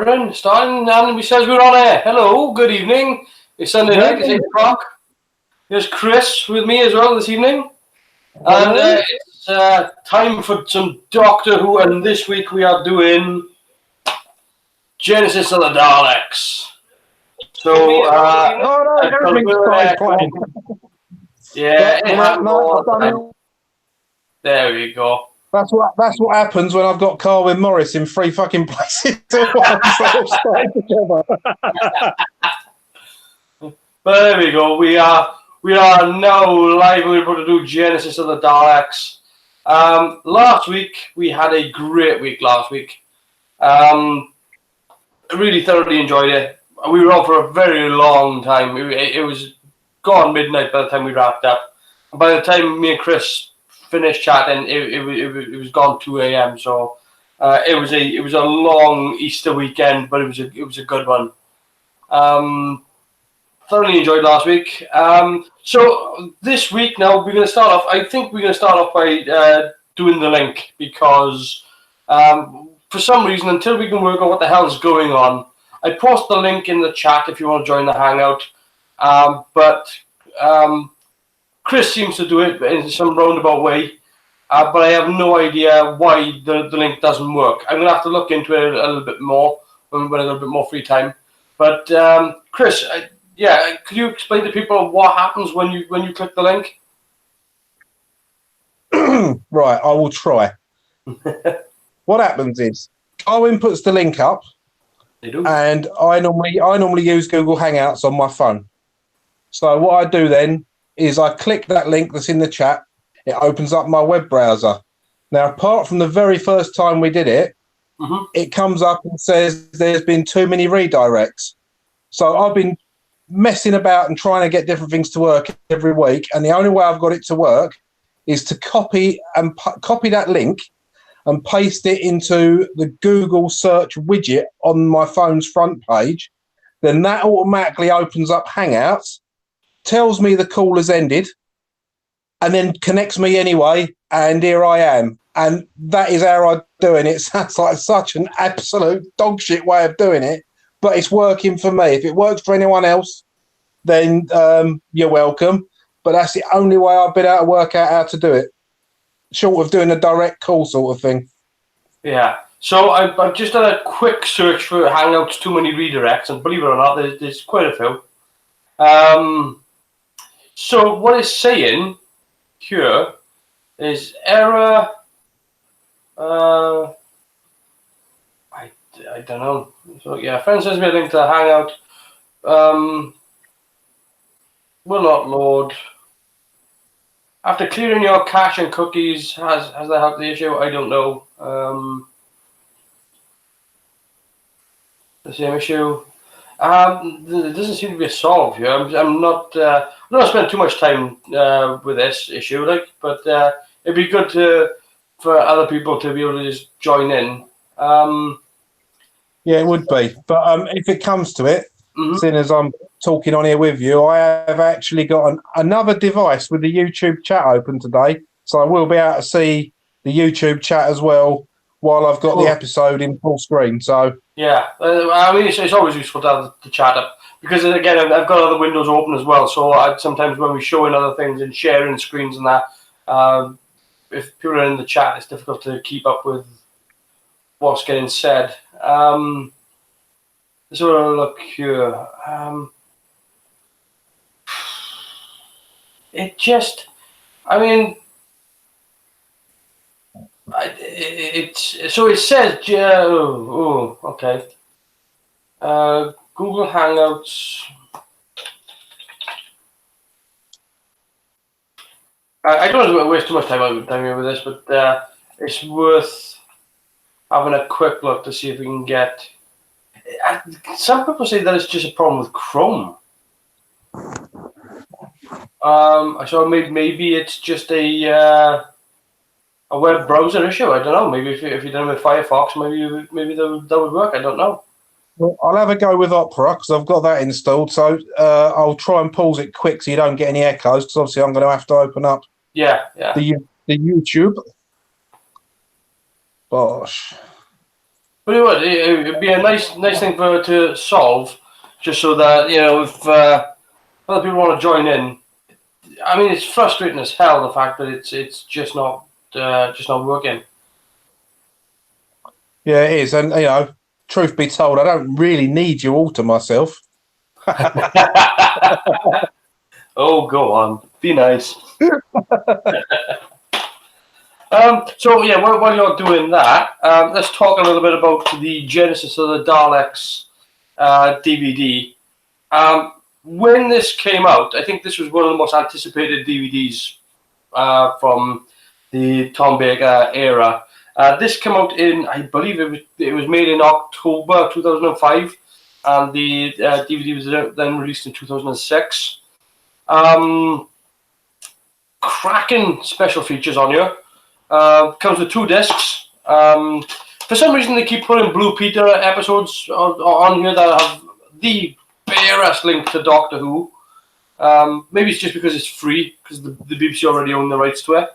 Starting, and we says we're on air. Hello, good evening. It's Sunday night, it's 8 o'clock. There's Chris with me as well this evening. And it's time for some Doctor Who, and this week we are doing Genesis of the Daleks. So, there we go. That's what happens when I've got Carwyn Morris in three fucking places at once. But there we go. We are now live. We're about to do Genesis of the Daleks. Last week we had a great week. I really thoroughly enjoyed it. We were on for a very long time. It was gone midnight by the time we wrapped up. By the time me and Chris finished chatting, it was gone 2 a.m. So it was a long Easter weekend, but it was a good one. Thoroughly enjoyed last week. So this week now we're going to start off. I think we're going to start off by doing the link because for some reason, until we can work out what the hell is going on, I post the link in the chat if you want to join the hangout. But Chris seems to do it in some roundabout way, but I have no idea why the link doesn't work. I'm going to have to look into it a little bit more when I have a little bit more free time. But Chris, could you explain to people what happens when you click the link? Right, I will try. What happens is Carwyn puts the link up, and I normally use Google Hangouts on my phone. So what I do then is I click that link that's in the chat. It opens up my web browser. Now, apart from the very first time we did it, it comes up and says there's been too many redirects. So I've been messing about and trying to get different things to work every week, and the only way I've got it to work is to copy that link and paste it into the Google search widget on my phone's front page. Then that automatically opens up Hangouts, tells me the call has ended, and then connects me anyway, and here I am. And that is how I do it. It sounds like such an absolute dog shit way of doing it, but it's working for me. If it works for anyone else, then you're welcome. But that's the only way I've been able to work out how to do it, short of doing a direct call sort of thing. Yeah. So I've just done a quick search for Hangouts too many redirects, and believe it or not, there's quite a few. So what it's saying here is error. I don't know. So yeah, friend sends me a link to the Hangout. Will not load. After clearing your cache and cookies, has that helped the issue? I don't know. The same issue. There doesn't seem to be a solve here. I'm not spend too much time with this issue, but it'd be good for other people to be able to just join in. Yeah, it would be. But if it comes to it, seeing as I'm talking on here with you, I have actually got another device with the YouTube chat open today, so I will be able to see the YouTube chat as well while I've got the episode in full screen. So yeah, I mean it's always useful to have the chat up because again I've got other windows open as well. So sometimes when we show in other things and sharing screens and that, if people are in the chat, it's difficult to keep up with what's getting said. Let's have a look here. It just, I mean, so it says, okay. Google Hangouts. I don't want to waste too much time here with this, but it's worth having a quick look to see if we can get. Some people say that it's just a problem with Chrome. So maybe it's just a web browser issue. I don't know. Maybe if you're done with Firefox, maybe that would work. I don't know. Well, I'll have a go with Opera because I've got that installed. So I'll try and pause it quick so you don't get any echoes. Because obviously I'm going to have to open up. The YouTube. Bosh. But it'd be a nice thing for her to solve, just so that if other people want to join in. I mean, it's frustrating as hell the fact that it's just not working. Yeah, it is. And, truth be told, I don't really need you all to myself. Oh, go on. Be nice. So, yeah, while you're doing that, let's talk a little bit about the genesis of the Daleks DVD. When this came out, I think this was one of the most anticipated DVDs from the Tom Baker era. This came out in, I believe it was made in October 2005, and the DVD was then released in 2006. Cracking special features on here. Comes with 2 discs. For some reason, they keep putting Blue Peter episodes on here that have the barest link to Doctor Who. Maybe it's just because it's free, because the BBC already own the rights to it.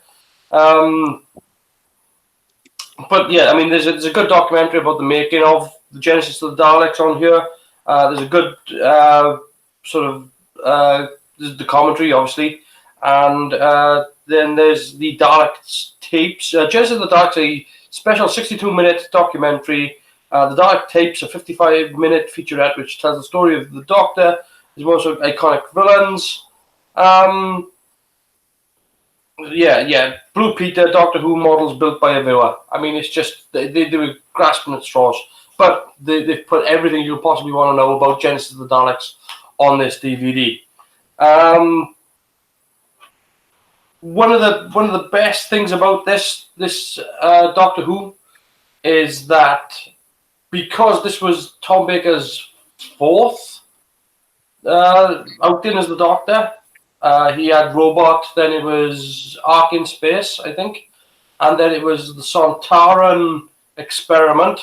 But yeah, I mean, there's a good documentary about the making of the genesis of the Daleks on here. There's a good there's the commentary, obviously, and then there's the Daleks tapes. Genesis of the Daleks, a special 62-minute documentary. The Dalek tapes, a 55-minute featurette, which tells the story of the Doctor, his most iconic villains. Blue Peter, Doctor Who models built by a viewer. I mean, it's just, they were grasping at straws. But they've put everything you possibly want to know about Genesis of the Daleks on this DVD. One of the best things about this Doctor Who is that because this was Tom Baker's 4th outing as the Doctor, he had Robot, then it was Ark in Space, I think, and then it was the Sontaran Experiment,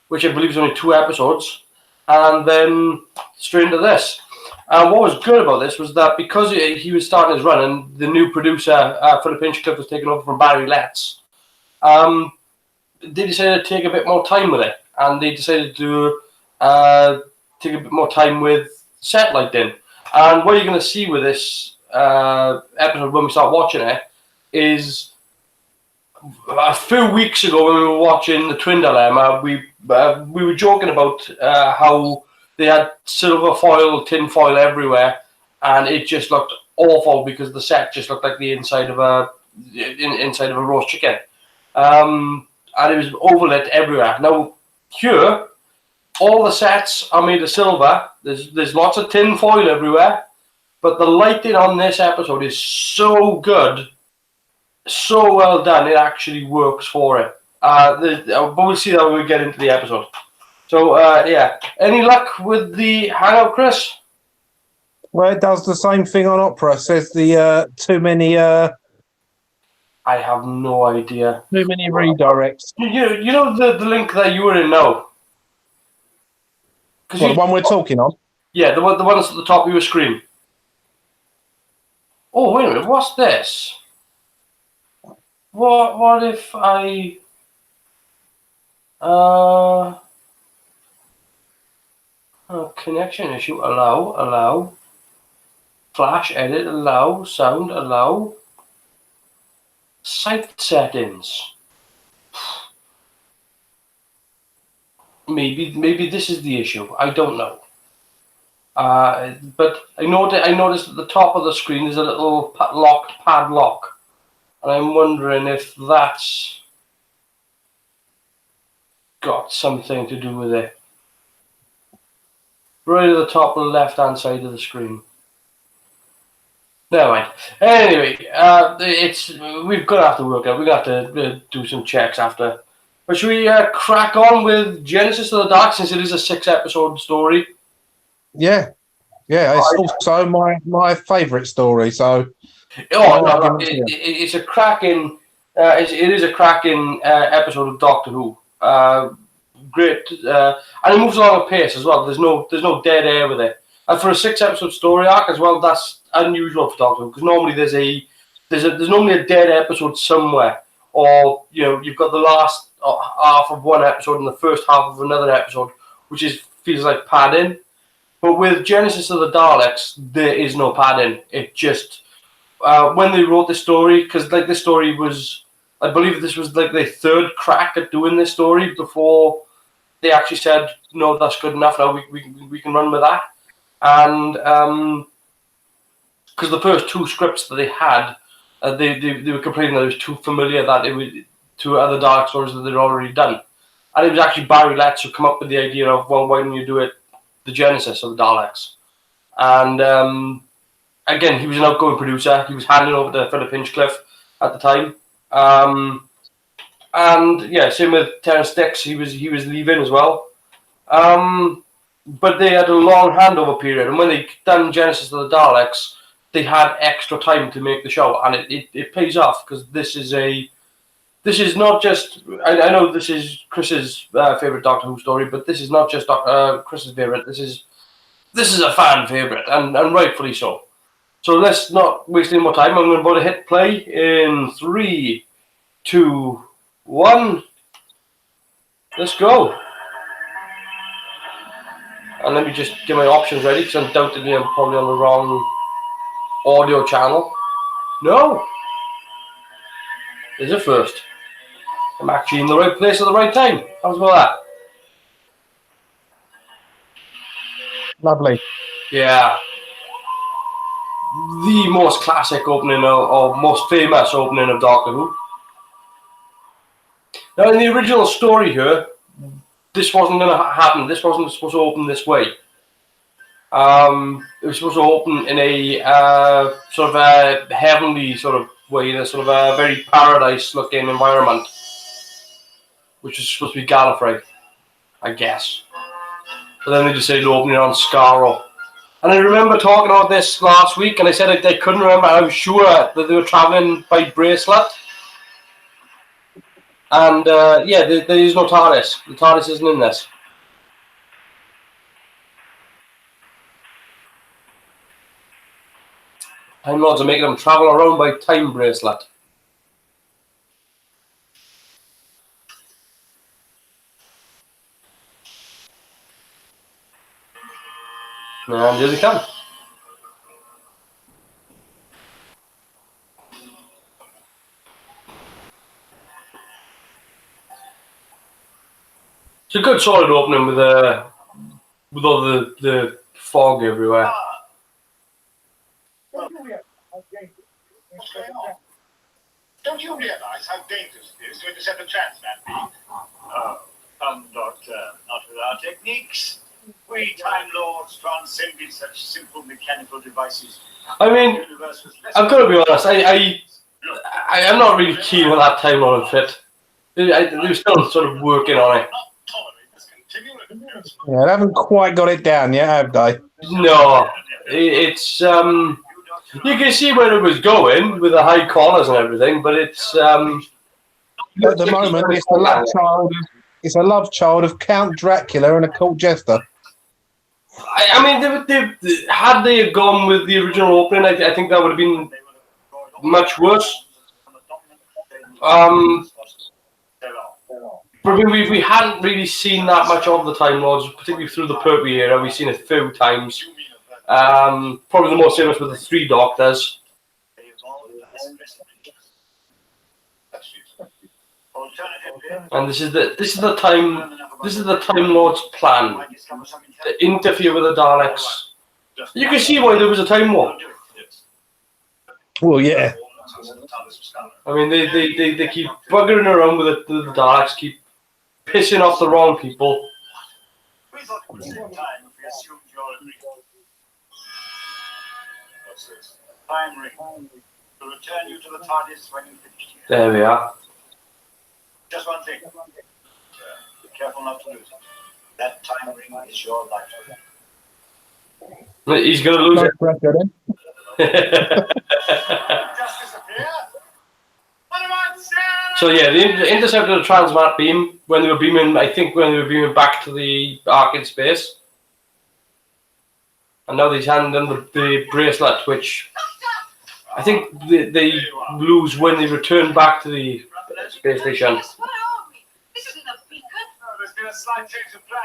which I believe is only 2 episodes, and then straight into this. And what was good about this was that because he was starting his run and the new producer, Philip Hinchcliffe, was taking over from Barry Letts, they decided to take a bit more time with it. And they decided to take a bit more time with set lighting. And what you're going to see with this episode when we start watching it is a few weeks ago when we were watching the Twin Dilemma, we were joking about how they had silver foil, tin foil everywhere, and it just looked awful because the set just looked like the inside of a roast chicken, and it was overlit everywhere. Now here, all the sets are made of silver. There's lots of tin foil everywhere, but the lighting on this episode is so good, so well done. It actually works for it. But we'll see that when we get into the episode. So, yeah. Any luck with the Hangout, Chris? Well, it does the same thing on Opera. It says the too many... I have no idea. Too many redirects. You know the link that you were in now? The one we're talking on? Yeah, the one that's at the top of your screen. Oh, wait a minute. What's this? What if I... connection issue, allow. Flash edit, allow. Sound, allow. Site settings. Maybe this is the issue. I don't know. But I noticed at the top of the screen there's a little padlock. And I'm wondering if that's got something to do with it. Right at the top of the left-hand side of the screen. Never mind. Anyway, we're gonna have to work out. We're gonna have to do some checks after. But should we crack on with Genesis of the Dark, since it is a 6-episode story? Yeah, it's also my favourite story. So, it's a cracking. It is a cracking episode of Doctor Who. Great, and it moves along at pace as well. There's no dead air with it. And for a 6-episode story arc as well, that's unusual for Doctor Who, because normally there's normally a dead episode somewhere, or you've got the last half of one episode and the first half of another episode, which feels like padding. But with Genesis of the Daleks, there is no padding. It just when they wrote the story, because this story was, I believe this was their third crack at doing this story before they actually said, no, that's good enough. Now we can run with that. And because the first two scripts that they had, they were complaining that it was too familiar, that it was to other Dalek stories that they'd already done. And it was actually Barry Letts who came up with the idea of, well, why don't you do it, the Genesis of the Daleks? And again, he was an outgoing producer. He was handing over to Philip Hinchcliffe at the time. And yeah, same with Terrence Dicks. He was leaving as well. But they had a long handover period, and when they done Genesis of the Daleks, they had extra time to make the show, and it pays off, because this is not just, I know this is Chris's favorite Doctor Who story, but this is not just Chris's favorite. This is a fan favorite, and rightfully so. So let's not waste any more time. I'm going to hit play in 3, 2, 1. Let's go. And let me just get my options ready, because undoubtedly I'm probably on the wrong audio channel. No. There's a first. I'm actually in the right place at the right time. How's about that? Lovely. Yeah. The most classic opening or most famous opening of Doctor Who. Now, in the original story here, this wasn't going to happen. This wasn't supposed to open this way. It was supposed to open in a sort of a heavenly sort of way, in a sort of a very paradise-looking environment, which was supposed to be Gallifrey, I guess. But then they decided to open it on Skaro. And I remember talking about this last week, and I said I couldn't remember. I was sure that they were travelling by bracelet. And yeah, there is no TARDIS. The TARDIS isn't in this. Time Lords are making them travel around by time bracelet. And here they come. It's a good solid opening with all the fog everywhere. Don't you realize how dangerous it is to intercept a transmat beam? Oh, Doctor, not with our techniques. We Time Lords transcended such simple mechanical devices. I mean, I've got to be honest, I'm not really keen on that Time Lord fit. They're still sort of working on it. Yeah, they haven't quite got it down yet, have they? No, it's you can see where it was going with the high collars and everything, but it's at the moment it's a love child of Count Dracula and a court jester. I mean, they had they gone with the original opening, I think that would have been much worse. But I mean, we hadn't really seen that much of the Time Lords, particularly through the Pertwee era. We've seen it a few times. Probably the most famous with the Three Doctors. And this is the Time Lord's plan to interfere with the Daleks. You can see why there was a Time War. Well, yeah. I mean, they keep buggering around with the Daleks, keep pissing off the wrong people. We thought it was time if we assumed your agreement. What's this? Time ring. To return you to the TARDIS when you finish here. There we are. Just one thing. Be careful not to lose it. That time ring is your life. He's going to lose it. Just disappear. What about Sarah? So yeah, they intercepted a transmat beam when they were beaming. I think when they were beaming back to the Ark in space, and now they've handed them the bracelet, which I think they lose when they return back to the space station. This isn't a beacon. Oh, there's been a slight change of plan.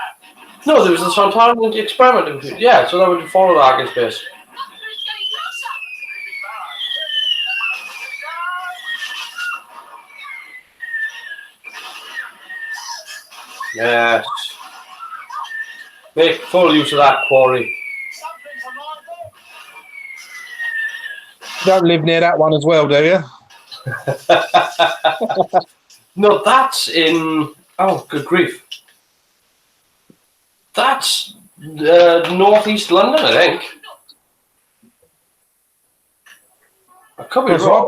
No, there was the Sontaran experiment. Yeah, so that would follow the arc in space. Yes. Make full use of that quarry. Don't live near that one as well, do you? No, that's in. Oh, good grief. That's northeast London, I think. I could be Of course, wrong.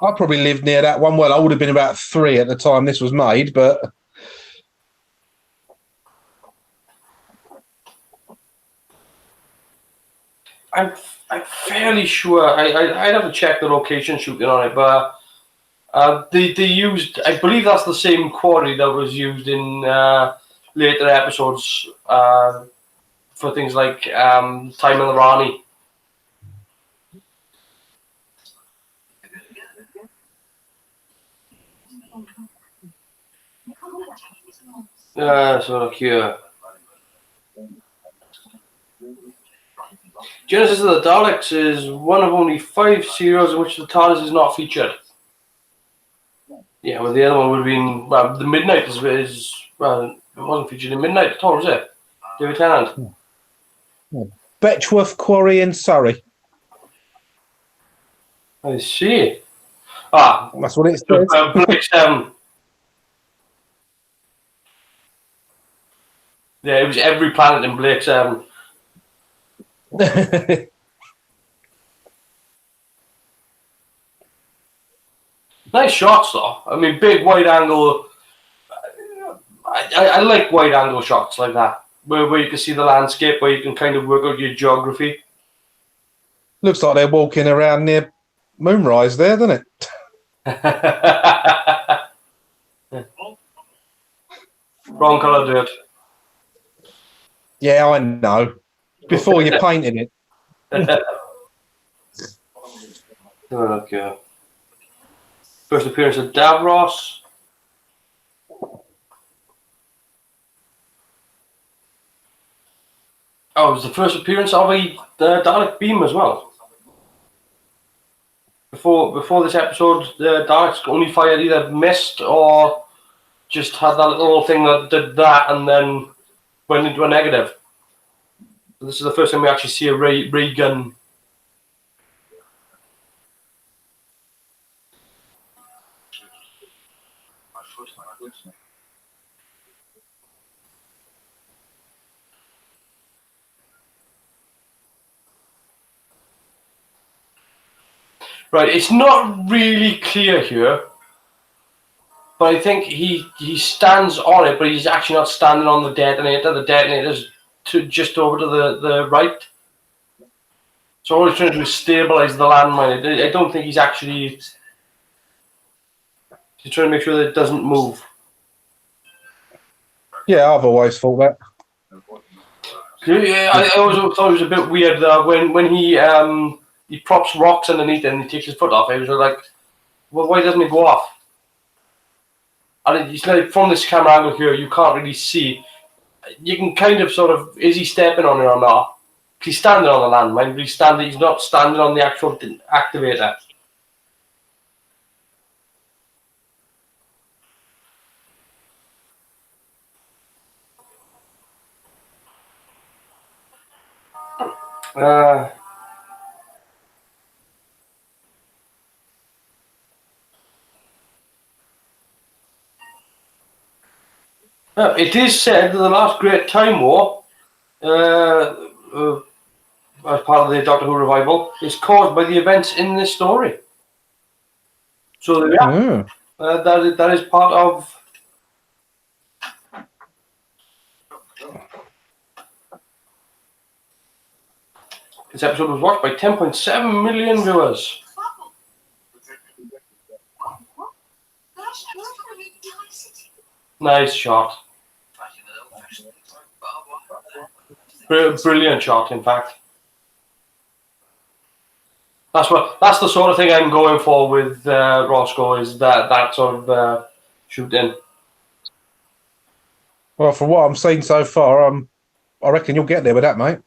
I probably lived near that one. Well, I would have been about 3 at the time this was made, but I'm fairly sure. I'd have to check the location shooting on it, but they used. I believe that's the same quarry that was used in later episodes for things like Time of the Rani. So look here. Genesis of the Daleks is one of only 5 serials in which the TARDIS is not featured. Yeah, well, the other one would have been, well, the Midnight is well, it wasn't featured in Midnight at all, was it? David Tennant. Betchworth Quarry in Surrey. I see. Ah, That's what it says. Blake 7. Yeah, it was every planet in Blake 7. Nice shots, though. I mean, big wide angle. I like wide angle shots like that, where you can see the landscape, where you can kind of work out your geography. Looks like they're walking around near Moonrise there, doesn't it? Wrong colour dirt. Yeah, I know. Before you painted it. Okay. First appearance of Davros. Oh, it was the first appearance of a Dalek beam as well. Before this episode, the Daleks only fired either mist or just had that little thing that did that and then went into a negative. So this is the first time we actually see a ray gun. Right, it's not really clear here, but I think he stands on it, but he's actually not standing on the detonator. The detonator's just over to the right. So all he's trying to do is stabilize the landmine. I don't think he's actually. He's trying to make sure that it doesn't move. Yeah, I've always thought that. Yeah, I always thought it was a bit weird when he props rocks underneath it and he takes his foot off. I was like, well, why doesn't it go off? And it's like from this camera angle here, you can't really see. You can kind of sort of, is he stepping on it or not? He's standing on the landmine, but he's not standing on the actual activator. It is said that the last Great Time War, as part of the Doctor Who revival, is caused by the events in this story. So yeah, that is part of. This episode was watched by 10.7 million viewers. Nice shot. Brilliant shot, in fact. That's the sort of thing I'm going for with Roscoe, is that sort of shooting. Well, from what I'm seeing so far, I reckon you'll get there with that, mate.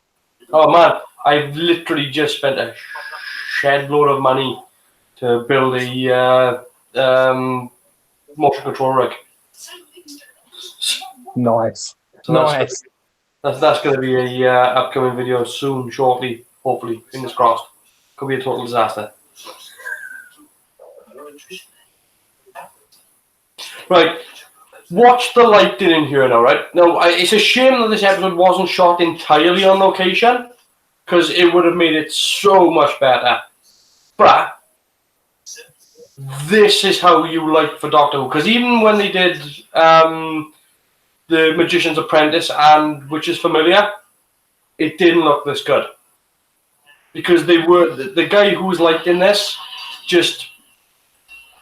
Oh man, I've literally just spent a shed load of money to build a motion control rig. Nice. So Nice. That's going to be a upcoming video soon, shortly, hopefully. Fingers crossed. Could be a total disaster. Right, watch the lighting in here now, right? Now, it's a shame that this episode wasn't shot entirely on location, because it would have made it so much better. But this is how you like for Doctor Who, because even when they did The Magician's Apprentice and Witch's Familiar, it didn't look this good. Because they were the guy who was lighting this just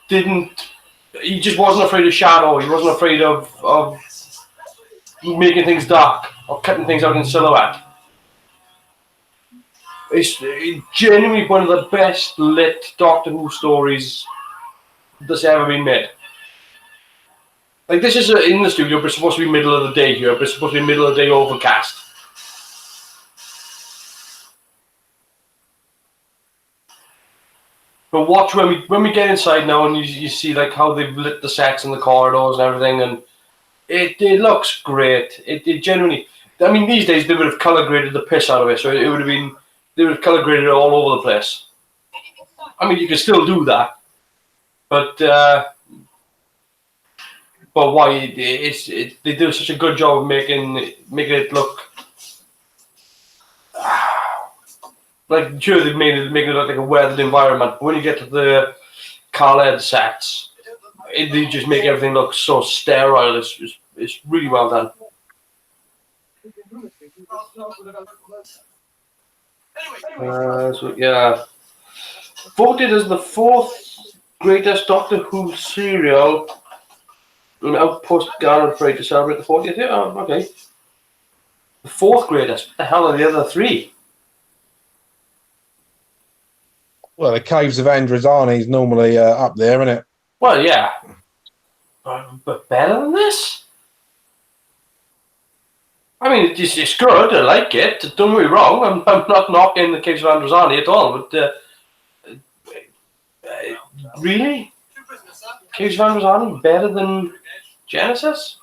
didn't. He just wasn't afraid of shadow. He wasn't afraid of making things dark or cutting things out in silhouette. It's genuinely one of the best lit Doctor Who stories that's ever been made. Like, this is in the studio, but it's supposed to be middle of the day here, but it's supposed to be middle of the day overcast. But watch when we get inside now, and you see like how they've lit the sets and the corridors and everything, and it looks great. It genuinely. I mean, these days they would have color graded the piss out of it, so it would have been they would have color graded it all over the place. I mean, you can still do that, but why? They do such a good job of making it look. Like, sure, they've made it look like a weathered environment. But when you get to the Khaled sets, they just make everything look so sterile. It's really well done. So yeah, voted as the 4th greatest Doctor Who serial. An outpost garnered for to celebrate the 40th year. Oh, okay. The 4th greatest. What the hell are the other 3? Well, the Caves of Androzani is normally up there, isn't it? Well, yeah. But better than this? I mean, it's good. I like it. Don't get me wrong. I'm not knocking the Caves of Androzani at all. But really? Caves of Androzani better than Genesis?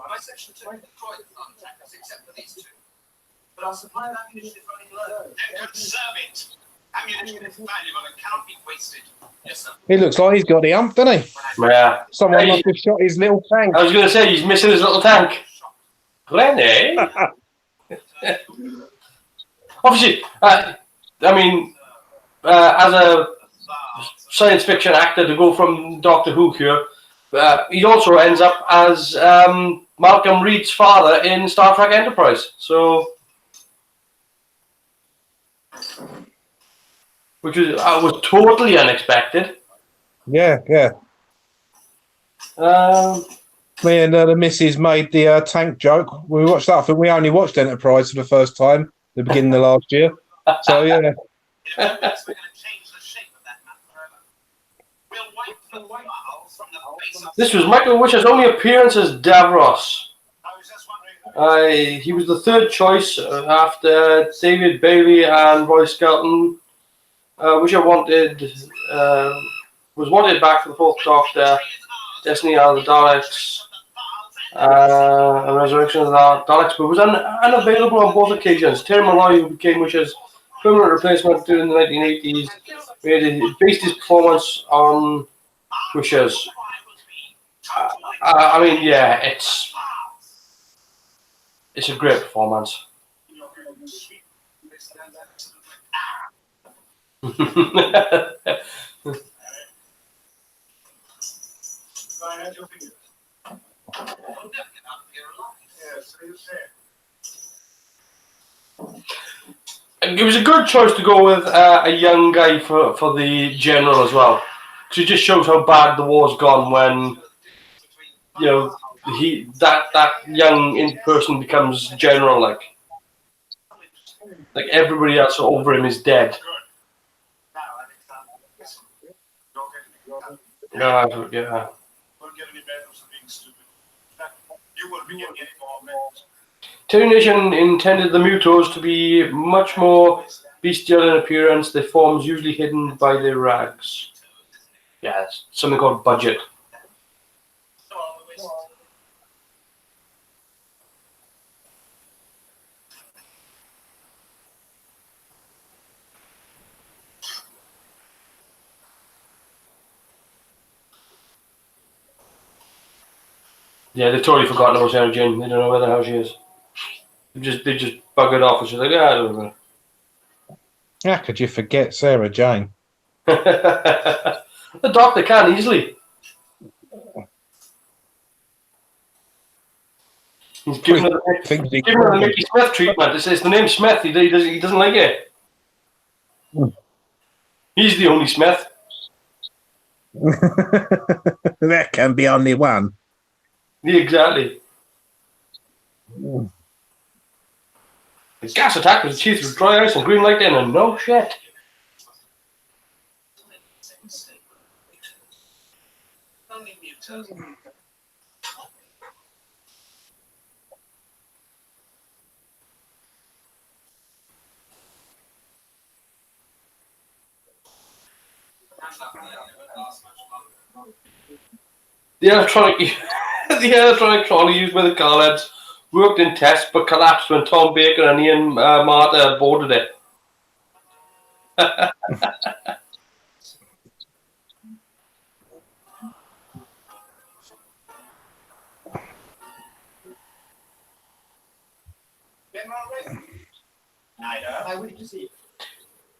My section 2 destroyed the non-attackers except for these 2. But our supply of ammunition is running low. Then conserve it. Ammunition is valuable and cannot be wasted. Yes, sir. He looks like he's got the hump, doesn't he? Yeah. Someone must have shot his little tank. I was going to say, he's missing his little tank. Glennie? Obviously, I mean, as a science fiction actor, to go from Doctor Who here, he also ends up as Malcolm Reed's father in Star Trek Enterprise. So, which was totally unexpected. Yeah. Me and the missus made the tank joke. We watched that. I think we only watched Enterprise for the first time the beginning of last year. So yeah. We're going to change the shape of that map forever. We'll wipe the miles from the base of This was Michael Wisher's only appearance as Davros. I was just wondering. He was the 3rd choice after David Bailey and Roy Skelton. Wisher was wanted back for the 4th Doctor, Destiny of the Daleks, and Resurrection of the Daleks, but was unavailable on both occasions. Terry Malloy, who became Wisher's permanent replacement during the 1980s, based his performance on Wisher's. I mean, yeah, it's a great performance. It was a good choice to go with a young guy for the general as well, because it just shows how bad the war's gone when, you know, that young in person becomes general, like everybody else over him is dead. Yeah. Won't get any better for being stupid. You won't be getting any more medals. Terry Nation intended the Mutos to be much more bestial in appearance, their forms usually hidden by their rags. Yeah, it's something called budget. Yeah, they've totally forgotten about Sarah Jane. They don't know where the hell she is. They just buggered off and she's like, I don't know. How could you forget Sarah Jane? The Doctor can easily. He's giving her the Mickey Smith treatment. It says the name Smith. He doesn't like it. He's the only Smith. There can be only one. Yeah, exactly. The gas attack was achieved through dry ice and green light in, and no shit. The electronic trolley used by the Carleds worked in tests but collapsed when Tom Baker and Ian Marta boarded it.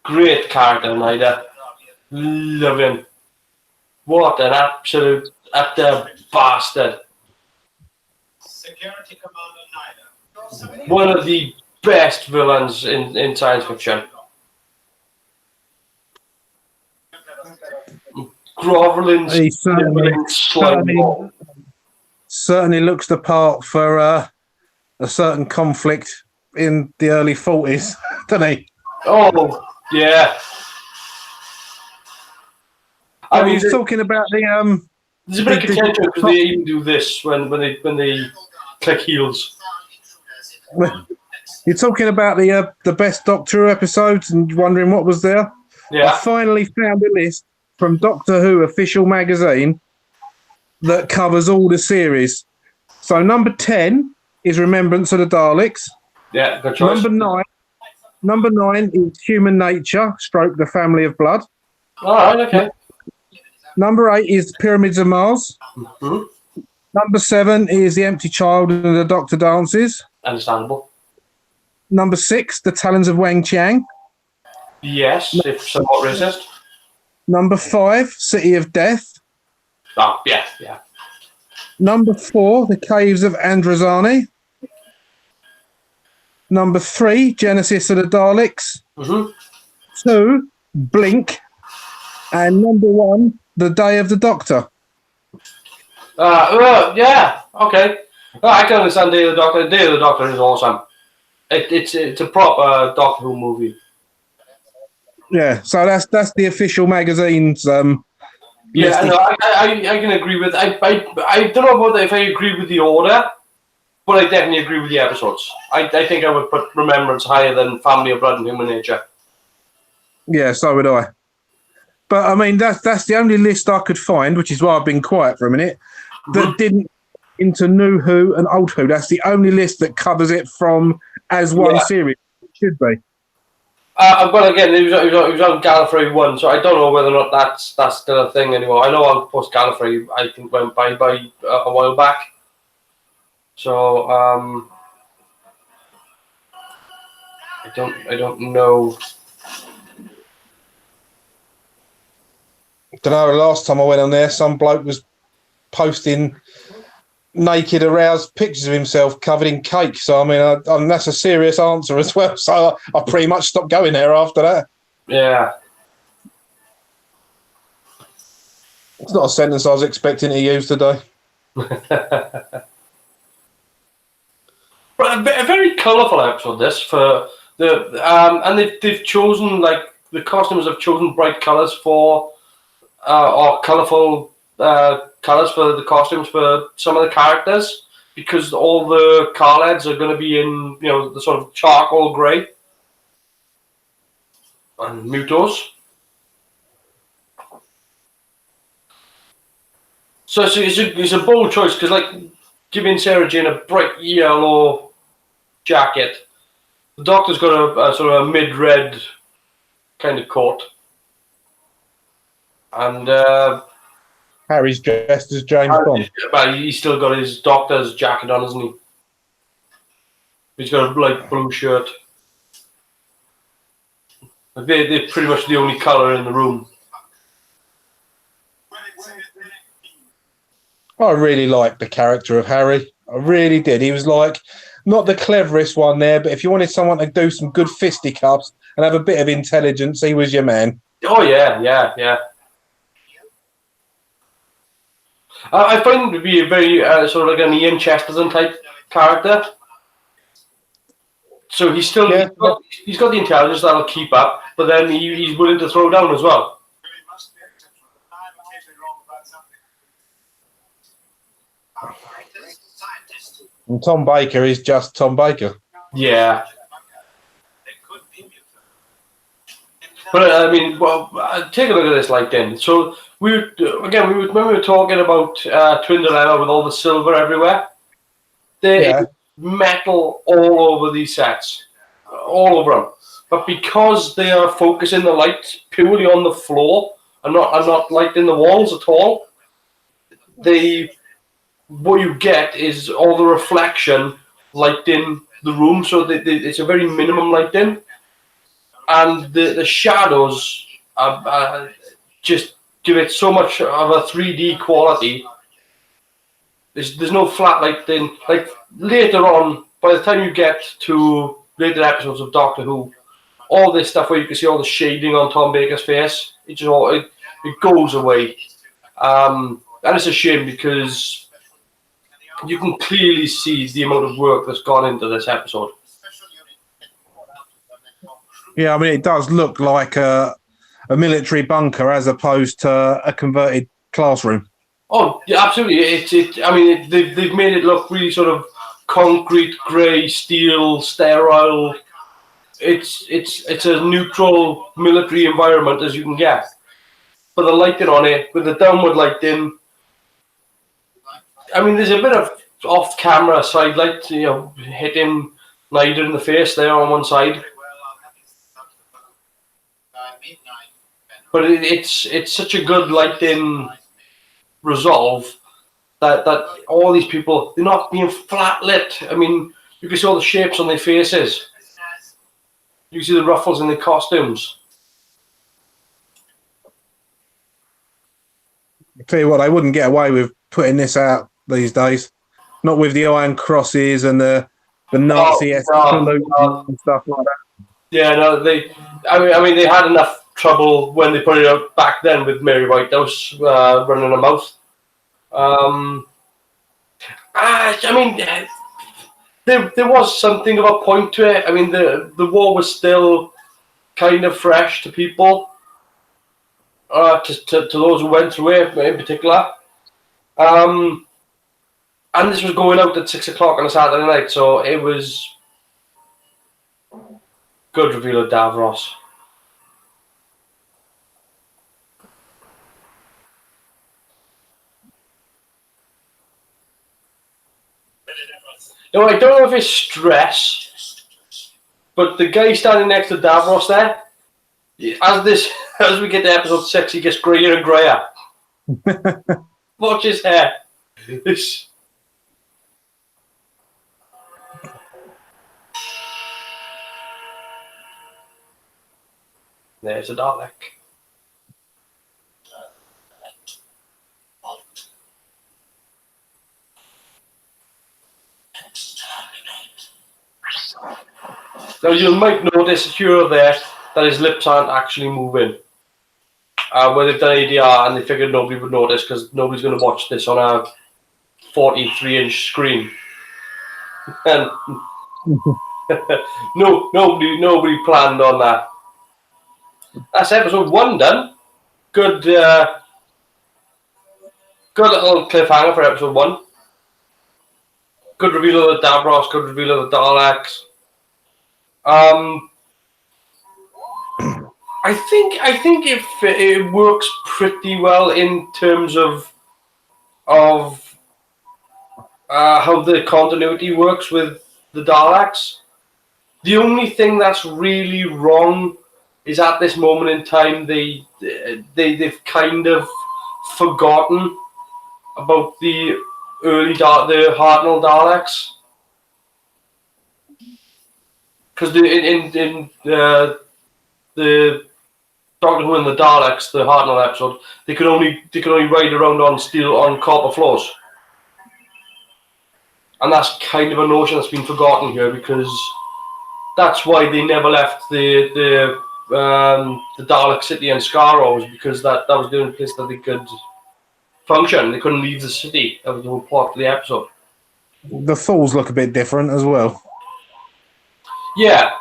Great character, Nida. Love him. What an absolute utter bastard. Security Commander Nida. One of the best villains in science fiction. Groveling, He certainly looks the part for a certain conflict in the early 40s, doesn't he? Oh, yeah. I mean, he's talking about the there's a bit of contention because they even do this when they click heels. You're talking about the best Doctor Who episodes and wondering what was there. Yeah. I finally found a list from Doctor Who official magazine that covers all the series. So number 10 is Remembrance of the Daleks. Yeah, good choice. Number 9 is Human Nature, stroke the Family of Blood. All right, okay. Number 8 is Pyramids of Mars. Mm-hmm. Number 7 is The Empty Child and the Doctor Dances. Understandable. Number 6, The Talons of Wang Chiang. Yes, if somewhat racist. Number 5, City of Death. Oh, yeah. Number 4, The Caves of Androzani. Number 3, Genesis of the Daleks. Mm-hmm. 2, Blink. And number 1, The Day of the Doctor. Yeah, okay. I can understand Day of the Doctor. Day of the Doctor is awesome. It's a proper Doctor Who movie. Yeah, so that's the official magazine's. Yeah, no, I can agree with. I don't know about if I agree with the order, but I definitely agree with the episodes. I think I would put Remembrance higher than Family of Blood and Human Nature. Yeah, so would I. But I mean, that's the only list I could find, which is why I've been quiet for a minute. That didn't into New Who and Old Who. That's the only list that covers it from as one series. It should be. But again, it was on Gallifrey 1, so I don't know whether or not that's still a thing anymore. I know on Post Gallifrey, I think went by a while back. So I don't know. Don't know. Last time I went on there, some bloke was posting naked, aroused pictures of himself covered in cake. So I mean, that's a serious answer as well. So I pretty much stopped going there after that. Yeah, it's not a sentence I was expecting to use today. But a very colourful episode. This for the and they've chosen like the costumes have chosen bright colours for or colourful colours for the costumes for some of the characters because all the car heads are going to be in the sort of charcoal grey and Mutos. So it's a bold choice because like giving Sarah Jane a bright yellow jacket, the Doctor's got a sort of a mid-red kind of coat, and Harry's dressed as James Bond. But he's still got his Doctor's jacket on, hasn't he? He's got a light blue shirt. They're pretty much the only colour in the room. I really liked the character of Harry. I really did. He was like, not the cleverest one there, but if you wanted someone to do some good fisticuffs and have a bit of intelligence, he was your man. Oh, yeah. I find him to be a very sort of like an Ian Chesterton type character. So he's still he's got the intelligence that'll keep up, but then he's willing to throw down as well. And Tom Baker is just Tom Baker. Yeah. But I mean, well, take a look at this light then. So when we were talking about Twin Dilemma with all the silver everywhere. There's metal all over these sets, all over them. But because they are focusing the light purely on the floor and not lighting the walls at all, what you get is all the reflection lighting the room. So it's a very minimum lighting. And the shadows just give it so much of a 3D quality. There's no flat lighting. Like later on, by the time you get to later episodes of Doctor Who, all this stuff where you can see all the shading on Tom Baker's face, it goes away. And it's a shame because you can clearly see the amount of work that's gone into this episode. Yeah, I mean, it does look like a military bunker as opposed to a converted classroom. Oh, yeah, absolutely. I mean, they've made it look really sort of concrete, grey, steel, sterile. It's a neutral military environment as you can get. But the lighting on it, with the downward lighting, I mean, there's a bit of off-camera side light, hitting Nigel in the face there on one side. But it's such a good lighting resolve that all these people, they're not being flat lit. I mean, you can see all the shapes on their faces. You can see the ruffles in their costumes. I tell you what, they wouldn't get away with putting this out these days. Not with the iron crosses and the Nazi and stuff like that. Yeah, no, I mean, they had enough trouble when they put it out back then with Mary Whitehouse running her mouth. I mean, there was something of a point to it. I mean, the war was still kind of fresh to people, to those who went through it in particular. And this was going out at 6 o'clock on a Saturday night, so it was good reveal of Davros. No, I don't know if it's stress, but the guy standing next to Davros there, as we get to episode 6, he gets greyer and greyer. Watch his hair. There's a Dalek. Now you might notice here or there that his lips aren't actually moving. Where they've done ADR and they figured nobody would notice because nobody's going to watch this on a 43-inch screen. And nobody planned on that. That's episode 1 done. Good little cliffhanger for episode 1. Good reveal of the Davros, good reveal of the Daleks. I think it works pretty well in terms of how the continuity works with the Daleks. The only thing that's really wrong is at this moment in time they've kind of forgotten about the the Hartnell Daleks, because in the Doctor Who and the Daleks, the Hartnell episode, they could only ride around on copper floors, and that's kind of a notion that's been forgotten here, because that's why they never left the Dalek city in Skaro, was because that was the only place that they could function. They couldn't leave the city. That was the whole plot of the episode. The Falls look a bit different as well. Yeah,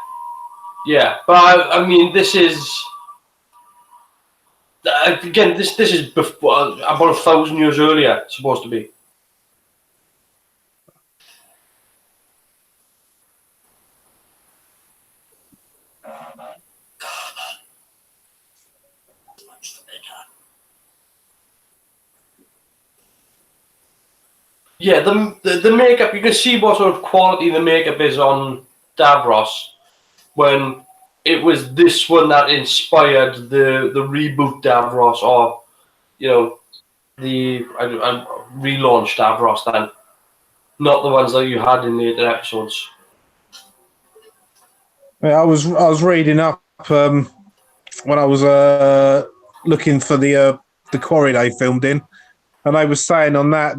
but I mean, this is again, this is before, about 1,000 years earlier. It's supposed to be. Yeah, the makeup, you can see what sort of quality the makeup is on Davros, when it was this one that inspired the reboot Davros, or the relaunched Davros then, not the ones that you had in later episodes. Yeah, I was reading up when I was looking for the quarry they filmed in, and they were saying on that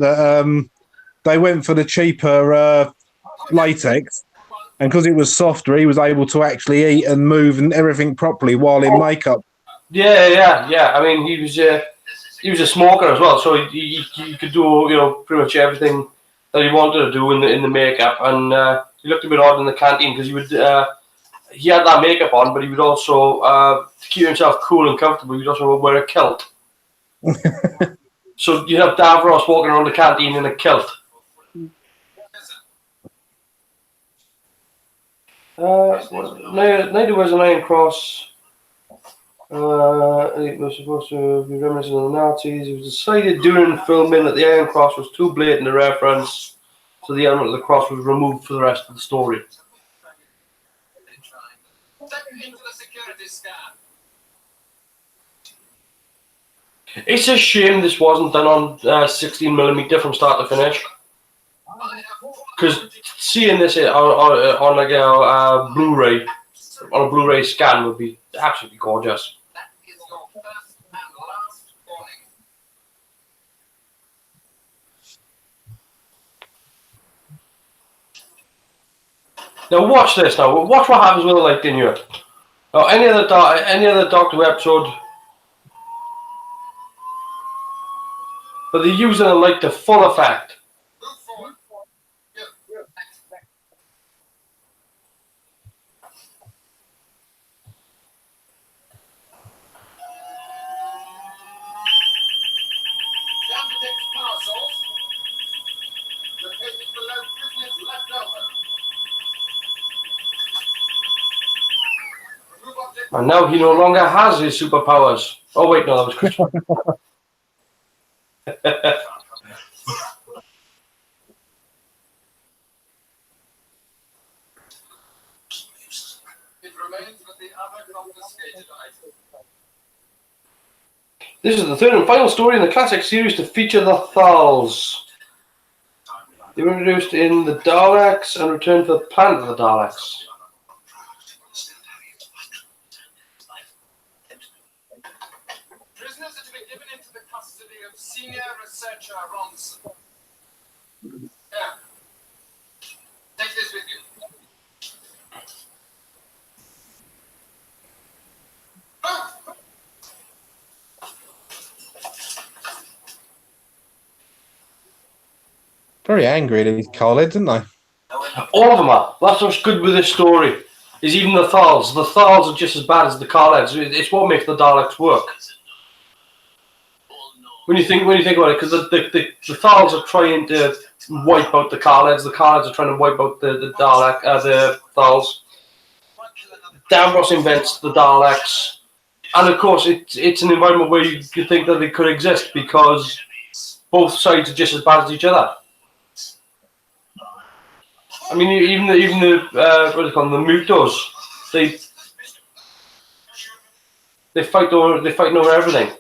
they went for the cheaper latex, and because it was softer, he was able to actually eat and move and everything properly while in makeup. Yeah. I mean, he was a smoker as well, so he could do pretty much everything that he wanted to do in the makeup, and he looked a bit odd in the canteen because he had that makeup on, but he would also to keep himself cool and comfortable, he would also wear a kilt. So you have Davros walking around the canteen in a kilt. Neither was an Iron Cross. It was supposed to be reminiscent of the Nazis. It was decided during filming that the Iron Cross was too blatant a reference, so the element of the cross was removed for the rest of the story. It's a shame this wasn't done on 16mm from start to finish, because seeing this on like a Blu-ray, on a Blu-ray scan, would be absolutely gorgeous. Now watch this. Now watch what happens with the light in here. Now any other Doctor Who episode, but they're using the light to full effect. And now he no longer has his superpowers. Oh wait, no, that was Christian. This is the third and final story in the classic series to feature the Thals. They were introduced in the Daleks and returned to the planet of the Daleks. Prisoners are to be given into the custody of senior researcher Ronson. Yeah. Take this with you. Very angry, these Carleds, aren't they? All of them are. That's what's good with this story. Is even the Thals. The Thals are just as bad as the Khaleds. It's what makes the Daleks work. When you think about it, because the Thals are trying to wipe out the Khaleds. The Khaleds are trying to wipe out the Thals. Davros invents the Daleks, and of course it's an environment where you could think that they could exist because both sides are just as bad as each other. I mean, even the what do they call them, the Mutos, they fight over everything.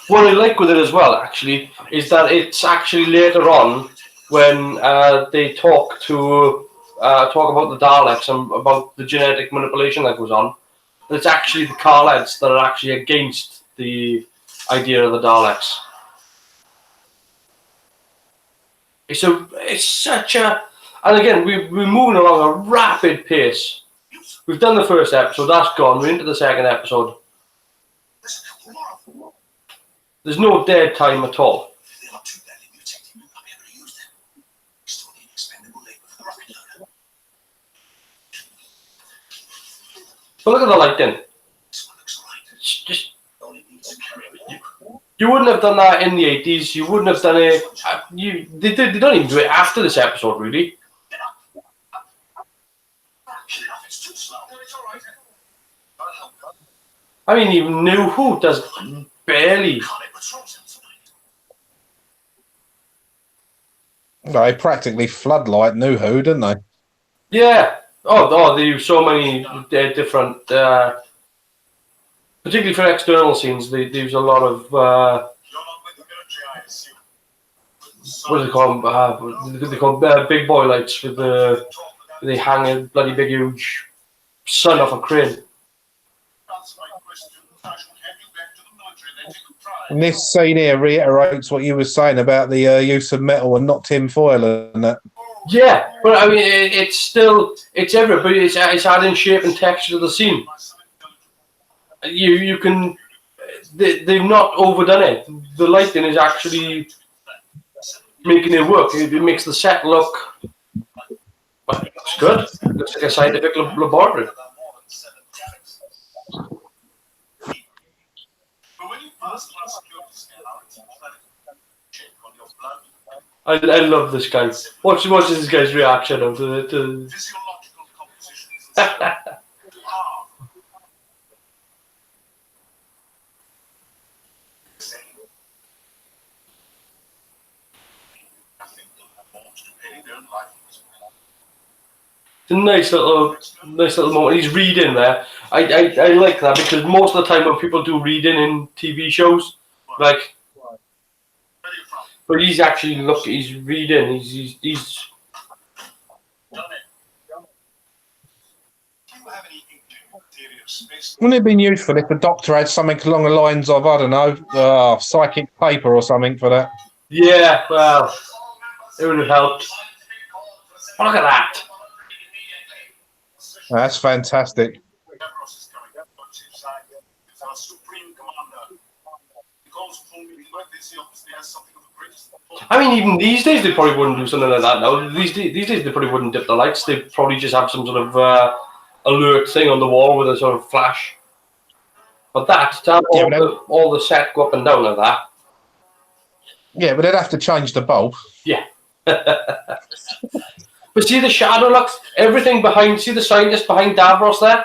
What I like with it as well, actually, is that it's actually later on when they talk about the Daleks and about the genetic manipulation that goes on. It's actually the Khaleds that are actually against the idea of the Daleks. It's such a, and again we're moving along a rapid pace. We've done the first episode, that's gone. We're into the second episode. There's no dead time at all. But look at the lighting. It's just, you wouldn't have done that in the 80s. You wouldn't have done it. They don't even do it after this episode, really. I mean, even New Who does barely. They practically floodlight New Who, didn't they? Yeah. Oh, they use so many different, particularly for external scenes. They use a lot of what do they call them? They call big boy lights with they hang a bloody big huge sun off a crane. And this scene here reiterates what you were saying about the use of metal and not tin foil and that. Yeah, but I mean, it's everywhere, but it's adding shape and texture to the scene. You can, they've not overdone it. The lighting is actually making it work. It makes the set look, well, it looks good. It looks like a scientific laboratory. I love this guy. Watch this guy's reaction to the It's a nice little moment. He's reading there. I like that because most of the time when people do reading in TV shows, like, but he's actually he's reading. He's. Wouldn't it have been useful if the Doctor had something along the lines of, I don't know, psychic paper or something for that? Yeah, well, it would have helped. Oh, look at that. That's fantastic. I mean, even these days they probably wouldn't do something like that now. These days they probably wouldn't dip the lights. They'd probably just have some sort of alert thing on the wall with a sort of flash. But that, to have all the set go up and down like that. Yeah, but they'd have to change the bulb. Yeah. But see the shadow, look, everything behind, see the scientist behind Davros there?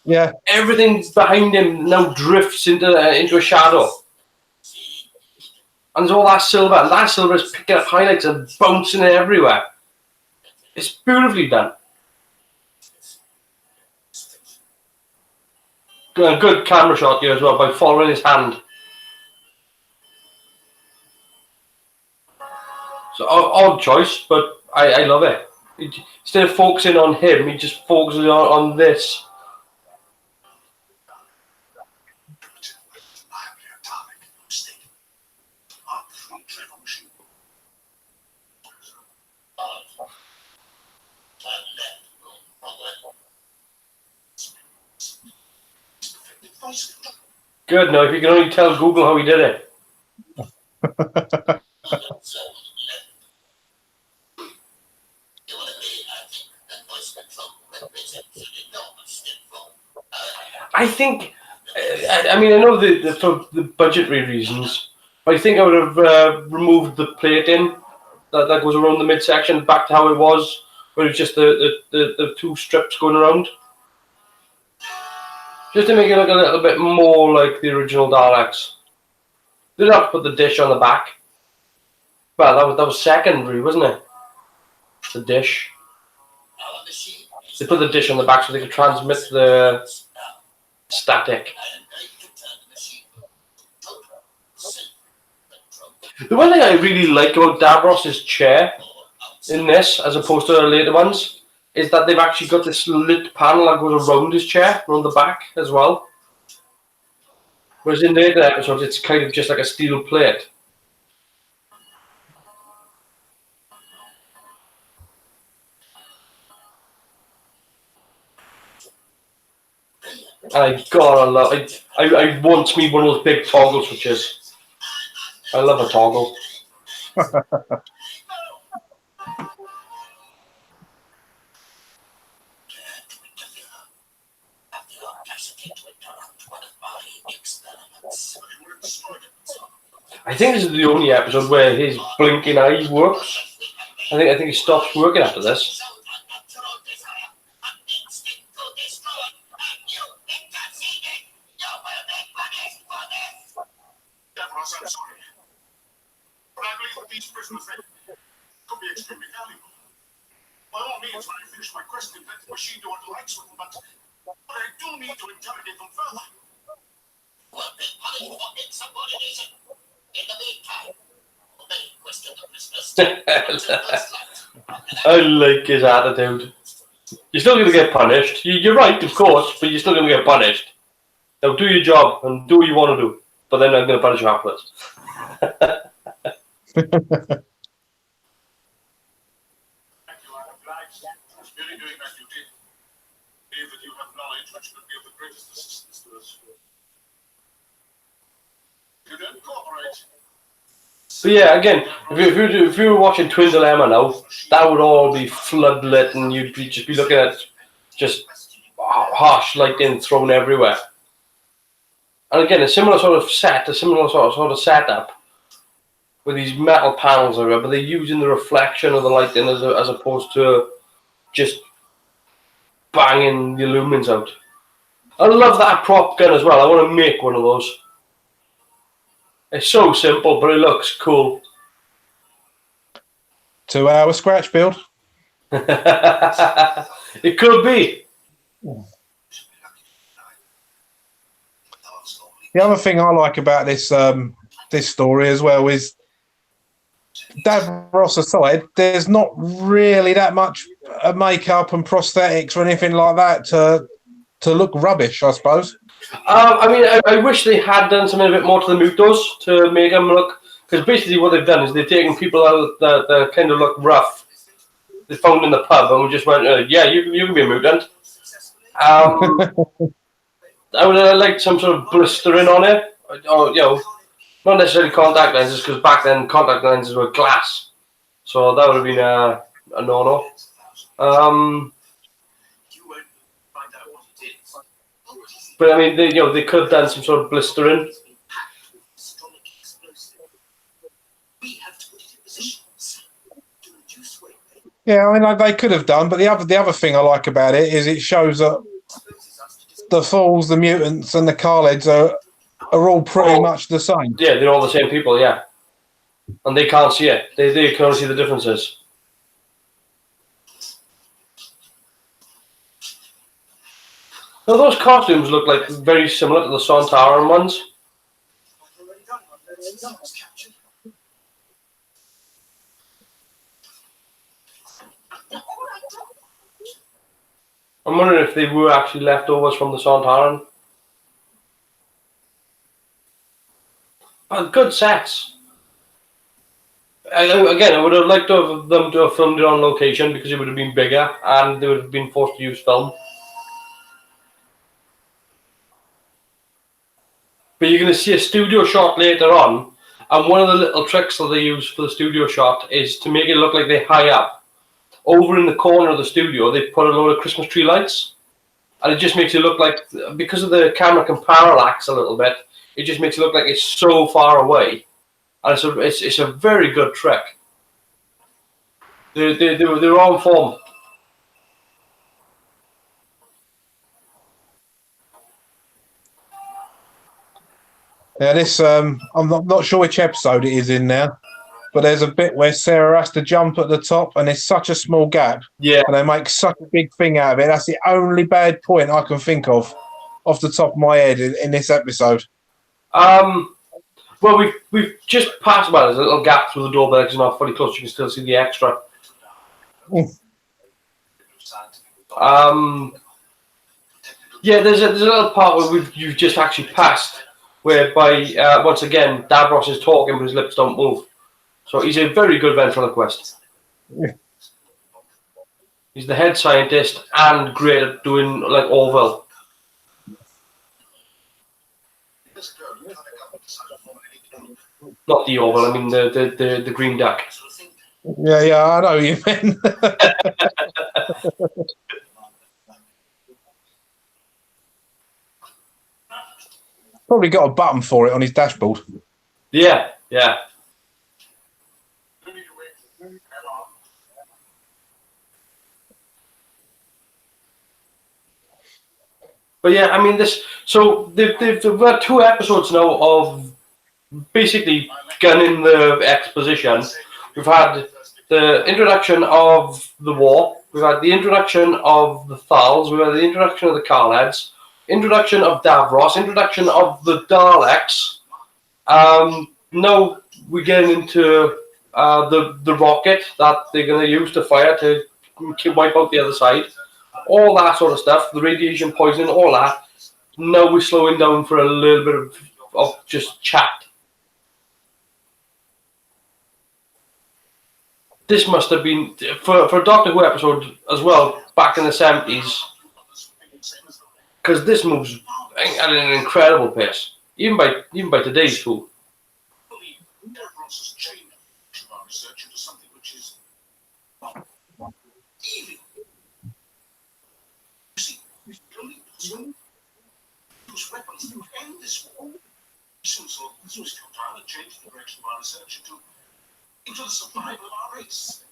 Yeah. Everything behind him now drifts into a shadow. And there's all that silver, and that silver is picking up highlights and bouncing everywhere. It's beautifully done. Good camera shot here as well by following his hand. So odd choice, but I love it. Instead of focusing on him, he just focuses on this. Good. Now, if you can only tell Google how he did it. I think, I mean, I know for the budgetary reasons, but I think I would have removed the plating that goes around the midsection back to how it was, where it's just the two strips going around. Just to make it look a little bit more like the original Daleks. They didn't have to put the dish on the back. Well, that was secondary, wasn't it? The dish. They put the dish on the back so they could transmit the static. The one thing I really like about Davros's chair in this, as opposed to the later ones, is that they've actually got this lit panel that goes around his chair, around the back as well. Whereas in later episodes, it's kind of just like a steel plate. I gotta love. I want me one of those big toggle switches. I love a toggle. I think this is the only episode where his blinking eye works. I think he stops working after this. Davros, I'm sorry. But I believe that these prisoners could be extremely valuable. By all means, when I finish my quest, invent the machine to what likes with them, but I do need to interrogate them further. I like his attitude. You're still going to get punished. You're right, of course, but you're still going to get punished. Now do your job and do what you want to do, but then I'm going to punish you afterwards. Thank you, I'm obliged. I was merely doing my duty. Believe that you have knowledge which could be of the greatest assistance to us. You don't cooperate. So yeah, again, if you were watching Twin Dilemma now, that would all be floodlit, and you'd just be looking at just harsh lighting thrown everywhere. And again, a similar sort of sort of setup with these metal panels everywhere, but they're using the reflection of the lighting as opposed to just banging the lumens out. I love that prop gun as well. I want to make one of those. It's so simple, but it looks cool. 2 hour scratch build. It could be. The other thing I like about this this story as well is Davros aside, there's not really that much makeup and prosthetics or anything like that to look rubbish, I suppose. I mean, I wish they had done something a bit more to the Mutos to make them look, because basically what they've done is they've taken people out that kind of look rough. They found in the pub and we just went, yeah, you can be a mutant. I would have liked some sort of blistering on it, or not necessarily contact lenses, because back then contact lenses were glass, so that would have been a no-no. But I mean, they could have done some sort of blistering. Yeah, I mean, they could have done, but the other thing I like about it is it shows that the Fools, the mutants, and the Khaleds are all pretty much the same. Yeah, they're all the same people, yeah. And they can't see it. They can only see the differences. Now, those costumes look like very similar to the Sontaran ones. I'm wondering if they were actually leftovers from the Sontaran. But good sets. Again, I would have liked them to have filmed it on location because it would have been bigger and they would have been forced to use film. But you're going to see a studio shot later on, And one of the little tricks that they use for the studio shot is to make it look like they're high up. Over in the corner of the studio, they put a load of Christmas tree lights. And it just makes it look like, because of the camera can parallax a little bit, it just makes it look like it's so far away. And it's a very good trick. They're on form. Now this, I'm not sure which episode it is in now, but there's a bit where Sarah has to jump at the top, and there's such a small gap. Yeah. And they make such a big thing out of it. That's the only bad point I can think of off the top of my head in this episode. Well, we've just passed. Well, there's a little gap through the door, but it's not fully close. You can still see the extra. Yeah, there's a little part where you've just actually passed, whereby once again Davros is talking, but his lips don't move. So he's a very good ventriloquist. He's the head scientist and great at doing like Orville. Not the Orville, I mean the green duck. Yeah, I know what you mean. Probably got a button for it on his dashboard. Yeah. But yeah, I mean this. So they've got 2 episodes now of basically gunning the exposition. We've had the introduction of the war. We've had the introduction of the Thals. We've had the introduction of the Carleds. Introduction of Davros. Introduction of the Daleks. Now we're getting into the rocket that they're going to use to fire to wipe out the other side. All that sort of stuff, the radiation poisoning, all that. Now we're slowing down for a little bit of just chat. This must have been, for a Doctor Who episode as well, back in the 70s, because this moves at an incredible pace, even by today's Who. Weapons to end this war. So change the direction of our research into the survival of our race.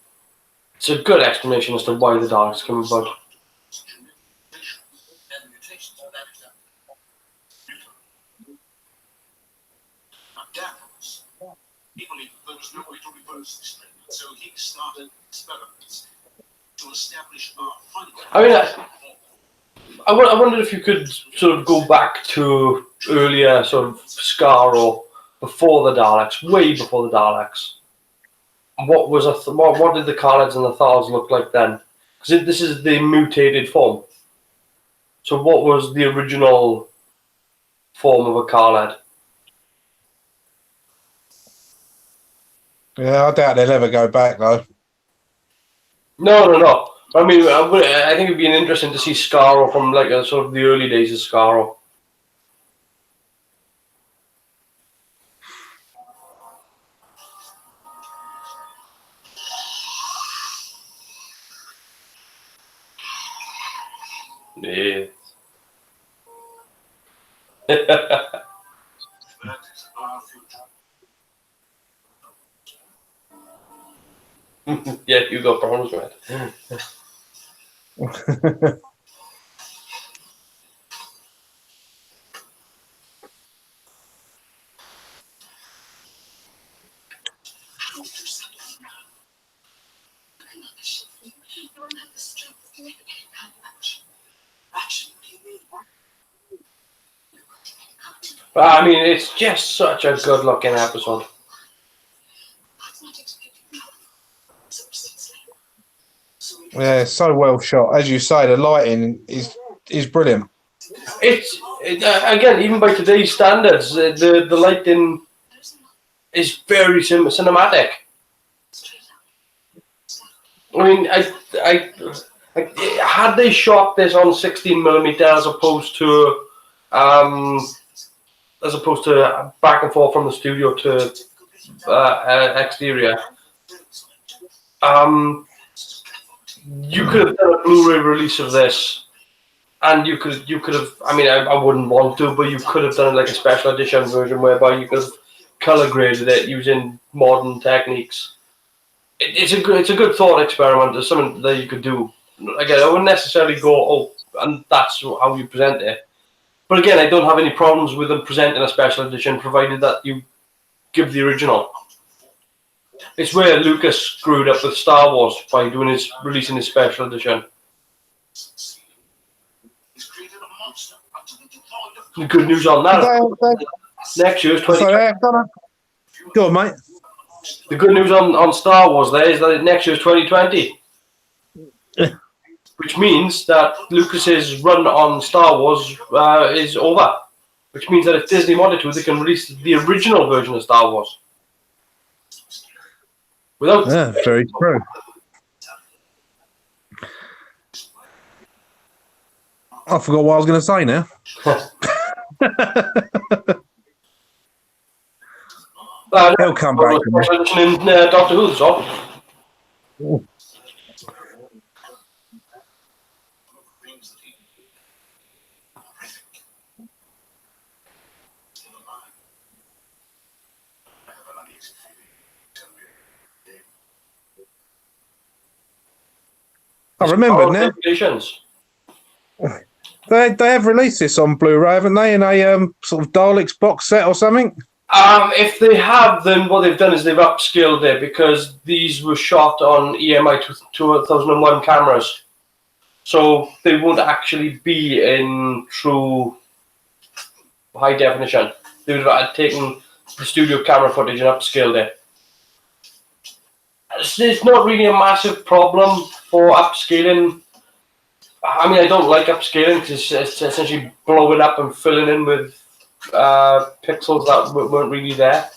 It's a good explanation as to why the Daleks came about. He believed there was no way to reverse this trend, so he started experiments to establish our final. I mean, I wondered if you could sort of go back to earlier sort of Skaro before the Daleks, way before the Daleks. What did the Carleds and the Thals look like then? Because this is the mutated form. So what was the original form of a Carled? Yeah, I doubt they'll ever go back though. No. I mean, I think it'd be interesting to see Skaro from like sort of the early days of Skaro. Yeah. Yeah, you got problems, man. I mean, it's just such a good-looking episode. Yeah, it's so well shot. As you say, the lighting is brilliant. It's again, even by today's standards, the lighting is very cinematic. I mean, I had they shot this on 16mm as opposed to back and forth from the studio to exterior. You could have done a Blu-ray release of this, and you could have. I mean, I wouldn't want to, but you could have done like a special edition version whereby you could have color graded it using modern techniques. It's a good thought experiment. It's something that you could do. Again, I wouldn't necessarily go, oh, and that's how you present it. But again, I don't have any problems with them presenting a special edition, provided that you give the original. It's where Lucas screwed up with Star Wars by releasing his special edition. The good news on that. Next year's 2020. Go on, mate. The good news on Star Wars there is that next year's 2020. Which means that Lucas's run on Star Wars is over. Which means that if Disney wanted to, they can release the original version of Star Wars. Without very true. I forgot what I was going to say now. He'll come back. In Doctor Who, so. I remember now. They have released this on Blu-ray, haven't they? In a sort of Daleks box set or something. If they have, then what they've done is they've upscaled it because these were shot on EMI 2001 cameras, so they won't actually be in true high definition. They would have taken the studio camera footage and upscaled it. It's not really a massive problem for upscaling. I mean, I don't like upscaling because it's essentially blowing up and filling in with pixels that weren't really there.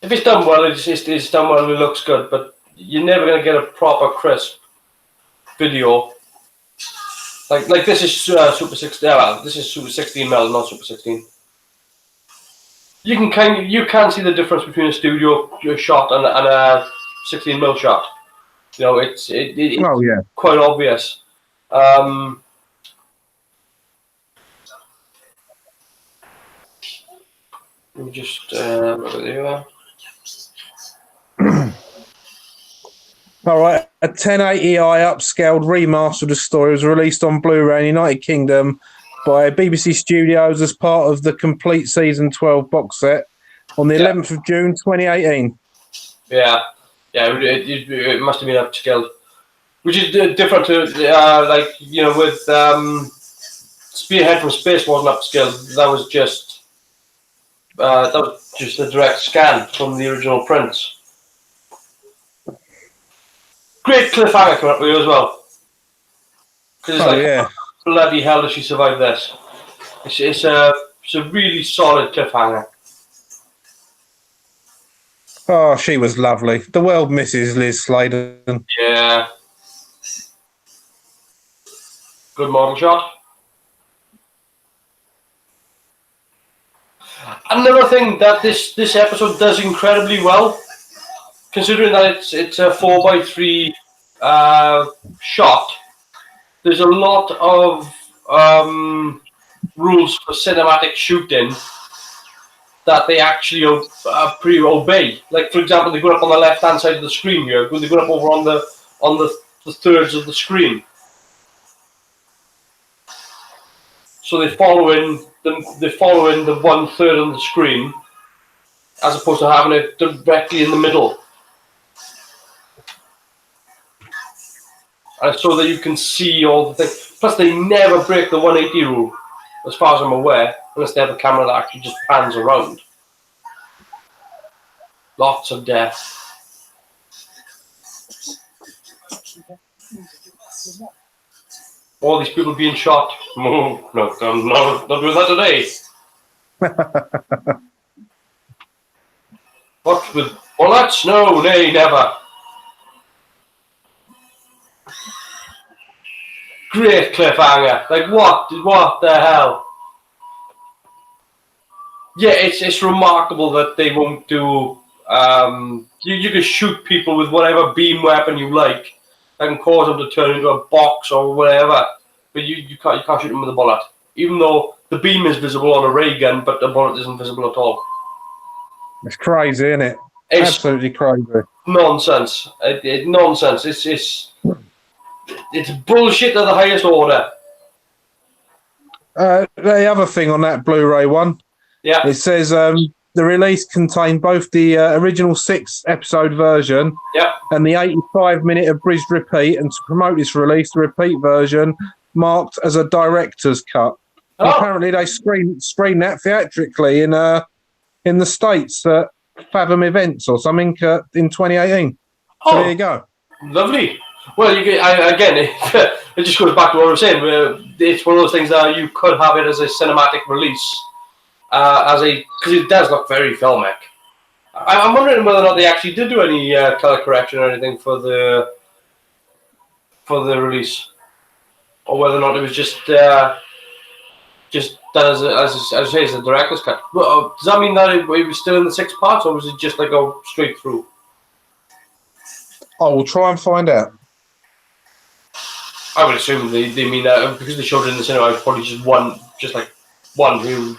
If it's done well, it's done well and it looks good, but you're never going to get a proper crisp video. Like this is Super 16. Well, this is Super 16 mm, not Super 16. You can see the difference between a studio shot and a 16 mm shot. You know, it's quite obvious. Let me just there you are. All right, a 1080i upscaled remaster of the story was released on Blu-ray in the United Kingdom by BBC Studios as part of the complete season 12 box set on the 11th of June 2018. Yeah, it must have been upscaled, which is different to like, you know, with Spearhead from Space wasn't upscaled. That was just a direct scan from the original prints. Great cliffhanger coming up with you as well. Because bloody hell does she survive this? It's a really solid cliffhanger. Oh, she was lovely. The world misses Liz Sladen. Yeah. Good model shot. Another thing that this episode does incredibly well, considering that it's a 4:3 shot, there's a lot of rules for cinematic shooting that they actually obey. Like, for example, they go up on the left-hand side of the screen here. They go up over on the thirds of the screen. So they're following the 1/3 on the screen, as opposed to having it directly in the middle. And so that you can see all the things. Plus, they never break the 180 rule, as far as I'm aware, unless they have a camera that actually just pans around. Lots of death. All these people being shot. No, not doing that today. What with bullets? No, nay, never. Great cliffhanger. Like, what the hell? Yeah, it's remarkable that they won't do. You can shoot people with whatever beam weapon you like, that can cause them to turn into a box or whatever. But you can't shoot them with a bullet, even though the beam is visible on a ray gun, but the bullet isn't visible at all. It's crazy, isn't it? It's Absolutely crazy. nonsense. Nonsense. It's bullshit of the highest order. The other thing on that Blu-ray one, Yeah. it says the release contained both the original 6-episode version and the 85-minute abridged repeat, and to promote this release, the repeat version marked as a director's cut. And apparently they screened that theatrically in the States at Fathom Events or something in 2018. So there you go. Lovely. Well, again, it just goes back to what I was saying. It's one of those things that you could have it as a cinematic release, because it does look very filmic. I'm wondering whether or not they actually did do any color correction or anything for the release, or whether or not it was just done as I say, as a director's cut. Well, does that mean that it was still in the 6 parts, or was it just like go straight through? I will try and find out. I would assume they mean that because they showed it in the cinema. It's probably just one huge.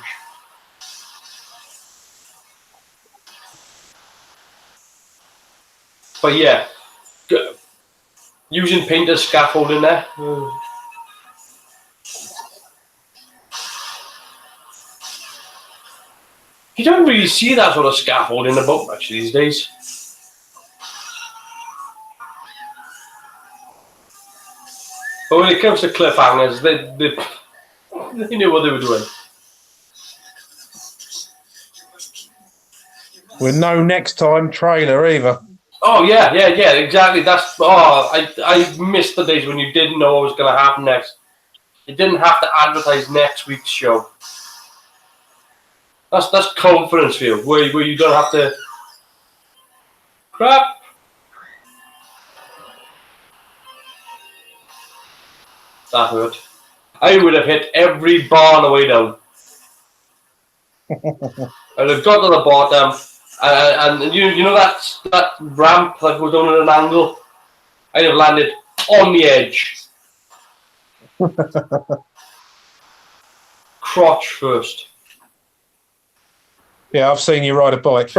But yeah, using paint as scaffolding there. You don't really see that sort of scaffolding about much these days. But when it comes to cliffhangers, they knew what they were doing. With no next time trailer either. Oh yeah, exactly. I missed the days when you didn't know what was going to happen next. You didn't have to advertise next week's show. That's confidence for you, where you don't have to. Crap. That hurt. I would have hit every bar on the way down. I would have got to the bottom, and you know that ramp that goes down at an angle? I'd have landed on the edge. Crotch first. Yeah, I've seen you ride a bike.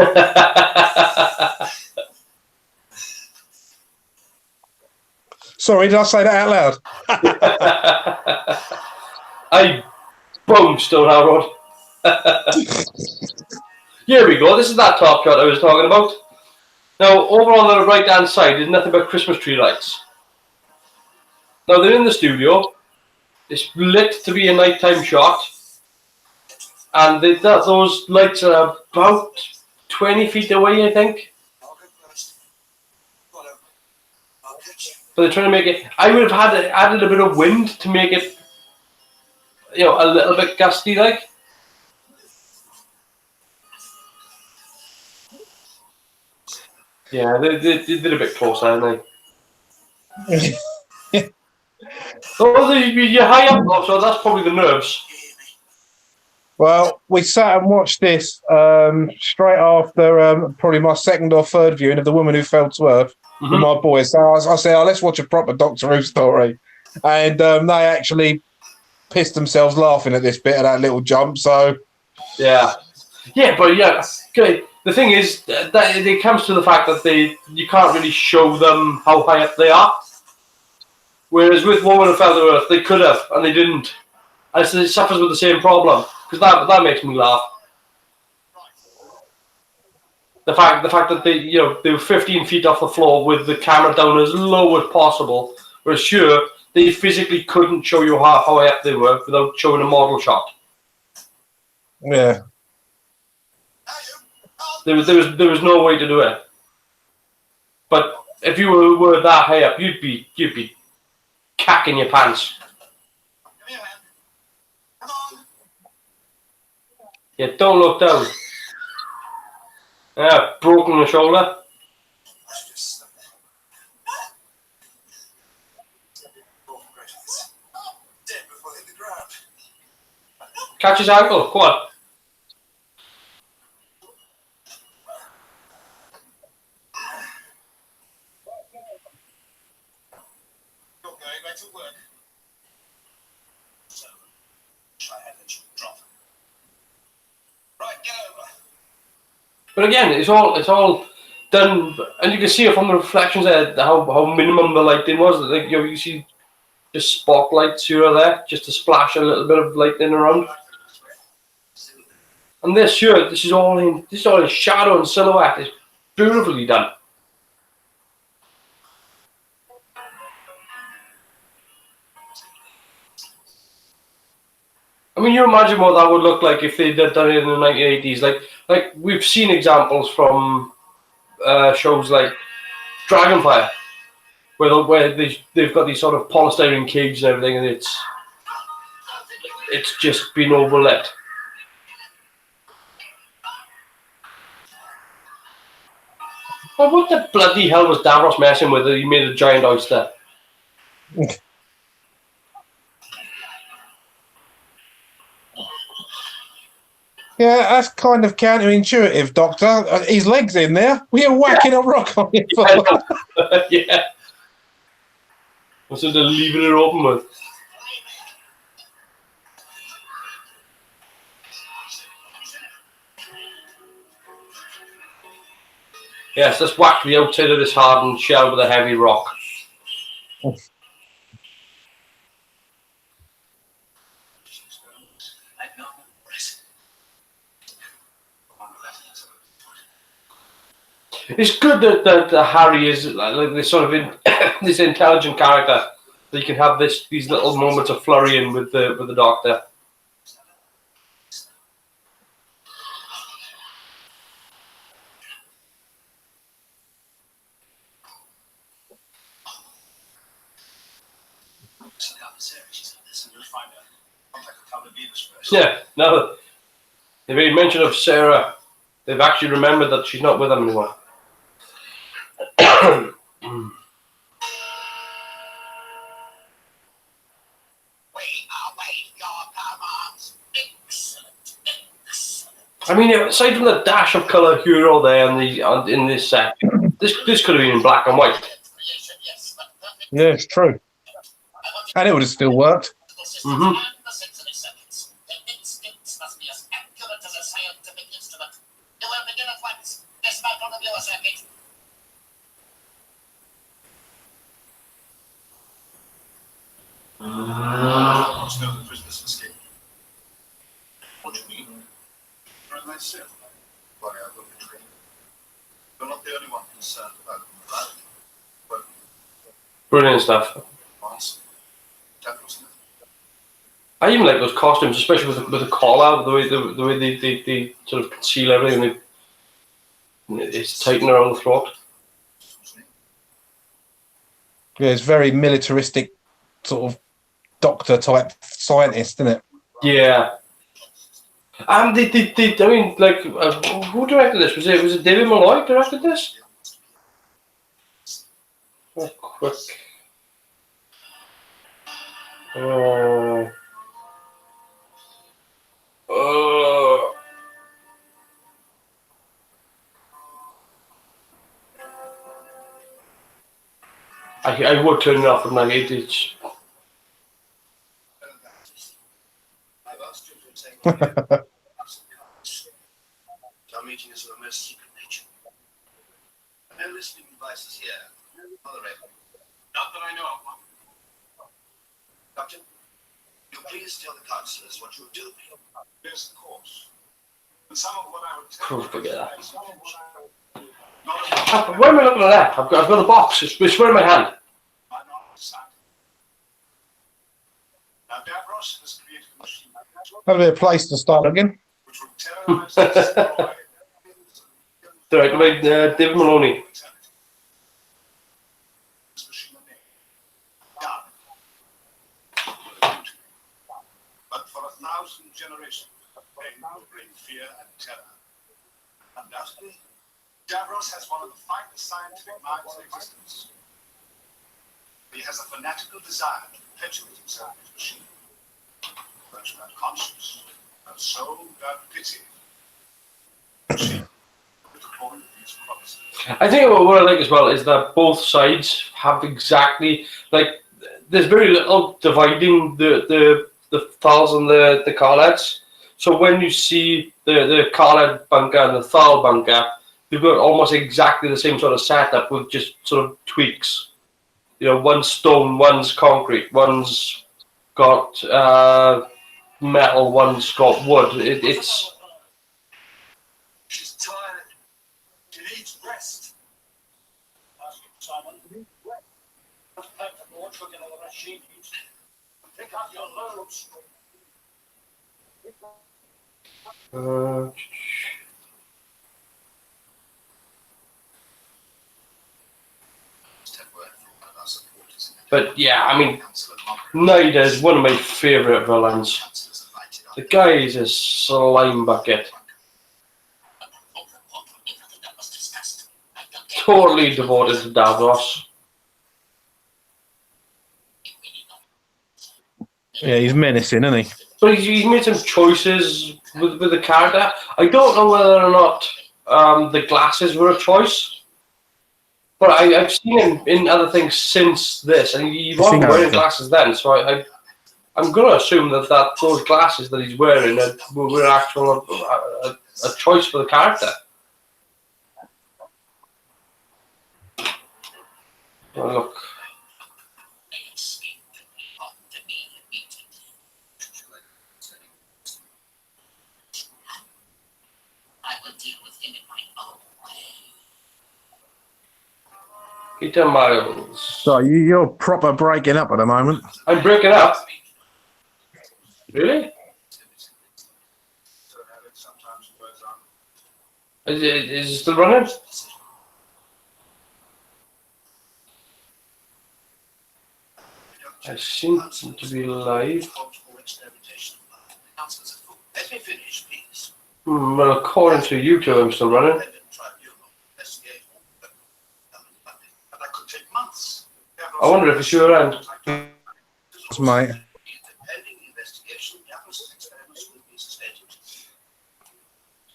Sorry, did I say that out loud? I bounced on our road. Here we go. This is that top shot I was talking about. Now, over on the right-hand side is nothing but Christmas tree lights. Now, they're in the studio. It's lit to be a nighttime shot. And those lights are about 20 feet away, I think. But they're trying to make it. I would have added a bit of wind to make it, a little bit gusty, like. Yeah, they did a bit closer, didn't they? You're high up though, so that's probably the nerves. Well, we sat and watched this straight after probably my second or third viewing of The Woman Who Fell to Earth with my boys. So I said, let's watch a proper Doctor Who story. And they actually pissed themselves laughing at this bit of that little jump. So yeah, but okay. The thing is that it comes to the fact that you can't really show them how high up they are. Whereas with Woman Who Fell to Earth, they could have, and they didn't. And so it suffers with the same problem, because that makes me laugh. The fact that they were 15 feet off the floor with the camera down as low as possible, whereas sure, they physically couldn't show you how high up they were without showing a model shot. Yeah. There was no way to do it. But if you were that high up, you'd be cacking your pants. Yeah, don't look down. Yeah, broken the shoulder. Catch his ankle, go on. But again, it's all done, and you can see it from the reflections there how minimum the lighting was. Like you see just spotlights here or there, just to splash a little bit of lighting around. And this is all in shadow and silhouette. It's beautifully done. I mean, you imagine what that would look like if they'd done it in the 1980s. Like we've seen examples from shows like Dragonfire, where they've got these sort of polystyrene cages and everything, and it's just been overlit. Well, what the bloody hell was Davros messing with that he made a giant oyster? Yeah, that's kind of counterintuitive, Doctor. His leg's in there. We're whacking a rock on it. Yeah. What's it leaving it open with? Yes, let's whack the outside of this hardened shell with a heavy rock. It's good that Harry is like this sort of this intelligent character. That you can have these little moments of flurrying with the Doctor. Yeah, now they've made mention of Sarah. They've actually remembered that she's not with them anymore. I mean, aside from the dash of colour here or there in this set, this could have been in black and white. Yeah, it's true. And it would have still worked. Mm-hmm. Know the prisoners escaped. What do you mean? As I said, why I will betray you. You're not the only one concerned about morality. But Brilliant stuff. honestly, that was nothing. I even like those costumes, especially with the collar, the way they sort of conceal everything. It's tightened around the throat. Yeah, it's very militaristic, sort of doctor type scientist, isn't it? Yeah. And they I mean, like, who directed this? Was it David Malloy directed this? Oh, quick. I would turn it off from that age. I've asked you to take our meeting is of a most secret nature. No listening devices here. Other end. Not that I know of. Doctor, you please tell the counselors what you're doing. Yes, of course. And some of what I would tell you. Forget that. Where am I looking at that? I've got the box. It's right in my hand. Now, Davros has created a machine. That'd be a place to start again. Which will terrorize the Directed by David Maloney. this machine of name. Done. But for 1,000 generations, pain will bring fear and terror. Undoubtedly, Davros has one of the finest scientific minds in existence. He has a fanatical desire to perpetuate himself in his machine. But without conscience, without soul, without pity. Machine, with the glory of his promises. I think what I like as well is that both sides have exactly like there's very little dividing the Thals and the Carlets. So when you see the Khaled bunker and the Thal bunker, they've got almost exactly the same sort of setup with just sort of tweaks. You know, one's stone, one's concrete, one's got metal, one's got wood. It's. She's tired. She needs rest. Ask Simon. Pick up your loads. But yeah, I mean, Naida is one of my favourite villains. The guy is a slime bucket. Totally devoted to Davros. Yeah, he's menacing, isn't he? But he's made some choices with the character. I don't know whether or not the glasses were a choice. But I've seen him in other things since this, and he wasn't wearing glasses then. So I'm going to assume that those glasses that he's wearing were actual a choice for the character. Oh, look. Peter Miles. So you're proper breaking up at the moment. I'm breaking up. Really? Is it still running? I seem to be live. Well, according to YouTube, I'm still running. I wonder if it's your end. That's mate.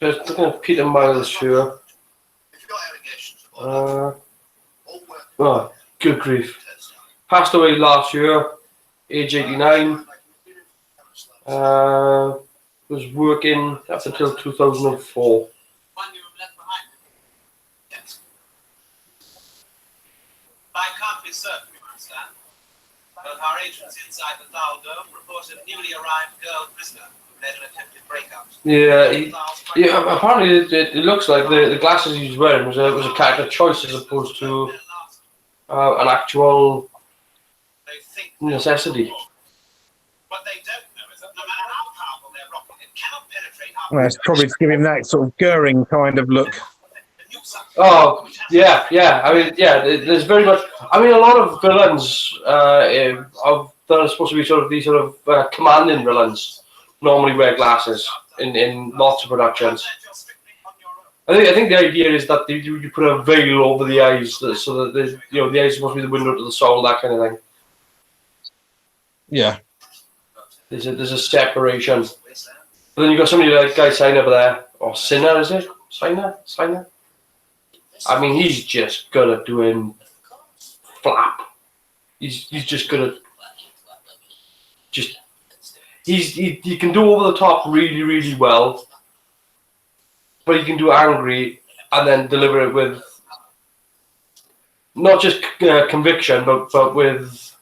There's looking at Peter Miles here. Oh, good grief. Passed away last year, age 89. Was working up until 2004. I can't be certain, you understand. But our agents inside the Thal Dome reported a newly arrived girl prisoner who led an attempted breakout. Yeah, apparently it looks like the glasses he was wearing was a character choice as opposed to an actual necessity. What they don't know is that no matter how powerful their rocket, it cannot penetrate our... Well, it's probably to give him that sort of Goering kind of look. Oh, yeah. I mean, yeah, there's very much... I mean, a lot of villains that are supposed to be sort of these sort of commanding villains normally wear glasses in lots of productions. I think the idea is that you put a veil over the eyes so that the eyes are supposed to be the window to the soul, that kind of thing. Yeah. There's a separation. But then you've got somebody like Guy Steiner over there. Or Sinner, is it? Steiner? I mean, he's just good at doing flap. He's just good at he can do over the top really, really well, but he can do angry and then deliver it with not just conviction, but with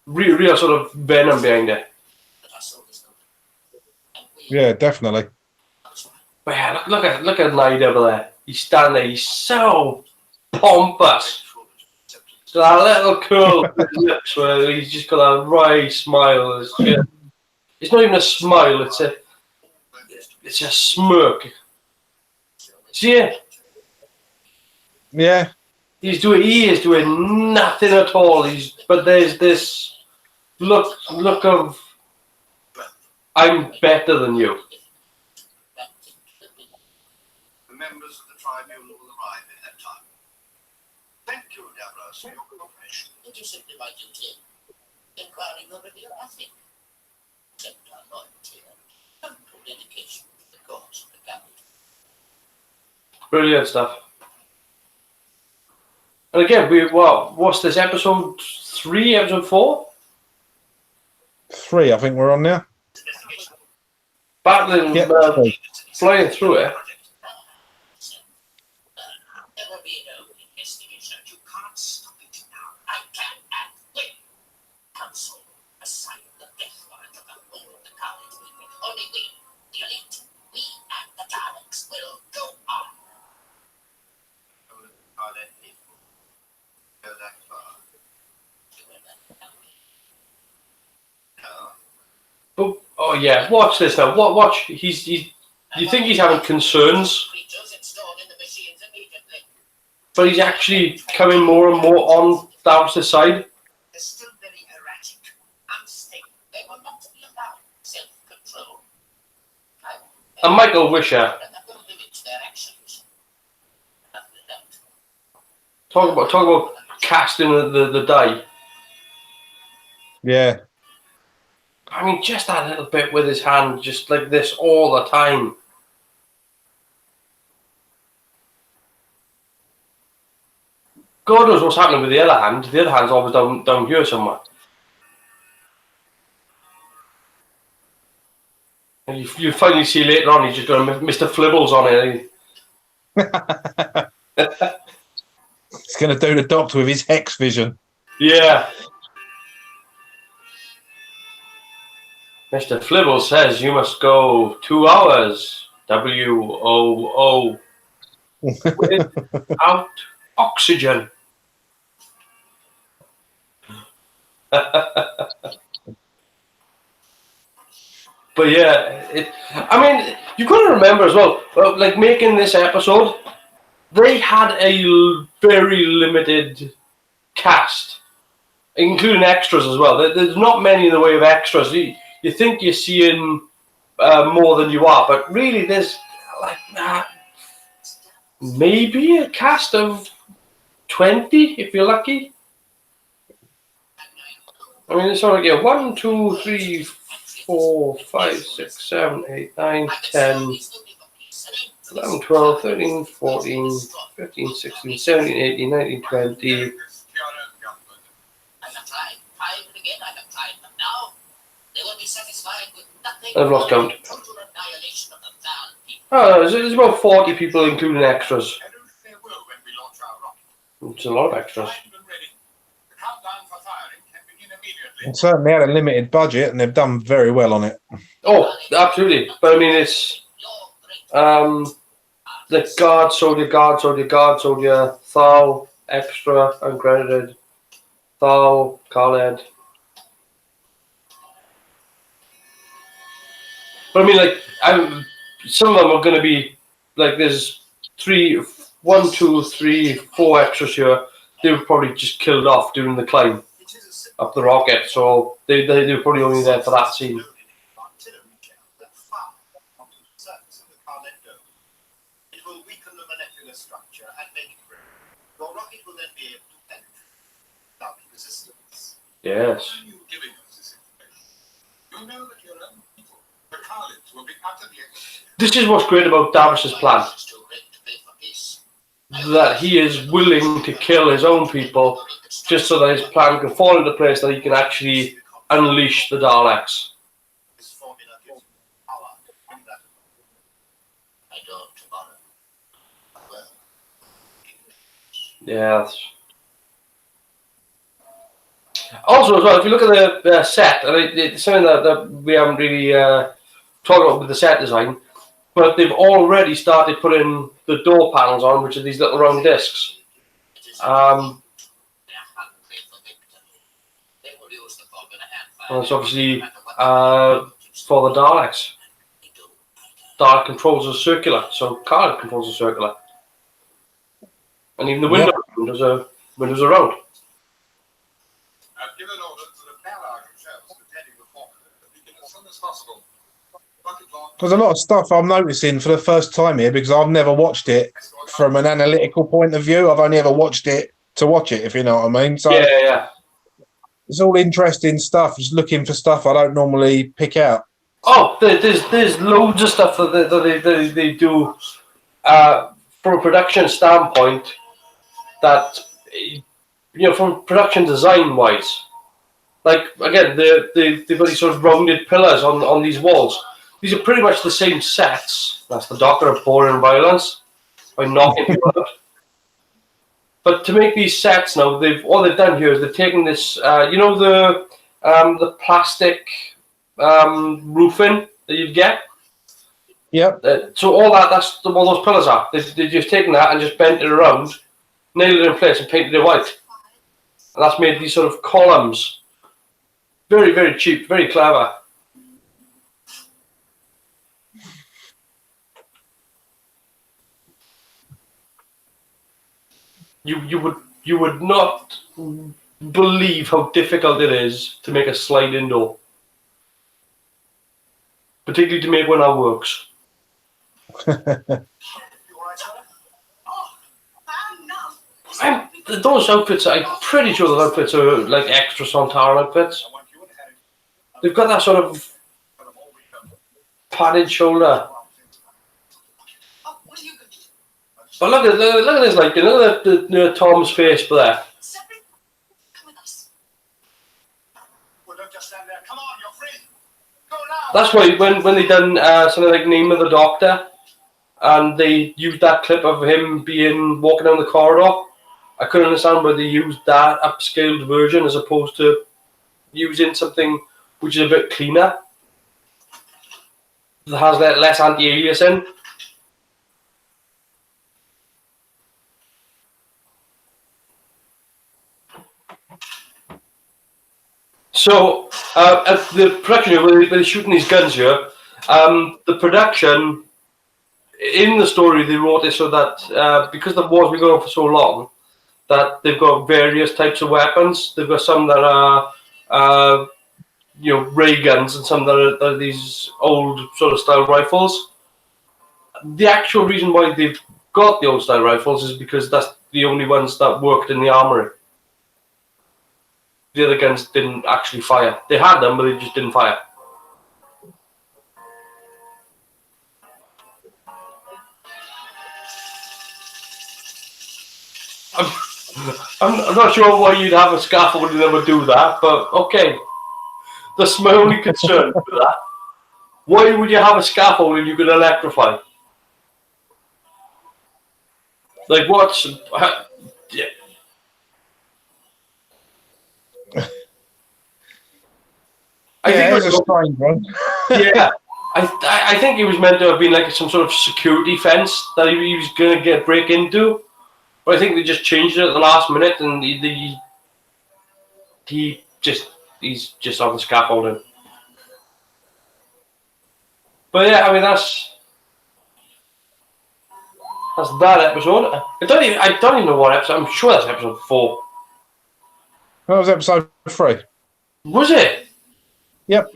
real sort of venom behind it. Yeah, definitely. But yeah, look at Knight over there. He's standing there. He's so pompous. So that little curl of his lips where he's just got that wry smile. It's not even a smile. It's a smirk. See it? Yeah. He is doing nothing at all. But there's this look of I'm better than you. The members of the tribunal will arrive in that time. Thank you, Davros, for your cooperation. It is simply my duty. Inquiring over your ethic. Accept our loyalty and total dedication to the cause of the government. Brilliant stuff. And again, what's this, episode 3, episode 4? 3, I think we're on now. battling, Yep. flying through it. There will be no investigation. You can't stop it now. I can and will. Council, assign the death warrant of the whole of the Daleks people. Only we, the elite, we and the Daleks will go on. Are there people go that far? You will not know me. No. But, oh yeah, watch this now. Watch. He's. You think he's having concerns, Creatures installed in the machines immediately. but he's actually coming more and more on Davos' side. They're still very erratic, unstable. They will not be allowed self-control. And Michael Wisher, And that will limit their actions. Without a doubt. talk about casting the die. Yeah. I mean, just that little bit with his hand, just like this all the time. God knows what's happening with the other hand. The other hand's always down here somewhere. And you finally see later on he's just got Mr. Flibbles on it. He's going to do the Doctor with his hex vision. Yeah. Mr. Flibbles says you must go 2 hours. WOO. Without oxygen. But yeah, I mean, you've got to remember as well, like making this episode, they had a very limited cast, including extras as well. There's not many in the way of extras. You think you're seeing more than you are, but really there's like maybe a cast of 20 if you're lucky. I mean, it's sort of, yeah, 1, 2, 3, 4, 5, 6, 7, 8, 9, 10, 11, 12, 13, 14, 15, 16, 17, 18, 19, 20. I have tried time and again. I have tried, but now they will be satisfied with nothing. I've lost count. Total annihilation of the Val people. Oh, there's about 40 people, including extras. I don't think they will when we launch our rocket. It's a lot of extras. Primed and ready. The countdown for firing can begin immediately. And certainly had a limited budget, and they've done very well on it. Oh, absolutely. But I mean, it's the guard soldier, Thal, extra, uncredited, Thal, Khaled. But I mean, like, some of them are going to be like there's 1, 2, 3, 4 extras here. They were probably just killed off during the climb up the rocket, so they were probably only there for that scene. It will weaken the molecular structure and make it break. Your rocket will then be able to penetrate without resistance. Yes. Why are you giving us this information? You know that your own people, the Carlins, will be utterly exhausted. This is what's great about Davos's plan. That he is willing to kill his own people just so that his plan can fall into place, that he can actually unleash the Daleks. This formula gives you power and that. I don't tomorrow. Well, Yeah. Also, as well, if you look at the set, and it's something that we haven't really talked about with the set design, but they've already started putting the door panels on, which are these little round discs. And it's obviously for the Daleks. Dalek controls are circular, so Khaled controls are circular. And even the windows are round. I've given orders to the barrage of shells containing the formula to begin as soon as possible. Rocket launch. There's a lot of stuff I'm noticing for the first time here because I've never watched it from an analytical point of view. I've only ever watched it to watch it, if you know what I mean. So Yeah. it's all interesting stuff. Just looking for stuff I don't normally pick out. Oh, there's loads of stuff that they do from a production standpoint. That, you know, from production design wise, like again, they've got these sort of rounded pillars on these walls. these are pretty much the same sets. That's the Doctor of Boring Violence by knocking people out. But to make these sets now, all they've done here is they've taken this, the plastic roofing that you'd get. Yep. So that's what those pillars are. They've just taken that and just bent it around, nailed it in place, and painted it white. And that's made these sort of columns. Very, very cheap, very clever. You would not believe how difficult it is to make a sliding door, particularly to make one that works. And those outfits, I'm pretty sure those outfits are like extra Sontar outfits. They've got that sort of padded shoulder. But look at this, like, look at the Tom's face there. That's why when they done something like Name of the Doctor, and they used that clip of him walking down the corridor, I couldn't understand why they used that upscaled version as opposed to using something which is a bit cleaner, that has less anti-aliasing. So, at the production, when they're shooting these guns here, the production, in the story, they wrote it so that because the war's been going on for so long, that they've got various types of weapons. They've got some that are, ray guns, and some that are these old sort of style rifles. The actual reason why they've got the old style rifles is because that's the only ones that worked in the armory. The other guns didn't actually fire. They had them, but they just didn't fire. I'm not sure why you'd have a scaffolding that would do that, but okay. That's my only concern with that. Why would you have a scaffolding you could electrify? Like, what's... Yeah. I think it was a strange one. Yeah, I think it was meant to have been like some sort of security fence that he was going to break into, but I think they just changed it at the last minute, and he's just on the scaffolding. But yeah, I mean that's that episode. I don't even know what episode. I'm sure that's episode 4. That was episode 3. Was it? Yep.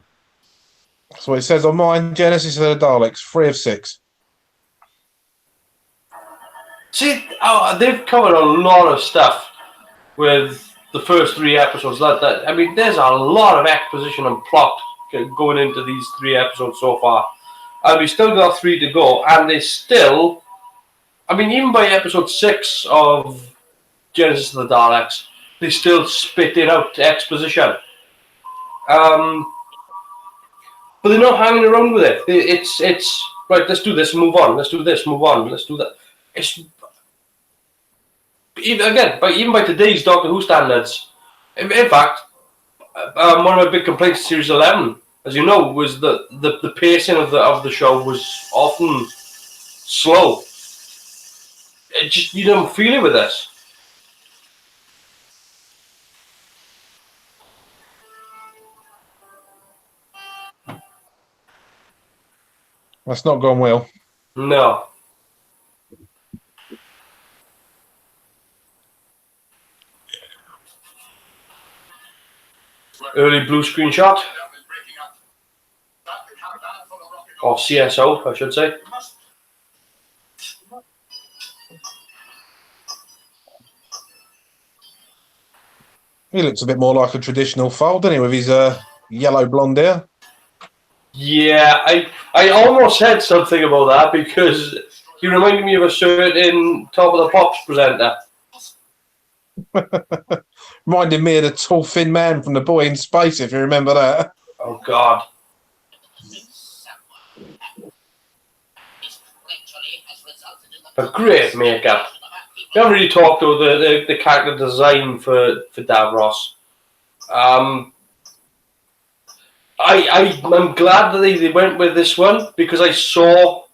That's what it says on mine. Genesis of the Daleks, 3 of 6. See, they've covered a lot of stuff with the first 3 episodes. I mean, there's a lot of exposition and plot going into these 3 episodes so far. And we still got 3 to go. And they still, I mean, even by episode 6 of Genesis of the Daleks, they still spitting out exposition. But they're not hanging around with it. It's right. Let's do this. Move on. Let's do this. Move on. Let's do that. It's even by today's Doctor Who standards. In fact, one of my big complaints in Series 11, as you know, was that the pacing of the show was often slow. You don't feel it with this. That's not gone well. No. Early blue screenshot. Or CSO, I should say. He looks a bit more like a traditional foal, doesn't he, with his yellow blonde hair? Yeah, I almost said something about that because he reminded me of a certain Top of the Pops presenter. Reminded me of the tall, thin man from The Boy in Space, if you remember that. Oh, God. A great makeup. We haven't really talked about the character design for Davros. I'm glad that they went with this one because I saw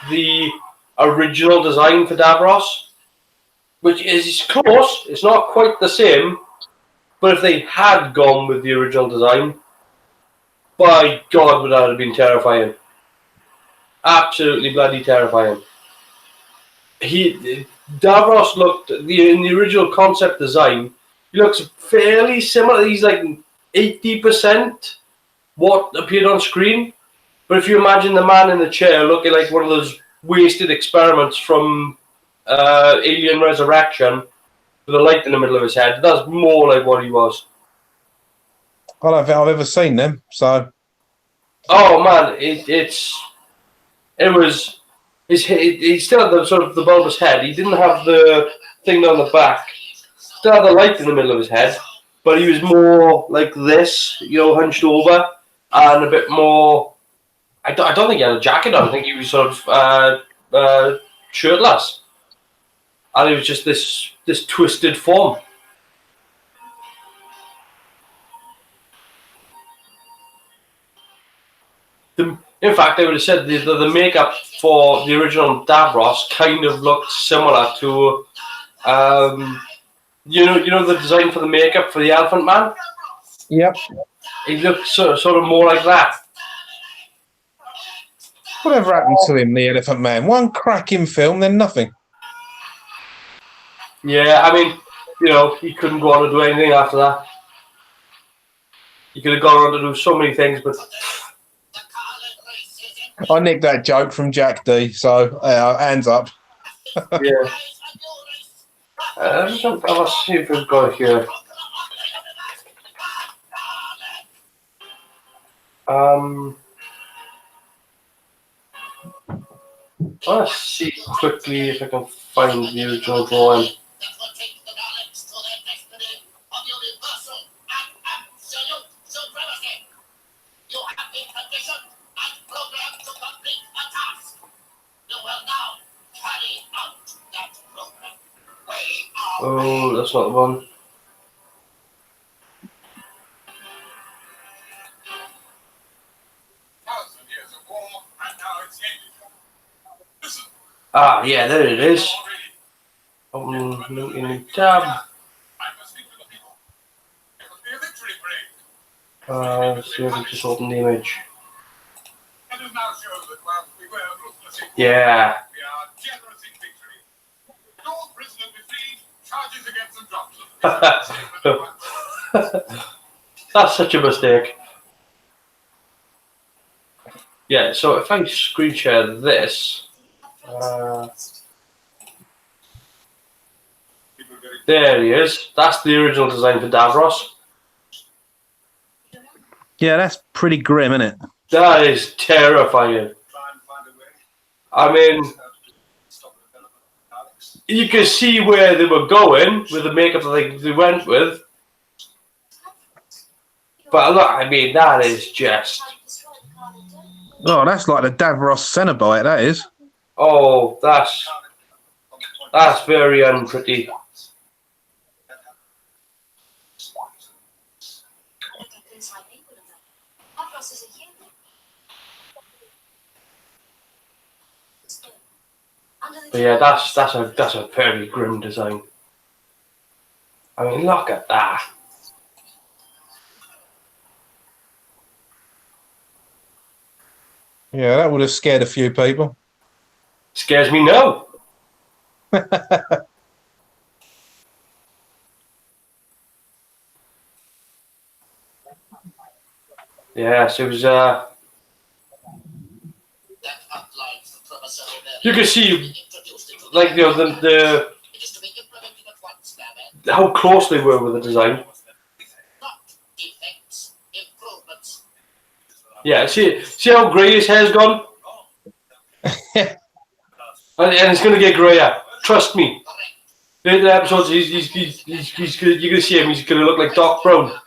the original design for Davros, which is close. It's not quite the same, but if they had gone with the original design, by God, would that have been terrifying. Absolutely bloody terrifying. Davros looked in the original concept design. He looks fairly similar. He's like 80% what appeared on screen. But if you imagine the man in the chair looking like one of those wasted experiments from Alien Resurrection with a light in the middle of his head, that's more like what he was. I don't think I've ever seen them, so. Oh man, he still had the sort of the bulbous head. He didn't have the thing on the back. Still had the light in the middle of his head, but he was more like this, hunched over, and a bit more. I don't think he had a jacket on. I think he was sort of shirtless, and it was just this twisted form. In fact, I would have said the makeup for the original Davros kind of looked similar to, you know the design for the makeup for the Elephant Man. Yep. He looked sort of more like that. Whatever happened to him, the Elephant Man? One cracking film, then nothing. Yeah, I mean, he couldn't go on to do anything after that. He could have gone on to do so many things, but. I nicked that joke from Jack D, so hands up. Yeah. Let's see if we've got it here. Let's see quickly if I can find the original drawing. Oh, that's not the one. Ah, yeah, there it is. Open in tab. Let's see if we just open the image. Yeah. That's such a mistake. Yeah, so if I screen share this, there he is. That's the original design for Davros. Yeah, that's pretty grim, isn't it? That is terrifying. I mean, you can see where they were going with the makeup that they went with. But look, I mean, that is just... Oh, that's like the Davros Cenobite, that is. Oh, that's very unpretty. But yeah, that's a very grim design. I mean, look at that. Yeah, that would have scared a few people. Scares me no. Yeah, so it was. You can see, like the how close they were with the design. Yeah, see how grey his hair's gone, and it's gonna get greyer. Trust me. The episodes, you're gonna see him. He's gonna look like Doc Brown.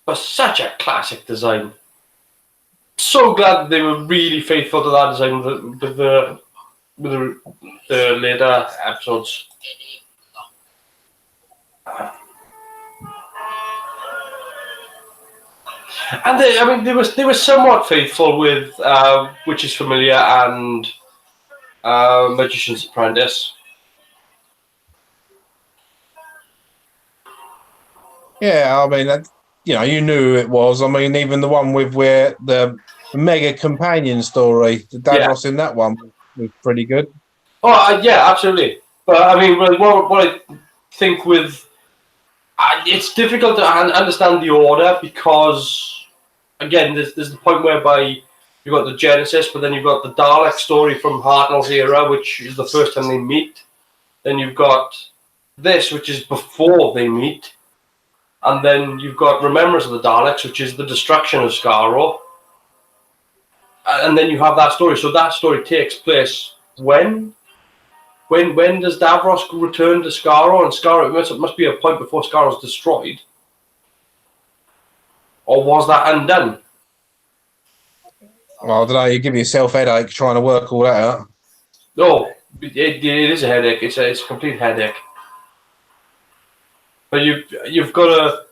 But such a classic design. so glad that they were really faithful to that design with the later episodes. And they were somewhat faithful with Witch's Familiar and Magician's Apprentice. Yeah, I mean, you knew who it was. I mean, even the one with where the mega companion story, the Davros in that one was pretty good. Oh, yeah, absolutely. But I mean, what I think with it's difficult to understand the order because, again, there's the point whereby you've got the Genesis, but then you've got the Dalek story from Hartnell's era, which is the first time they meet. Then you've got this, which is before they meet. And then you've got Remembrance of the Daleks, which is the destruction of Skaro. And then you have that story. So that story takes place when? When does Davros return to Skaro? And Skaro, it must be a point before Skaro's destroyed. Or was that undone? Well, I don't know. You give yourself a headache trying to work all that out. No, it is a headache. It's a complete headache. But you've got to,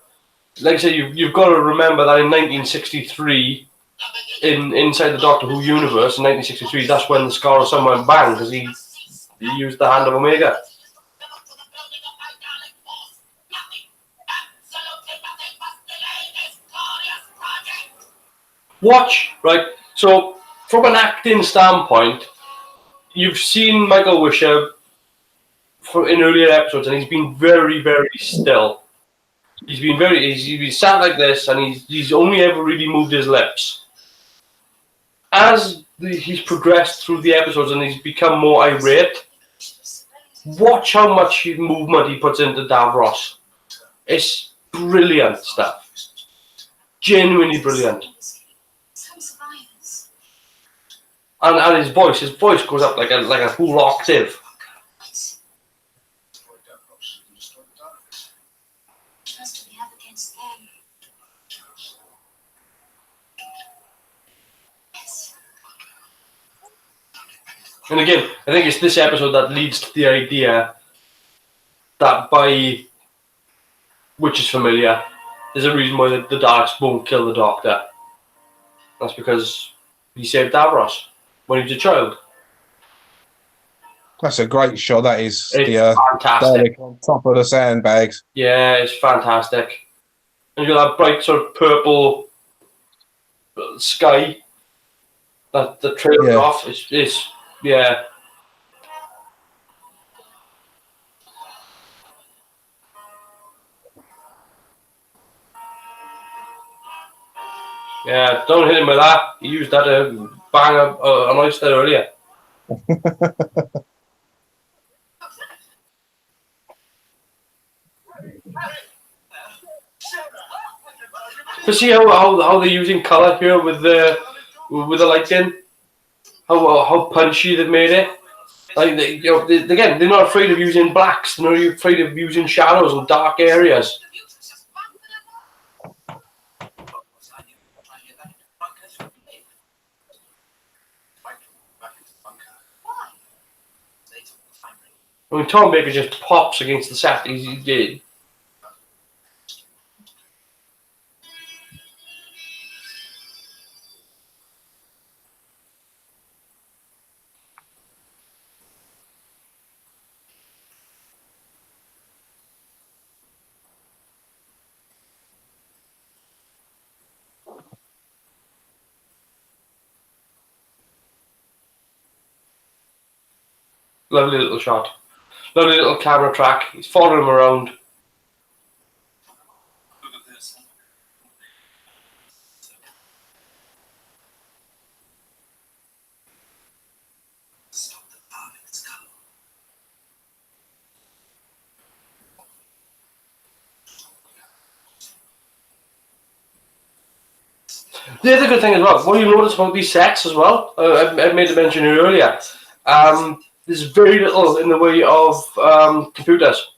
like I say, you've got to remember that in 1963, inside the Doctor Who universe, in 1963, that's when the Skaro Sun went bang because he used the Hand of Omega. Watch, right? So, from an acting standpoint, you've seen Michael Wisher in earlier episodes, and he's been very, very still. He's sat like this, and he's only ever really moved his lips. As he's progressed through the episodes and he's become more irate, watch how much movement he puts into Davros. It's brilliant stuff. Genuinely brilliant. And his voice goes up like a whole octave. And again, I think it's this episode that leads to the idea that by Witch's Familiar, there's a reason why the Daleks won't kill the Doctor. That's because he saved Davros when he was a child. That's a great shot. That is. It's fantastic. On top of the sandbags. Yeah, it's fantastic. And you got that bright sort of purple sky that trails off. It's yeah. Yeah, don't hit him with that. He used that to bang an oyster earlier. But see how they're using colour here with the lighting. How punchy they've made it. Like again, they're not afraid of using blacks. They're not afraid of using shadows and dark areas. I mean, Tom Baker just pops against the set. He did. Lovely little shot. Lovely little camera track. He's following him around. The other good thing as well, what you notice about these sets as well, I made a mention earlier, there's very little in the way of computers.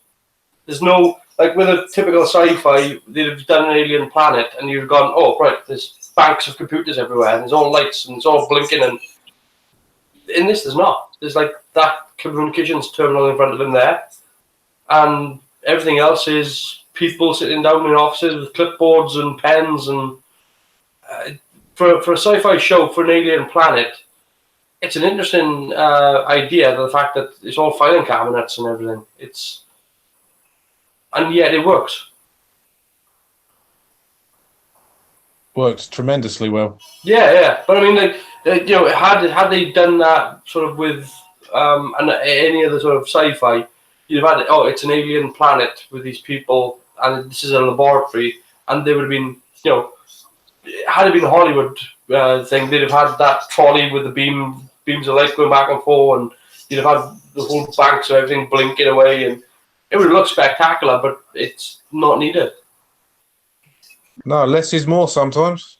There's no, like with a typical sci-fi, they'd have done an alien planet and you've gone, oh, right, there's banks of computers everywhere, and there's all lights and it's all blinking. And in this, there's not. There's like that communications terminal in front of him there, and everything else is people sitting down in offices with clipboards and pens. And for a sci-fi show for an alien planet, it's an interesting idea. The fact that it's all filing cabinets and everything. And yet it works. Works tremendously well. Yeah. But I mean, like, had they done that sort of with any other sort of sci-fi, you'd have had it's an alien planet with these people, and this is a laboratory, and they would have been, had it been a Hollywood thing, they'd have had that trolley with the beams of light going back and forth, and you'd have had the whole banks of everything blinking away, and it would look spectacular, but it's not needed. No, less is more sometimes.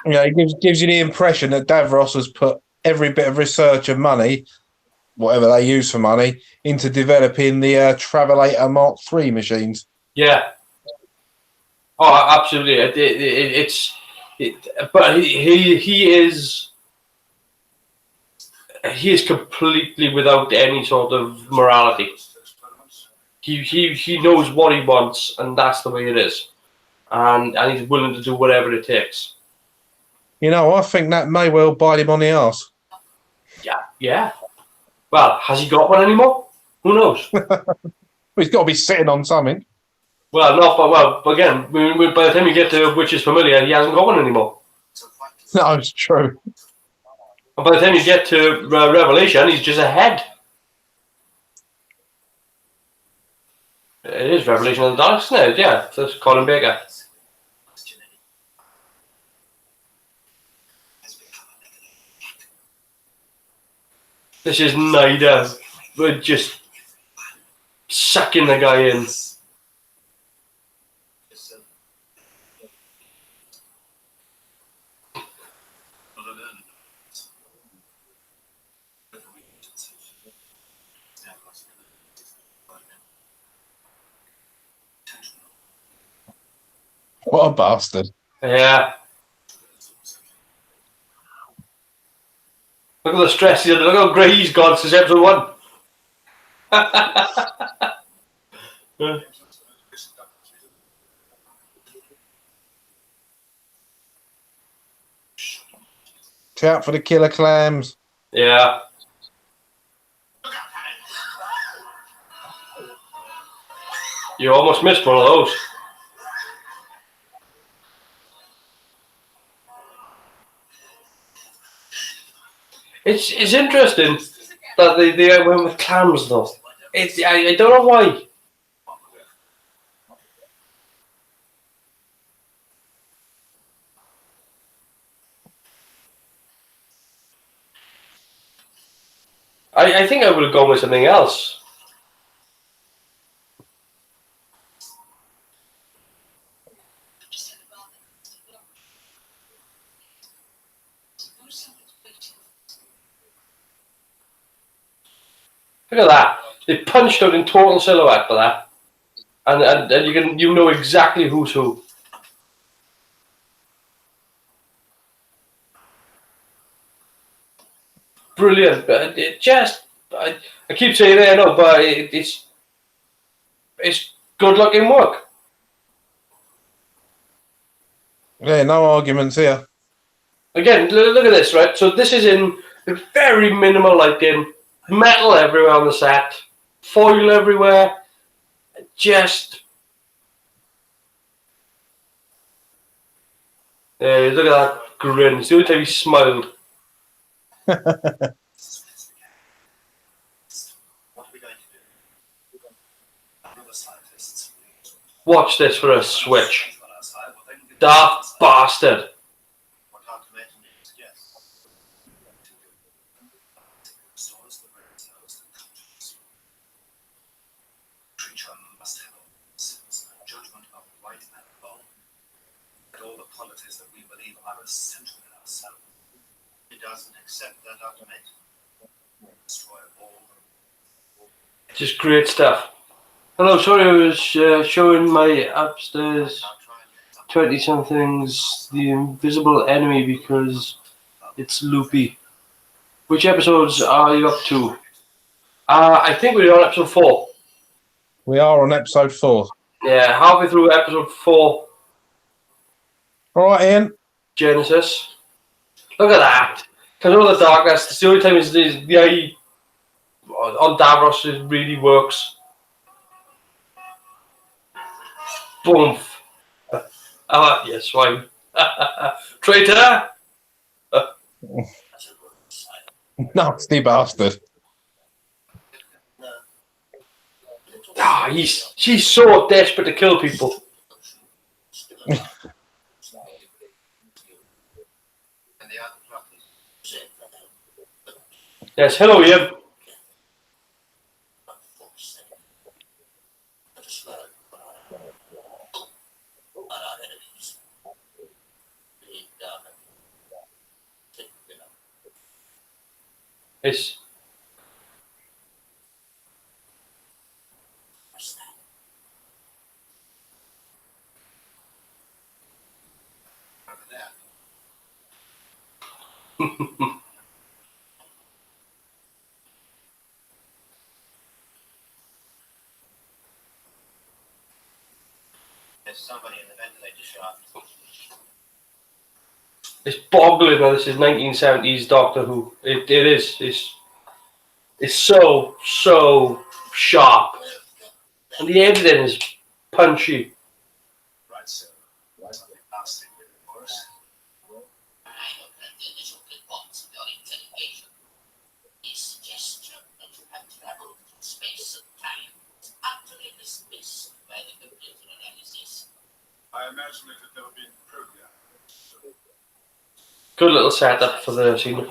It gives you the impression that Davros has put every bit of research and money, whatever they use for money, into developing the Travelator Mark III machines. Yeah. Oh, absolutely. But he is completely without any sort of morality. He knows what he wants, and that's the way it is, and he's willing to do whatever it takes. I think that may well bite him on the arse. Yeah. Well, has he got one anymore? Who knows? He's got to be sitting on something. Well, again, by the time you get to Which Is Familiar, he hasn't got one anymore. No, it's true. And by the time you get to Revelation, he's just ahead. It is Revelation of the Daleks, isn't it? Yeah, that's Colin Baker. This is Nida. We're just sucking the guy in. What a bastard. Yeah. Look at the stress he's under. Look how grey he's gone since episode 1. Out for the killer clams. Yeah. You almost missed one of those. It's interesting that they went with clams though. I don't know why. I think I would have gone with something else. Look at that. They punched out in total silhouette for that. And you know exactly who's who. Brilliant. But I keep saying it, I know, but it's good looking work. Yeah, no arguments here. Again, look at this, right? So this is in very minimal lighting. Metal everywhere on the set, foil everywhere, just look at that grin. It's the only time he smiled. Watch this for a switch. That bastard. Just great stuff. Hello, sorry I was showing my upstairs 20-somethings, the invisible enemy because it's loopy. Which episodes are you up to? I think we're on episode 4. We are on episode 4. Yeah, halfway through episode 4. All right, Ian. Genesis. Look at that. Control the darkness. It's the only time the eye on Davros it really works. Boom. Ah, yes, swine. Traitor! Nasty bastard. Ah, she's so desperate to kill people. Yes, hello, Ian. Yes. There's somebody in the ventilator shaft. It's boggling that this is 1970s Doctor Who. It is. It's so sharp. And the editing is punchy. Right, sir. Something nasty with it, of course. I hope that the initial reports of your interrogation is suggestion that you have traveled through space and time to utterly dismiss by the computer analysis. I imagine it had never been programmed. Good little setup for the scene.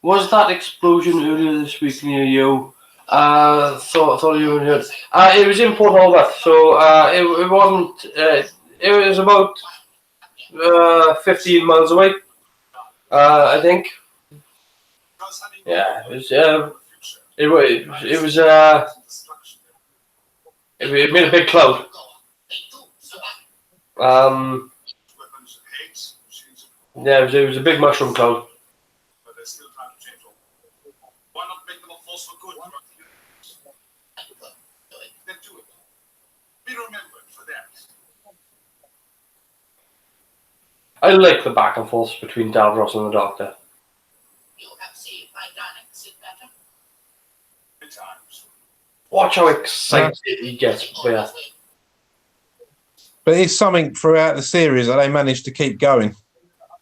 Was that explosion earlier this week near you? Thought you heard. It was in Port Albert, so it wasn't. It was about 15 miles away. I think. Yeah, it was. It made a big cloud. Yeah, it was a big mushroom cloud. But there's still time to change all. Why not make them a force for good? Then do it. Be remembered for that. I like the back and forth between Davros and the Doctor. You have seen my Daleks in battle. Many times. Watch how excited he gets there. But it's something throughout the series that they managed to keep going.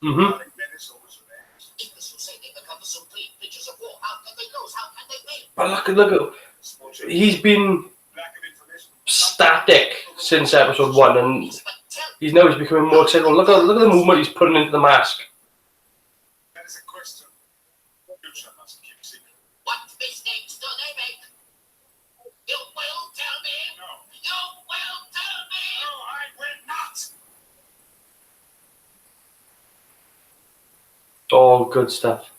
Mm-hmm. Menace always remains. If the society becomes so complete pictures of war, how can they lose? How can they win? But look at he's been Lack of information. static since episode 1, and he's becoming more excited. Look at the movement he's putting into the mask. That is a question. Future must keep secret. What mistakes do they make? You will tell me. No. You will tell me. No, I will not. All good stuff.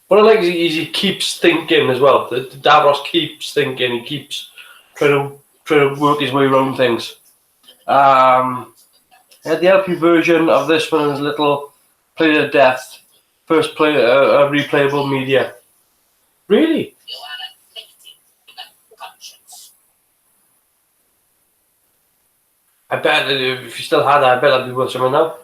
What I like is he keeps thinking as well. Davros keeps thinking. He keeps trying to work his way around things. The LP version of this one is little play to death. First play replayable media. Really? You are afflicted with a conscience. I bet that if you still had that, I bet that'd be worth something now.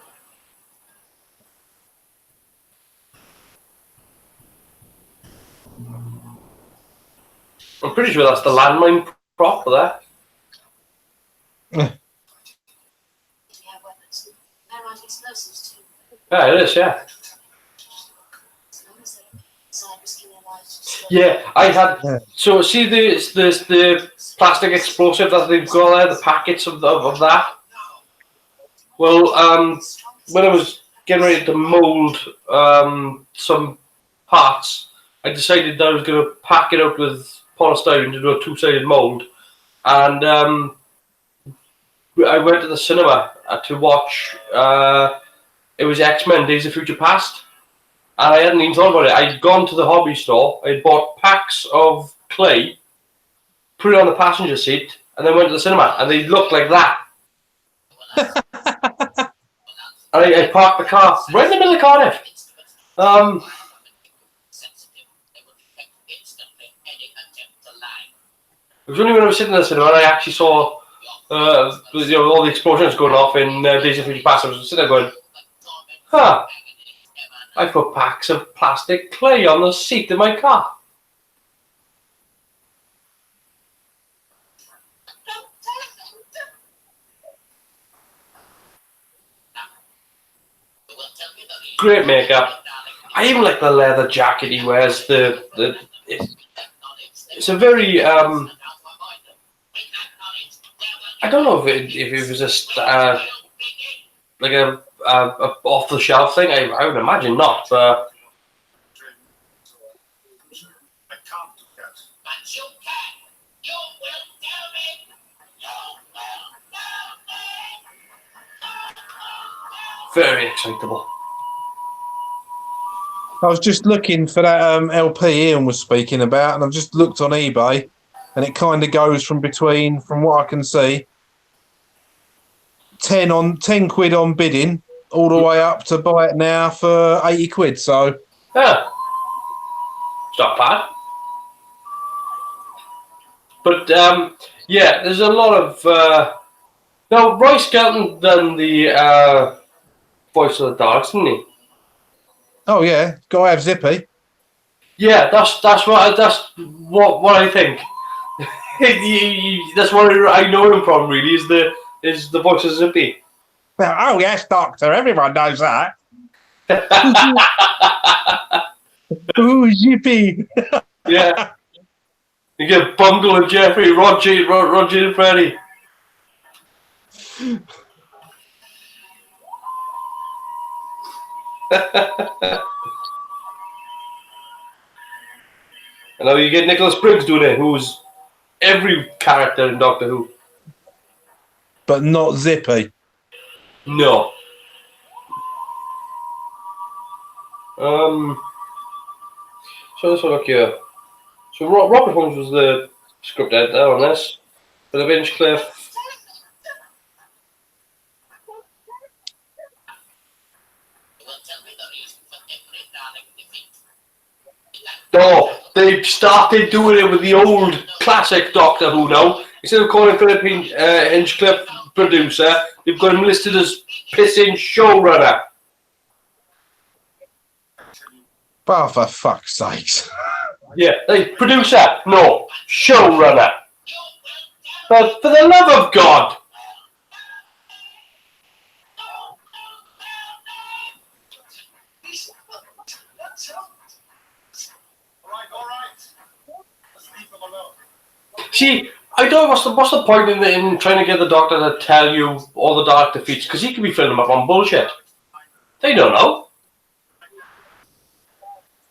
I'm pretty sure that's the landmine prop for that. You have weapons. There aren't explosives too. Yeah, it is, yeah. As long as they decide risking their lives to stop. Yeah, I had. So see the plastic explosive that they've got there, the packets of that. Well, when I was getting ready to mold some parts, I decided that I was going to pack it up with polystyrene to do a two-sided mold, and I went to the cinema to watch. It was X-Men: Days of Future Past, and I hadn't even thought about it. I'd gone to the hobby store. I'd bought packs of clay, put it on the passenger seat, and then went to the cinema, and they looked like that. And I parked the car right in the middle of Cardiff. It was only when I was sitting in the cinema and I actually saw all the explosions going off in Days of Future Past. I was sitting there going, huh, I put packs of plastic clay on the seat of my car. Great makeup. I even like the leather jacket he wears. It's a very I don't know if it was just like a off the shelf thing. I would imagine not. But I can't do that. But you can. You will do it. You will do it. very excitable. I was just looking for that LP Ian was speaking about, and I've just looked on eBay, and it kind of goes from between, from what I can see, 10 quid on bidding, all the way up to buy it now for 80 quid. So, Yeah, it's not bad. But yeah, there's a lot of now. Roy Skelton done the voice of the Daleks, didn't he? oh yeah, got to have Zippy. Yeah, that's what I think. That's what I know him from. Really, is the voice of Zippy. Oh yes, Doctor, everyone knows that. Ooh, Zippy. Yeah, you get Bungle and Jeffrey, Roger and Freddie. And now you get Nicholas Briggs doing it, who's every character in Doctor Who. But not Zippy. No. So let's have a look here. So Robert Holmes was the script editor on this. Philip Hinchcliffe. Oh, they've started doing it with the old classic Doctor Who now. Instead of calling Philip Hinchcliffe producer, they've got him listed as pissing showrunner. Oh, for fuck's sakes. Yeah, like producer, no, showrunner. But for the love of God. All right. Let's leave them alone. See, I don't know what's the point in trying to get the Doctor to tell you all the Dalek defeats, because he could be filling them up on bullshit. They don't know.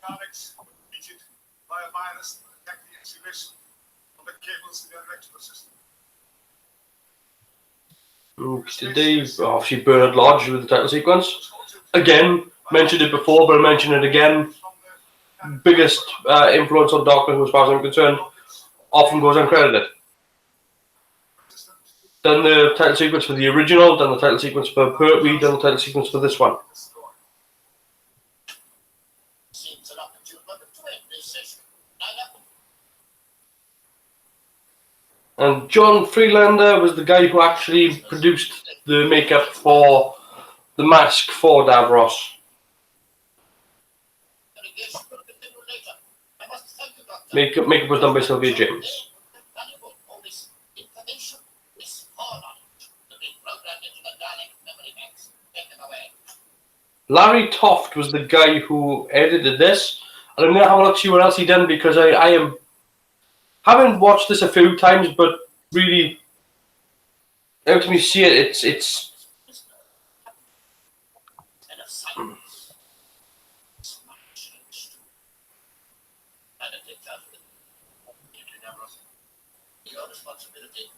Daleks defeated by a virus that attacked the exhibition of the cables in their electrical system. Did they obviously Bernard Lodge with the title sequence? Again, mentioned it before, but I'll mention it again. Biggest influence on Doctor Who, as far as I'm concerned, often goes uncredited. Done the title sequence for the original, done the title sequence for Pertwee, done the title sequence for this one. Seems an opportune moment to end this session. And John Freelander was the guy who actually produced the makeup for the mask for Davros. Makeup was done by Sylvia James. Larry Toft was the guy who edited this, and I'm gonna have a look see what else he done, because I haven't watched this a few times, but really, every time you see it, it's Your responsibility.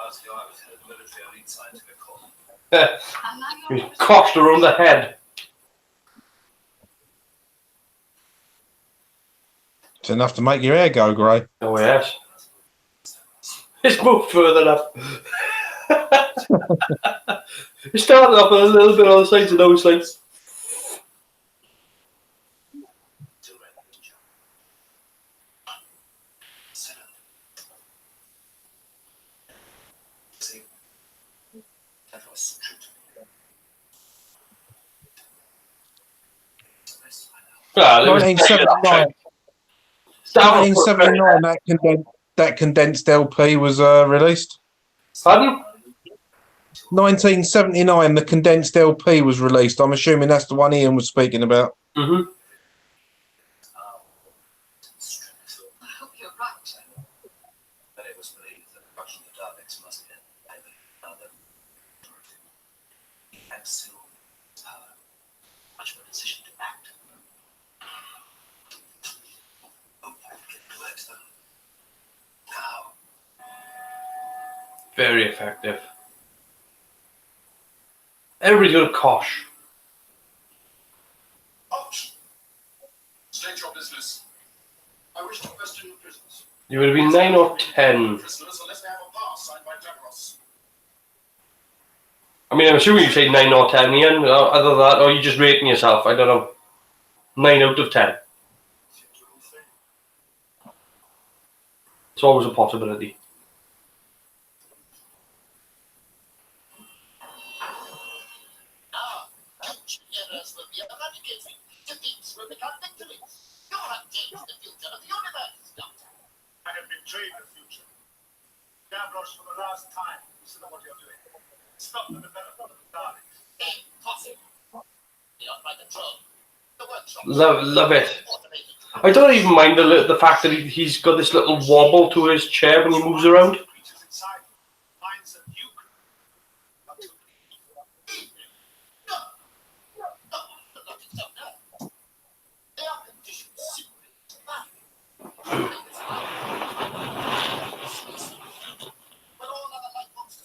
hours ago, I was head of the military elite scientific corps. He coughed around the head. It's enough to make your hair go grey. Oh yes. It's moved further up. It started off a little bit on the sides of those things. Ah, 1979. 1979. That condensed LP was released. Pardon? 1979. The condensed LP was released. I'm assuming that's the one Ian was speaking about. Mm-hmm. I hope you're right. But it was believed that the production of the Daleks must end either another. He had still power, much of a decision to act. Hope I can get to it though. Now. Very effective. Everybody's got a kosh. Ouch! State your business. I wish to question the prisoners. You would have been 9 or 10. Prisoners unless they have a pass signed by Davros. I mean, I'm assuming you say 9 or 10, Ian. Other than that, or you just rating yourself. I don't know. 9 out of 10. It's always a possibility. Now, future errors will be eradicated. Defeats will become victories. You have changed the future of the universe, Doctor. I have betrayed the future. Davros, for the last time, consider what you're doing. Stop the development of the Daleks. Impossible. Beyond my control. The workshop. Love it. Automated. I don't even mind the fact that he's got this little wobble to his chair when he moves around. Creatures inside minds that you create. No, not itself now. They are conditioned simply to survive. But all other life forms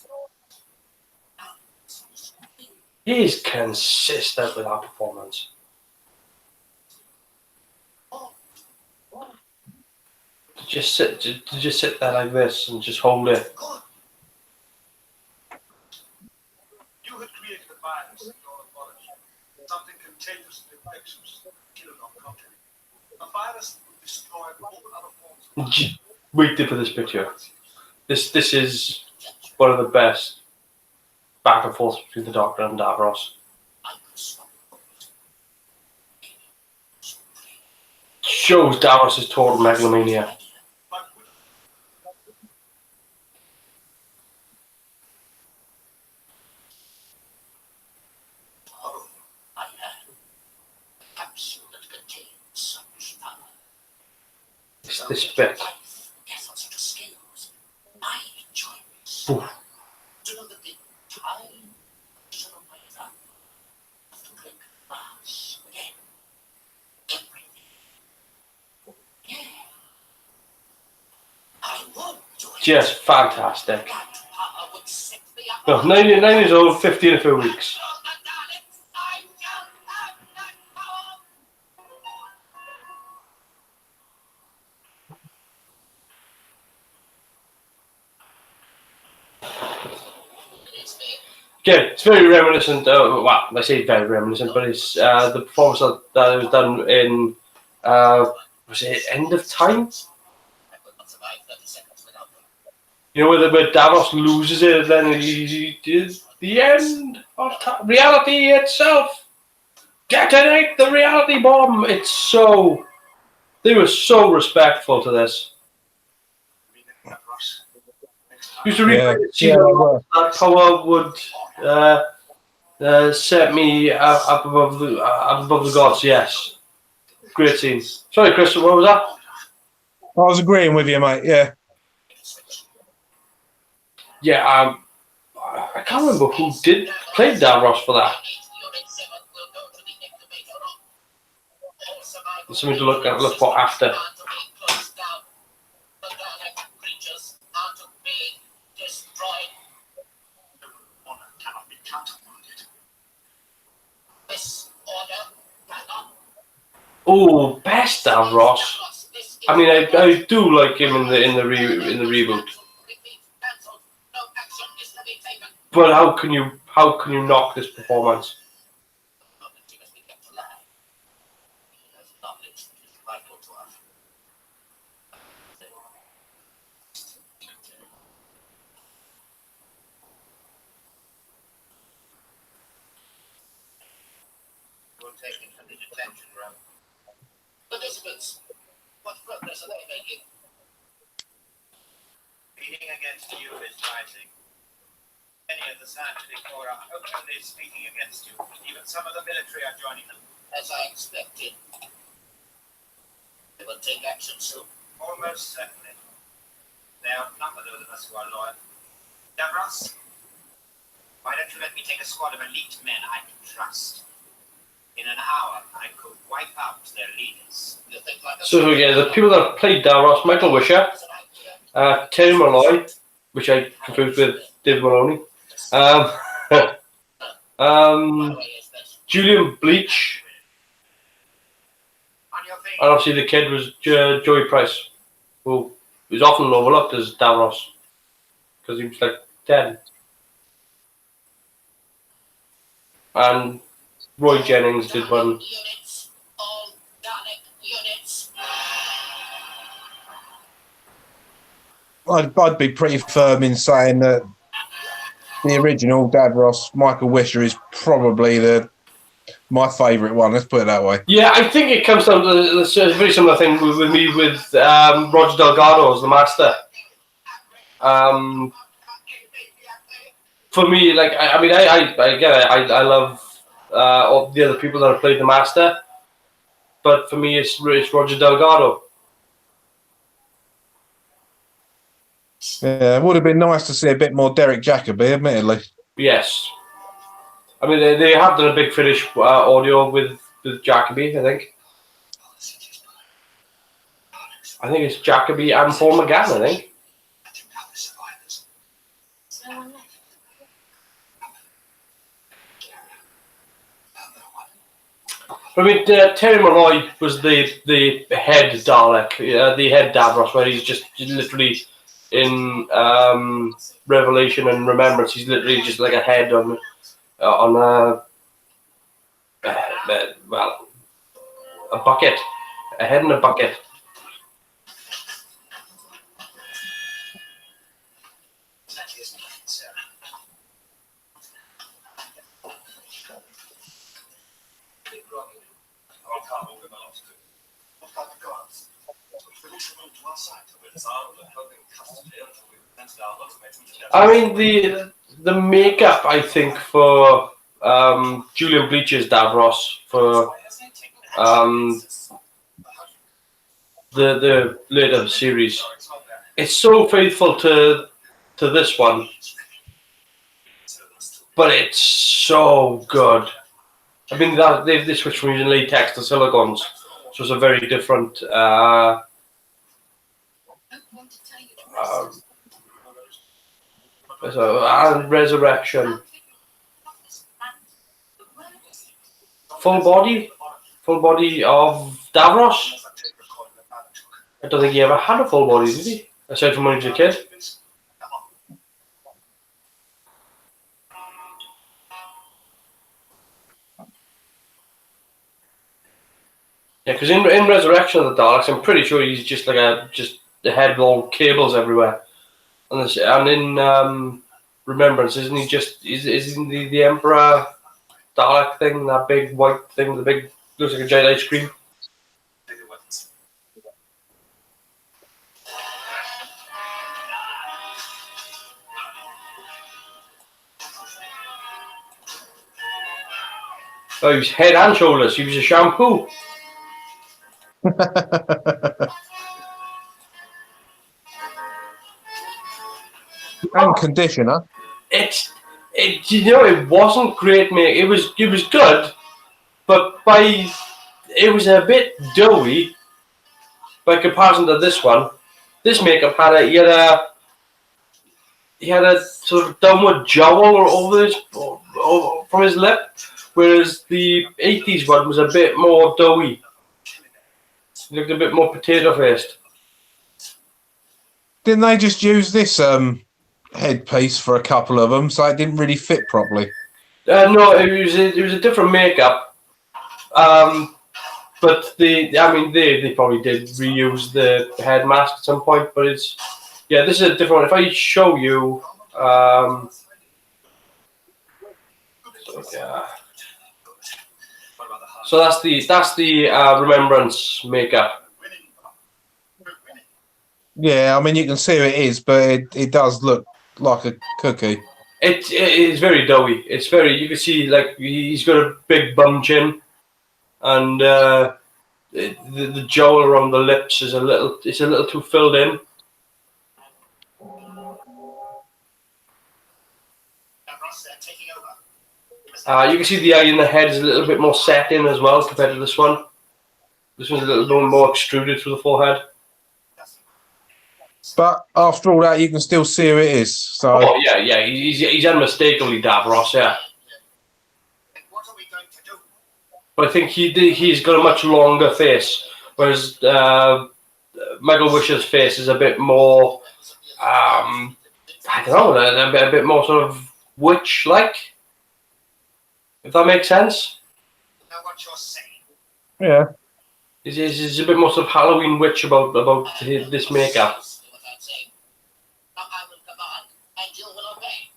He's consistent with that performance. Just sit there like this and just hold it. You had created a virus in your laboratory. Something contagious and infectious. Kill not contact. A virus that would destroy all other forms of Wait for this picture. This is one of the best back and forth between the Doctor and Davros. Shows Davros' total megalomania. It's this bit. Oof. Just fantastic. No, 99 years old, 50 in a few weeks. Again, it's very reminiscent. Well, I say very reminiscent, but it's the performance that was done in was it End of Time? You know, where Davros loses it, and then he did the end of time. Reality itself. Detonate the reality bomb. It's so. They were so respectful to this. Used to read that power would set me up above the gods. Yes, great scene. Sorry, Chris, what was that? I was agreeing with you, mate. Yeah. Yeah, I can't remember who did play Davros for that. There's something to look for after. Oh, best Davros. I mean, I do like him in the reboot. But how can you knock this performance? Taken from the detention room. Participants, what progress are they making? Speaking against you is rising. Many of the scientific corps are openly speaking against you. Even some of the military are joining them. As I expected. They will take action soon. Almost certainly. They outnumber those of us who are loyal. Davros, why don't you let me take a squad of elite men I can trust? In an hour, I could wipe out their leaders. You think like a So yeah, the people that have played Davros: Michael Wisher, Terry Malloy, which I confused with Dave Maloney, Julian Bleach, On your feet. and obviously the kid was Joey Price, who was often overlooked as Davros because he was like 10. And Roy Jennings did one. Units, all Dalek units. I'd be pretty firm in saying that the original Davros, Michael Wisher, is probably my favourite one. Let's put it that way. Yeah, I think it comes down to a very similar thing with me with Roger Delgado as the Master. For me, like I love all the other people that have played the Master, but for me, it's Roger Delgado. Yeah, it would have been nice to see a bit more Derek Jacobi, admittedly. Yes, I mean they have done a big finish audio with Jacobi. I think it's Jacobi and Paul McGann. I think. I mean, Terry Malloy was the head Dalek, the head Davros, where he's just literally in Revelation and Remembrance. He's literally just like a head on a bucket, a head in a bucket. I mean, the makeup, I think, for Julian Bleach's Davros, for the later series, it's so faithful to this one, but it's so good. I mean, they switched from using latex to silicons, so it's a very different and Resurrection. Full body of Davros. I don't think he ever had a full body, did he? Aside from when he was a kid. Yeah, because in Resurrection of the Daleks, I'm pretty sure he's just like the head with all cables everywhere. And in Remembrance, isn't he isn't he the Emperor Dalek thing, that big white thing, the big, looks like a giant ice cream? Oh, he was head and shoulders, he was a shampoo. And conditioner. It wasn't great, mate. It was good, but it was a bit doughy by comparison to this one. This makeup he had a sort of downward jowl from his lip, whereas the 80s one was a bit more doughy. He looked a bit more potato-faced. Didn't they just use this headpiece for a couple of them, so it didn't really fit properly? No, it was a different makeup. But they probably did reuse the head mask at some point. But this is a different one. If I show you, so that's the Remembrance makeup. Yeah, I mean you can see who it is, but it does look like a cookie. It is very doughy. It's very. You can see like he's got a big bum chin, and the jowl around the lips is a little. It's a little too filled in. You can see the eye in the head is a little bit more set in as well compared to this one. This one's a little bit more extruded through the forehead. But after all that, you can still see who it is. So. Oh yeah, he's unmistakably Davros, yeah. What are we going to do? But I think he's got a much longer face, whereas Michael Wisher's face is a bit more, I don't know, a bit more sort of witch-like, if that makes sense. Know what you're saying? Yeah. There's a bit more sort of Halloween witch about this makeup. Now I will command, and you will obey.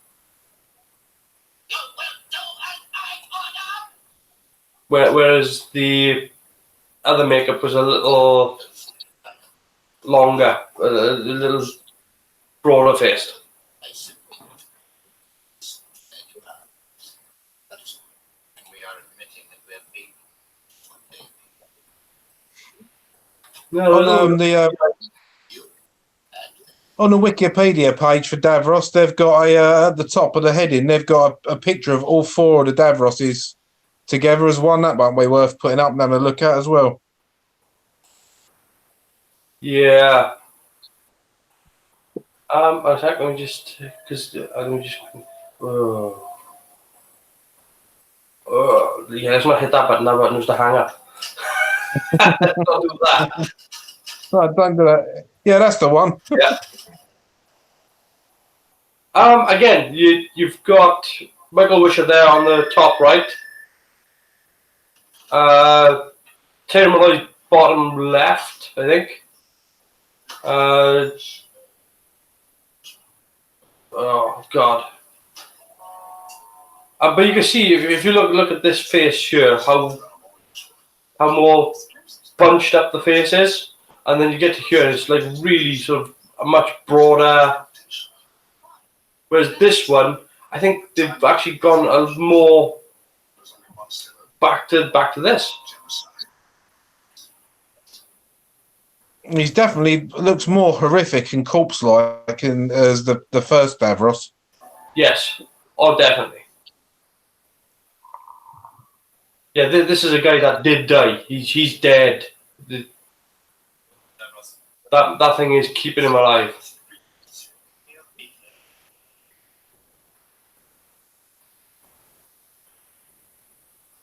You will do as I order. Whereas the other makeup was a little longer, a little broader faced. We are admitting that we're being. On the Wikipedia page for Davros, they've got at the top of the heading, they've got a picture of all four of the Davroses together as one. That might be worth putting up and having a look at as well. Yeah. I think let me just yeah, let's not hit that button. That button was to hang up. Don't do that. No, don't do that. Yeah, that's the one. Yeah. Again, you've got Michael Wisher there on the top right. Taylor Malloy bottom left, I think. Oh God. But you can see if you look at this face here, how more bunched up the face is, and then you get to here, it's like really sort of a much broader. Whereas this one, I think they've actually gone a more back to this. He's definitely looks more horrific and corpse-like as the first Davros. Yes, oh definitely. Yeah, this is a guy that did die. He's dead. That thing is keeping him alive.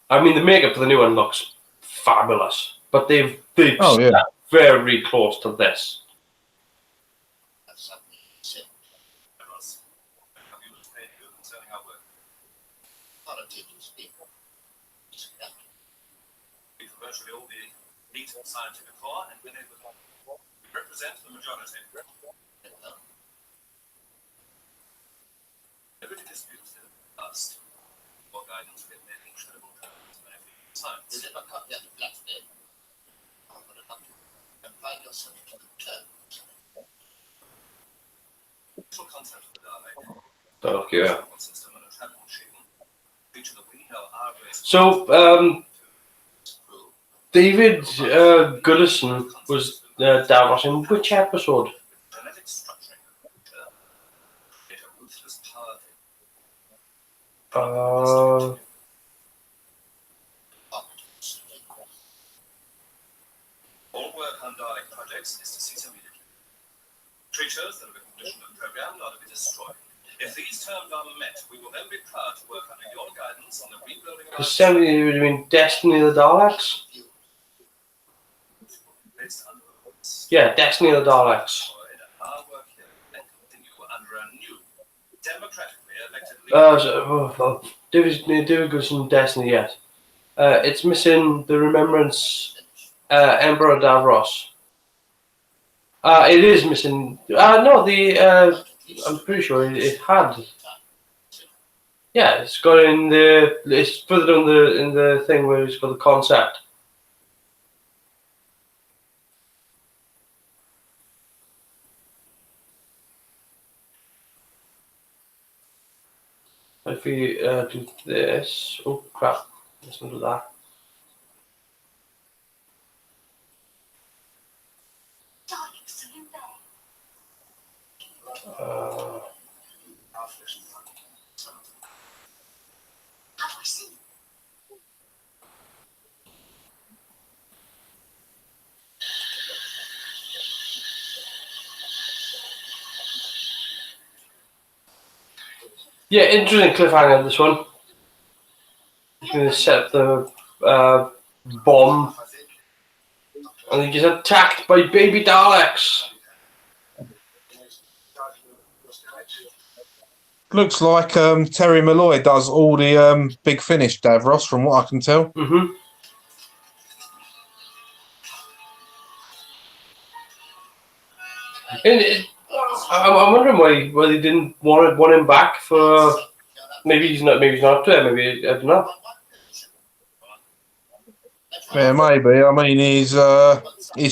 I mean, the makeup for the new one looks fabulous, but they've stuck very close to this. Virtually all the elite scientific core, and we represent the majority. Nobody disputes the past. More guidance with many incredible science. Is it not cut the other black bit? I'm going to come and find yourself to return. The actual concept of the Dalek. Oh, yeah. System and a travel machine. Feature that we know our race. So, David Goodison was Davros in which episode? Genetic structuring create a ruthless power. All work on Dalek projects is to cease immediately. Creatures that have been conditioned and programmed are to be destroyed. If these terms are met, we will then be proud to work under your guidance on the rebuilding of our... 70 would have been Destiny of the Daleks? Yeah, Destiny of the Daleks. Our work here and continue under a new, democratically elected leader. David goes from Destiny, yes. It's missing the Remembrance Emperor Davros. It is missing. No, I'm pretty sure it had. Yeah, it's got in the. It's further down in the thing where it's got the concept. If we do this, oh crap! Let's not do that. Yeah, interesting cliffhanger. This one. He's going to set up the bomb, and he gets attacked by baby Daleks. Looks like Terry Malloy does all the Big Finish, Davros, from what I can tell. Mm-hmm. And I'm wondering why they didn't want him back for. Maybe he's not up to it. Maybe I don't know. Yeah, maybe. I mean, he's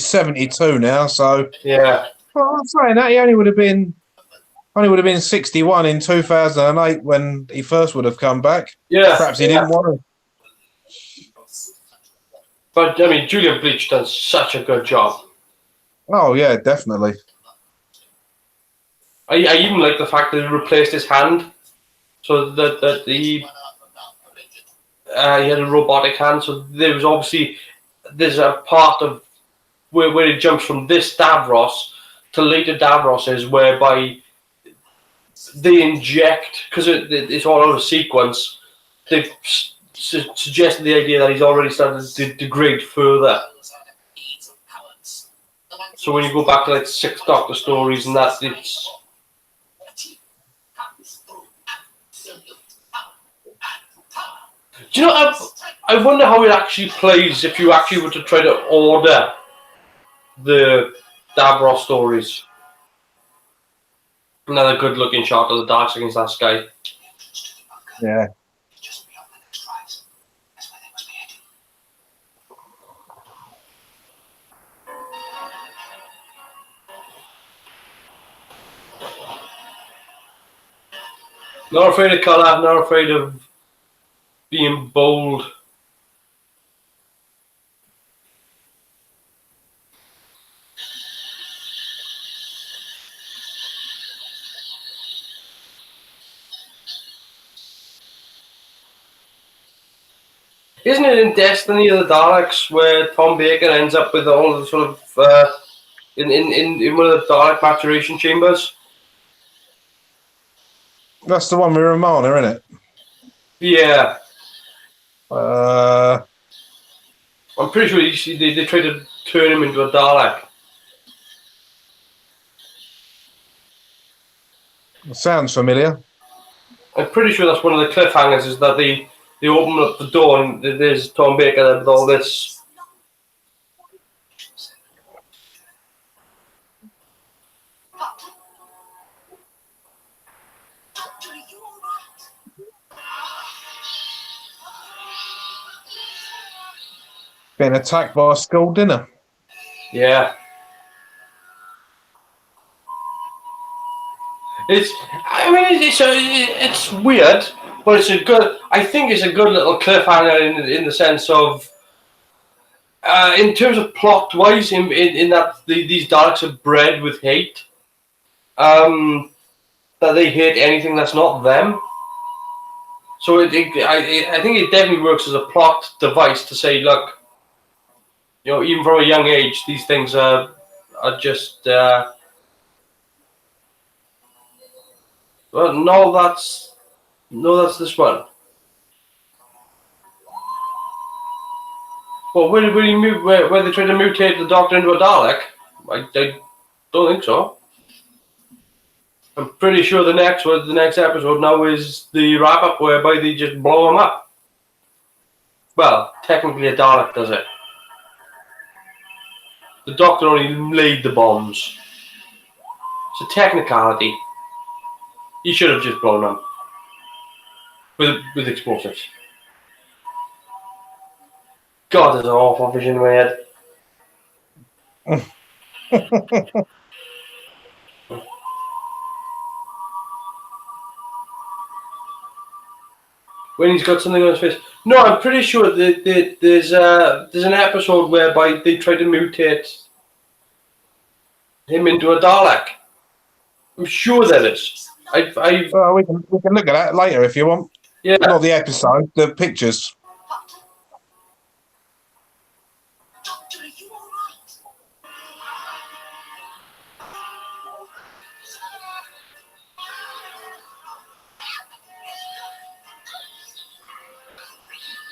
72 now, so Yeah. Well, I'm saying that he only would have been 61 in 2008 when he first would have come back. Yeah. Perhaps he didn't want to. But I mean, Julian Bleach done such a good job. Oh yeah, definitely. I even like the fact that he replaced his hand, so that he had a robotic hand. So there's a part of where it jumps from this Davros to later Davroses, whereby they inject, because it's all out of sequence. They've suggested the idea that he's already started to degrade further. So when you go back to like Sixth Doctor stories and that, it's. Do you know, I wonder how it actually plays if you actually were to try to order the Davros stories. Another good looking shot of the Daleks against that sky. Yeah. Not afraid of colour, not afraid of being bold. Isn't it in Destiny of the Daleks where Tom Baker ends up with all of the sort of in one of the Dalek maturation chambers? That's the one with Romana, isn't it? Yeah. Uh, I'm pretty sure they tried to turn him into a Dalek. sounds familiar. I'm pretty sure that's one of the cliffhangers, is that they open up the door and there's Tom Baker there with all this. Being attacked by a school dinner. Yeah. It's weird, but it's a good. I think it's a good little cliffhanger in the sense of, in terms of plot wise, in that these Daleks are bred with hate. That they hate anything that's not them. So I think it definitely works as a plot device to say, look, you know, even from a young age, these things are just. Well, no, that's this one. Well, where they try to mutate the Doctor into a Dalek? I don't think so. I'm pretty sure the next episode now is the wrap up whereby they just blow them up. Well, technically a Dalek does it. The Doctor only laid the bombs. It's a technicality. He should have just blown them with explosives. God, there's an awful vision in my head. When he's got something on his face. No, I'm pretty sure that there's an episode whereby they try to mutate him into a Dalek. I'm sure there is. Well, we can look at that later if you want. Yeah. Not the episode, the pictures. Doctor, are you all right?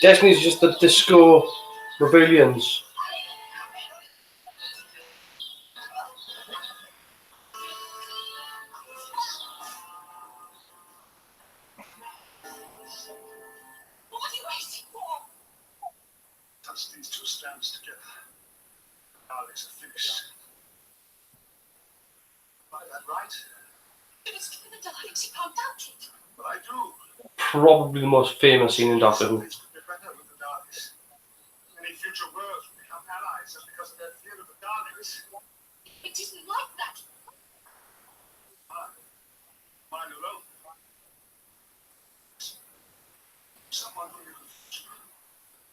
Destiny's just the disco rebellions. What are you waiting for? Touch these two strands together. Daleks are finished. Am I that right? It was given the Daleks, you can't doubt it. But I do. Probably the most famous scene in Doctor Who. Things would be better with the Daleks. Many future worlds will become allies just because of their fear of the Daleks. It isn't like that. Mine alone. Someone from your future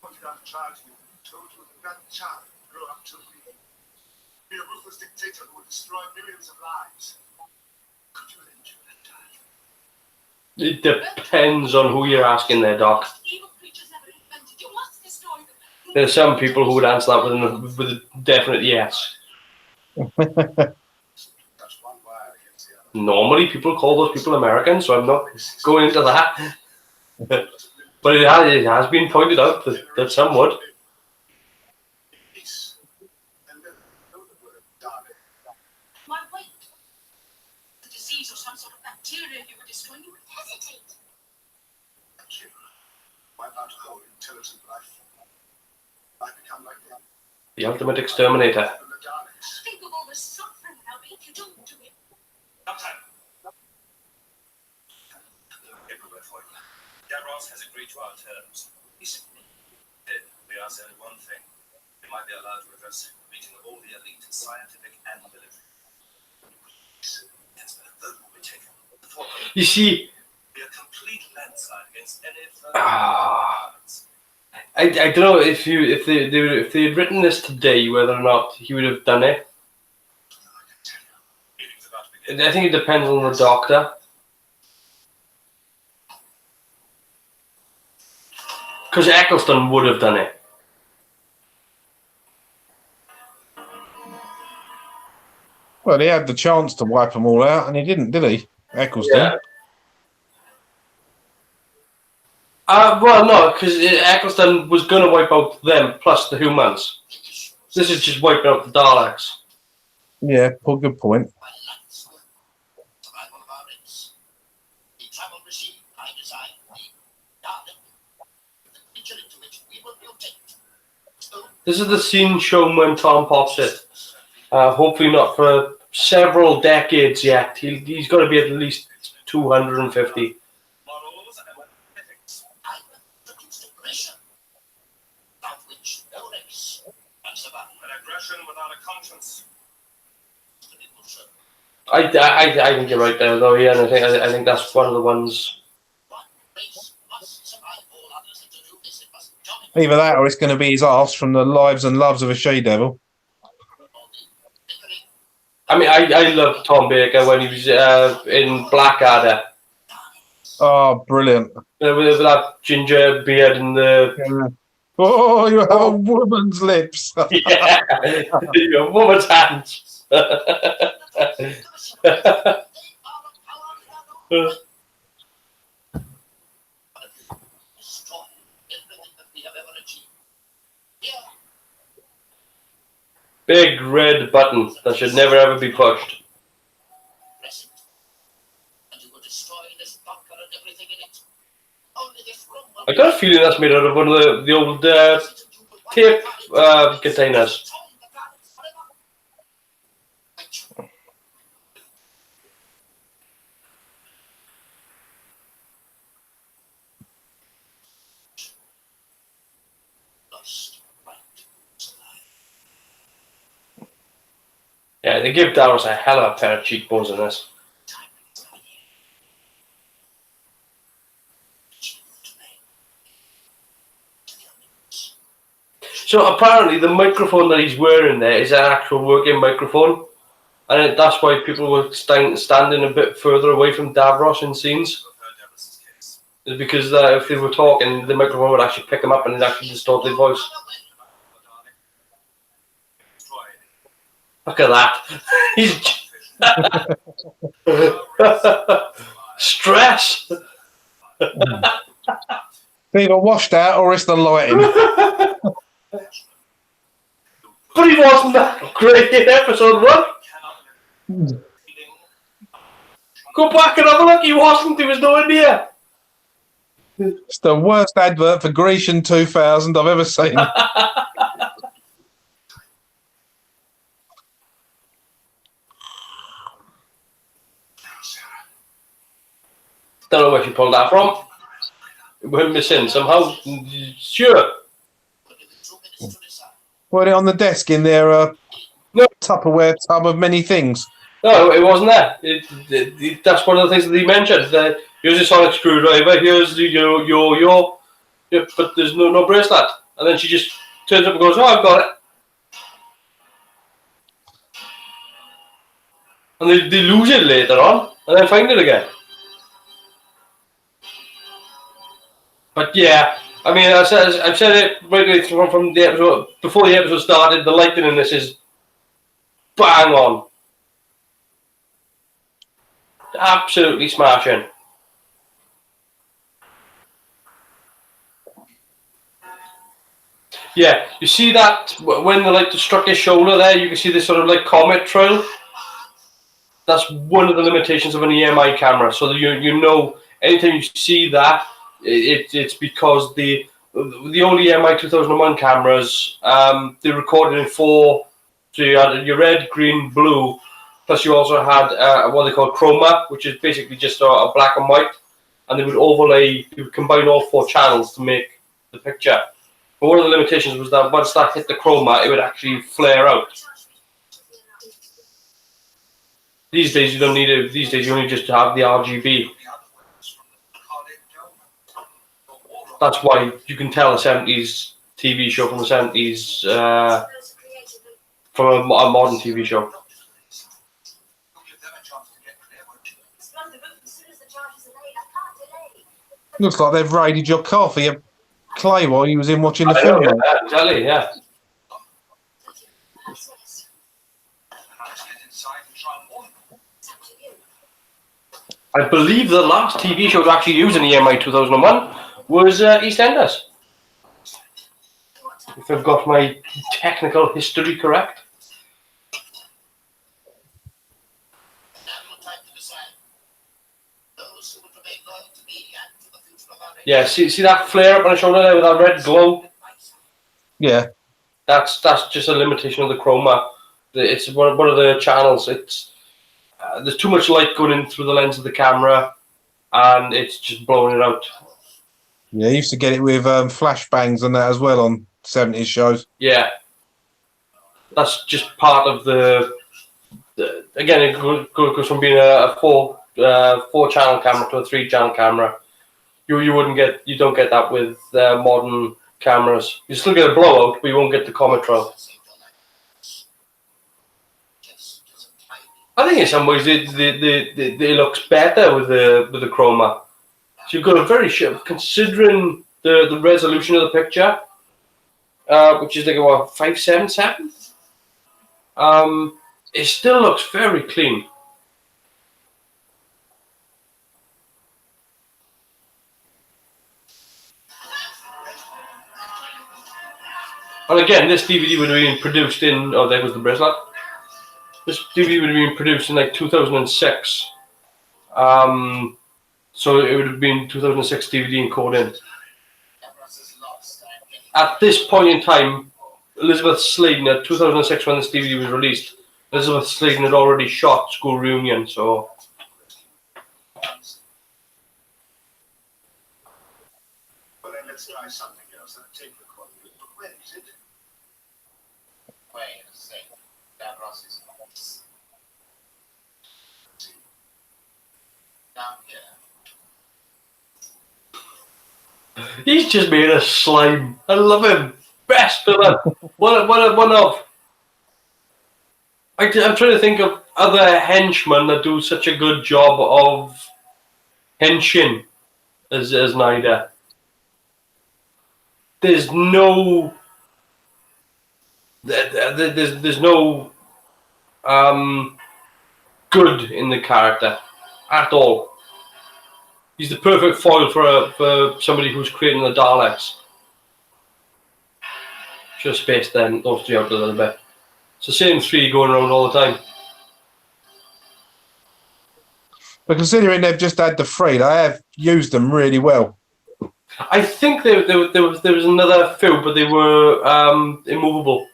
pointed out a child to you and told you that that child would grow up to be a ruthless dictator who would destroy millions of lives. Could you envision that child? It depends on who you're asking there, Doc. Evil creatures never invented. You must destroy them. There's some people who would answer that with a definite yes. That's one wire against the other. Normally, people call those people Americans, so I'm not going into that. But it has been pointed out that some would. Peace. And then know the word Dalek. My weight. The disease or some sort of bacteria you were destroying, you would hesitate. Kill. Wipe out a whole intelligent life. I become like them. The ultimate exterminator. And the Daleks. Think of all the suffering they'll make you do to him. Doctor! Everywhere for you. Davros has agreed to our terms. We ask only one thing. They might be allowed to reverse meeting all the elite, scientific and military. Yes, but a vote will be taken. The thought will You see, be a complete landslide against any further violence. I don't know if they had written this today, whether or not he would have done it. Meeting's about to begin. I think it depends on the Doctor. Because Eccleston would have done it. Well, he had the chance to wipe them all out, and he didn't, did he? Eccleston. Yeah. Well, no, because Eccleston was going to wipe out them plus the humans. This is just wiping out the Daleks. Yeah, good point. Survival of our race. The travel machine I designed, the Dalek, the creature into which we will mutate. So, This is the scene shown when Tom pops it. Hopefully not for several decades yet. He's got to be at least 250. Morals and ethics. I will produce aggression, without which no race can survive. An aggression without a conscience. The people should. I think you're right there, though. Yeah, and I think that's one of the ones. One race must survive all others, and to do this it must dominate Either that, or it's going to be his arse from the Lives and Loves of a She-Devil. all the bickering. I mean, I love Tom Baker when he was in Blackadder. Oh, brilliant. With that ginger beard and the... Yeah. Oh, you have a woman's lips. Yeah, your woman's hands. Destroy everything that we have ever achieved. Here, big red button that should never ever be pushed. Press it, and you will destroy this bunker and everything in it. Only this room will I got a feeling that's made out of one of the old tape containers. Yeah, they give Daleks a hell of a pair of cheekbones in this. So apparently the microphone that he's wearing there is an actual working microphone. And that's why people were standing a bit further away from Davros in scenes. It's because if they were talking, the microphone would actually pick them up and it'd actually distort their voice. Look at that. He's stress. Either washed out or it's the lighting. But he wasn't that great in episode 1. Go back and have a look. He wasn't. He was nowhere near. It's the worst advert for Grecian 2000 I've ever seen. Don't know where she pulled that from. We're missing somehow. Sure. Put it on the desk in their No. Tupperware tub of many things. No, it wasn't there. That's one of the things that he mentioned. Here's a sonic screwdriver. Here's your. Yeah, but there's no bracelet. And then she just turns up and goes, "Oh, I've got it." And they lose it later on, and then find it again. But yeah, I mean, I've said it right from the episode before the episode started. The lighting in this is bang on. Absolutely smashing. Yeah, you see that when the light struck his shoulder there, you can see this sort of like comet trail. That's one of the limitations of an EMI camera. So that you know, anytime you see that, it's because the old EMI 2001 cameras, they recorded in 4. So you had your red, green, blue. Plus, you also had what they call chroma, which is basically just a black and white, and they would overlay, they would combine all 4 channels to make the picture. But one of the limitations was that once that hit the chroma, it would actually flare out. These days, you don't need it. These days, you only just have the RGB. That's why you can tell a 70s TV show from the 70s from a modern TV show. Looks like they've raided your car for your clay while you was in watching the I film. know, yeah, exactly, yeah. I believe the last TV show to actually use an EMI 2001 was EastEnders. If I've got my technical history correct. Yeah, see that flare up on the shoulder there with that red glow? Yeah. That's just a limitation of the chroma. It's one of the channels. It's there's too much light going in through the lens of the camera, and it's just blowing it out. Yeah, you used to get it with flashbangs and that as well on 70s shows. Yeah, that's just part of the again, it goes from being a 4-channel camera to a 3-channel camera. You don't get that with modern cameras. You still get a blowout, but you won't get the comet trail. I think in some ways it looks better with the chroma. So you've got a very considering the resolution of the picture, which is like what 577. It still looks very clean. And again, this DVD would have been produced in. Oh, there was the bracelet. This DVD would have been produced in like 2006. So it would have been 2006 DVD encoding. At this point in time, Elizabeth Sladen, at 2006 when this DVD was released, Elizabeth Sladen had already shot School Reunion, so... Well, then let's try something else. That tape recorder. Where is it? Wait a second. That Ross's office. Down here. He's just made a slime. I love him. Best villain. One of. I'm trying to think of other henchmen that do such a good job of henching as Snyder. There's no. There's no good in the character at all. He's the perfect foil for somebody who's creating the Daleks. Just space them those three out a little bit. It's the same three going around all the time. But considering they've just had the three, they have used them really well. I think there was another few, but they were immovable.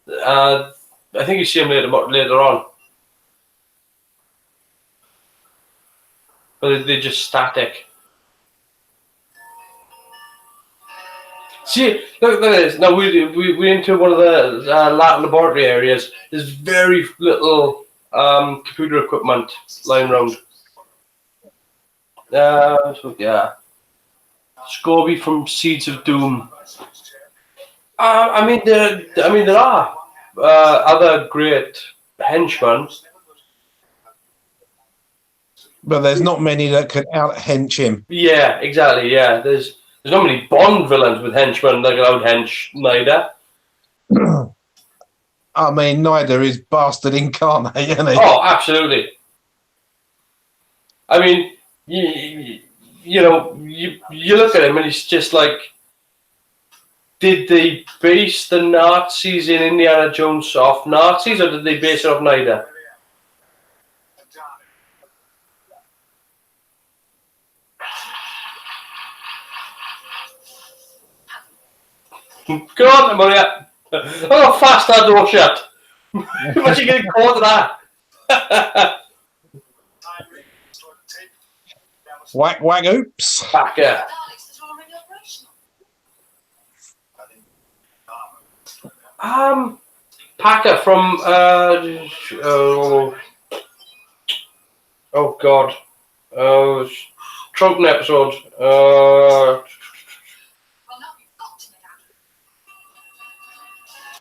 I think you see them later on. But they're just static. See, look at this. Now we're into one of the laboratory areas. There's very little computer equipment lying around. So yeah, Scorby from Seeds of Doom. I mean there are other great henchmen. But there's not many that can out-hench him. Yeah, exactly. Yeah, there's not many Bond villains with henchmen that can out-hench Snyder. I mean, neither is bastard incarnate, isn't he? Oh, absolutely. I mean, you look at him and he's just like, did they base the Nazis in Indiana Jones off Nazis, or did they base it off Snyder? Go on, Maria. Look how fast that door shut. Imagine getting caught in that. Whack, whack, oops. Packer. Daleks are already operational. Packer from oh god, Troughton episode. Well, now we've got to get out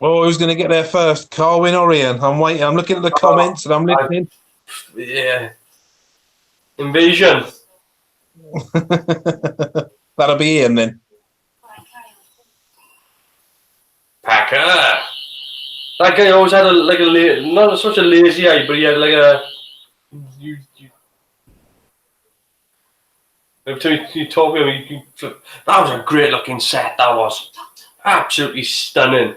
of Well, who's going to get there first? Carwin or Ian? I'm waiting. I'm looking at the comments and I'm listening. Yeah, Invasion. That'll be Ian then. Packer. That guy always had not such a lazy eye, but he had like a. Every time you talk to him, that was a great looking set. That was absolutely stunning.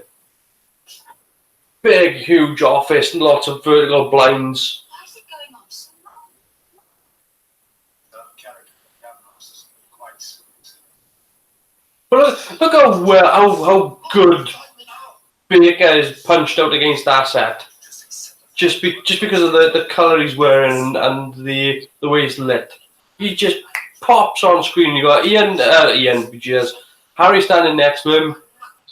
Big, huge office, lots of vertical blinds. Why is it going on so long? But look how good Baker is punched out against that set. Just because of the colour he's wearing and the way he's lit. He just pops on screen. You got Harry standing next to him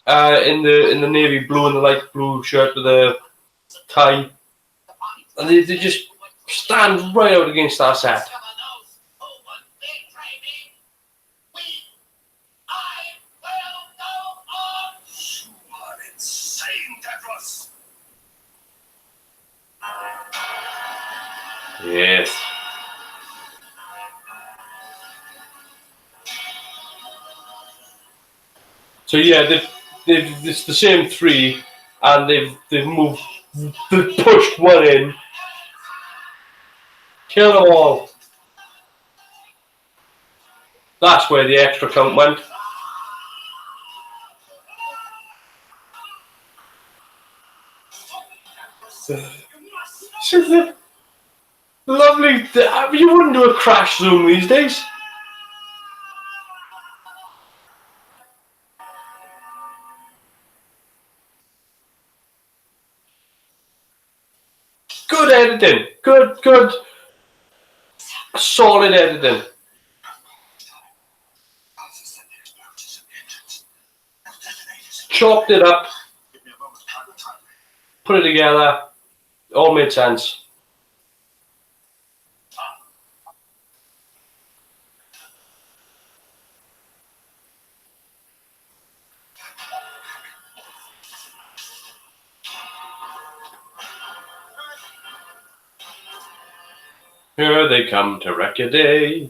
in the navy blue and the light blue shirt with a tie. And they just stand right out against that set. Yes. So yeah, it's the same three, and they've pushed one in, kill them all. That's where the extra count went. Lovely. You wouldn't do a crash zoom these days. Good editing. Good. Solid editing. Chopped it up. Put it together. All made sense. Here they come to wreck your day.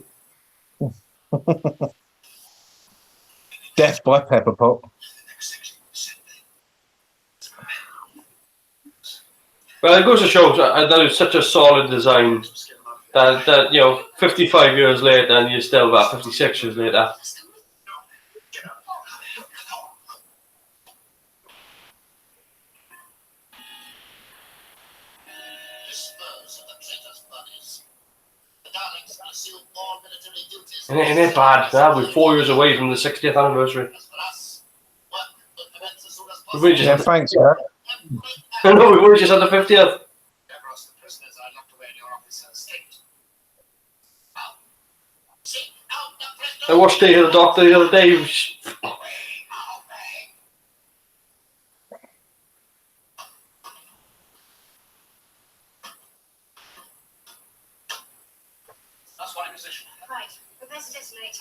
Death by Pepper Pot. Well, it goes to show that it's such a solid design that 55 years later, and you're still about 56 years later. Dispose of the traitors' bodies. The Daleks will assume all military duties. Ain't it bad? Now we're 4 years away from the 60th anniversary. As for us, work will commence as soon as We've possible. only just Yeah, had thanks, sir. the, no, we've only just had the 50th. Across the prisoners are locked away in your office and escaped. Now, seek out the prisoners. I watched Day of the Doctor the other day. That's my position. Right, the best is late.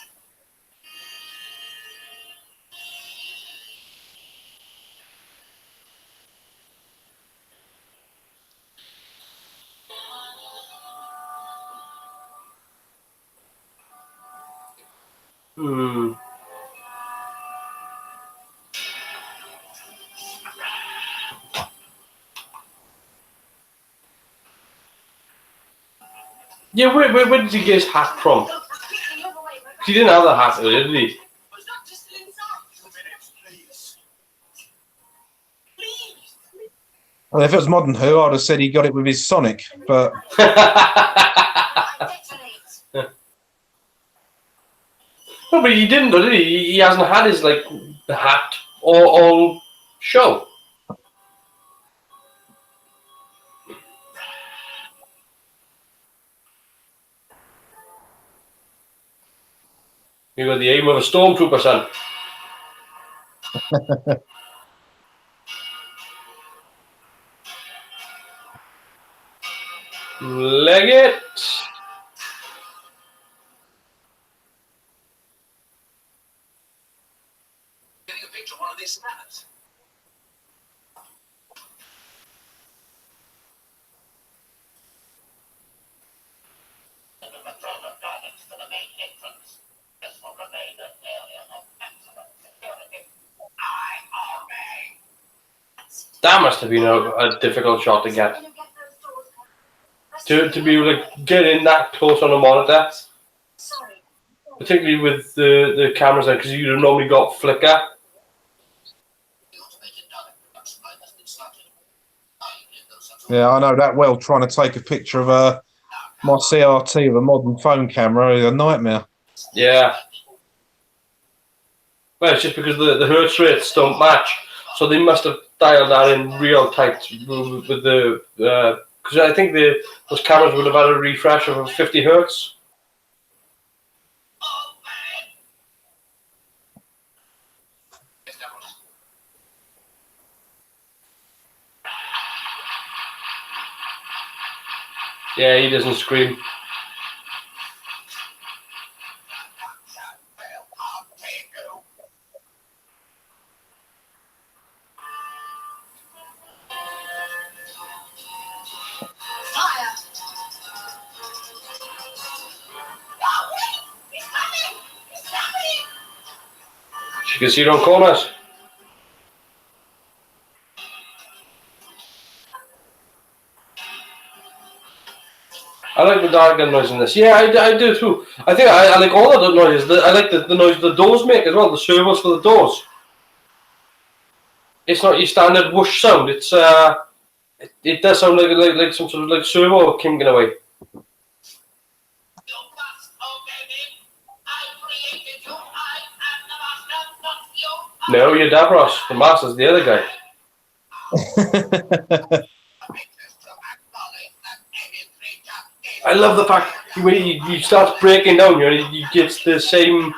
Yeah, where did he get his hat from? Move away, He didn't have the hat earlier, did he? was not just inside. 2 minutes, please. Please. Well, if it was Modern Who, I'd have said he got it with his Sonic, but Detonate. No, but he didn't, did he? He hasn't had his the hat all show. You got the aim of a stormtrooper, son. Leg it. Getting a picture of one of these snappers. The patrol of Daleks to the main entrance. This will remain an area of maximum security. I obey. That must have been a difficult shot to get. To be able to get in that close on a monitor, Sorry. particularly with the cameras there, because you'd have normally got flicker. The automated Dalek production line has been started. I give those such yeah, I know that well. Trying to take a picture of my CRT with a modern phone camera is a nightmare. Yeah. Well, it's just because the hertz rates don't match, so they must have dialed that in real tight with the because I think those cameras would have had a refresh of 50 hertz. Yeah, he doesn't scream. Fire. She can see it on corners. I like the dark gun noise in this. Yeah, I do too. I think I like all of the noises. I like the noise the doors make as well, the servos for the doors. It's not your standard whoosh sound. It's It does sound like some sort of like servo kinking away. You must obey me. I created you. I am the master, not you. No, you're Davros. The master's the other guy. I love the fact when he starts breaking down, you know, he gets the same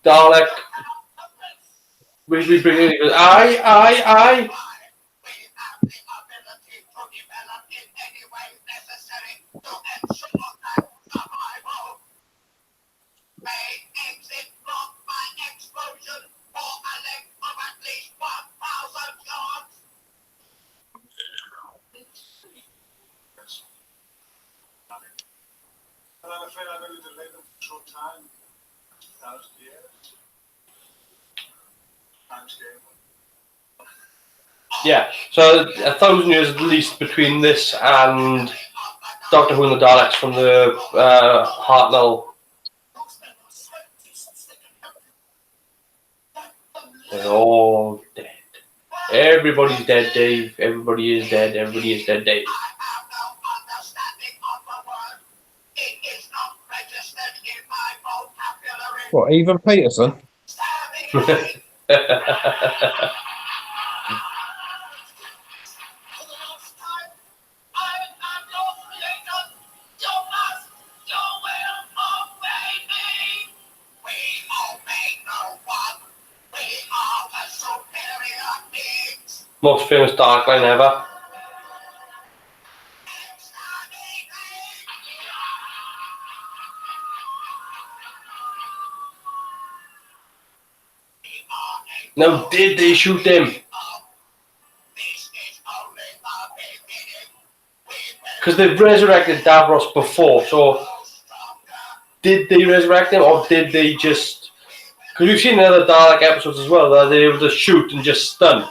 Dalek. We bring in, he goes, I. I'm afraid I've only delayed them for a short time. 1,000 years. I'm scared. Yeah, so 1,000 years at least between this and Doctor Who and the Daleks from the Hartnell. They're all dead. Everybody's dead, Dave. Everybody is dead. Everybody is dead, Dave. What, even Peterson? Most famous Dark line ever. Now, did they shoot him? Because they've resurrected Davros before, so did they resurrect him or did they just... Because we've seen in other Dalek episodes as well that they were able to shoot and just stun.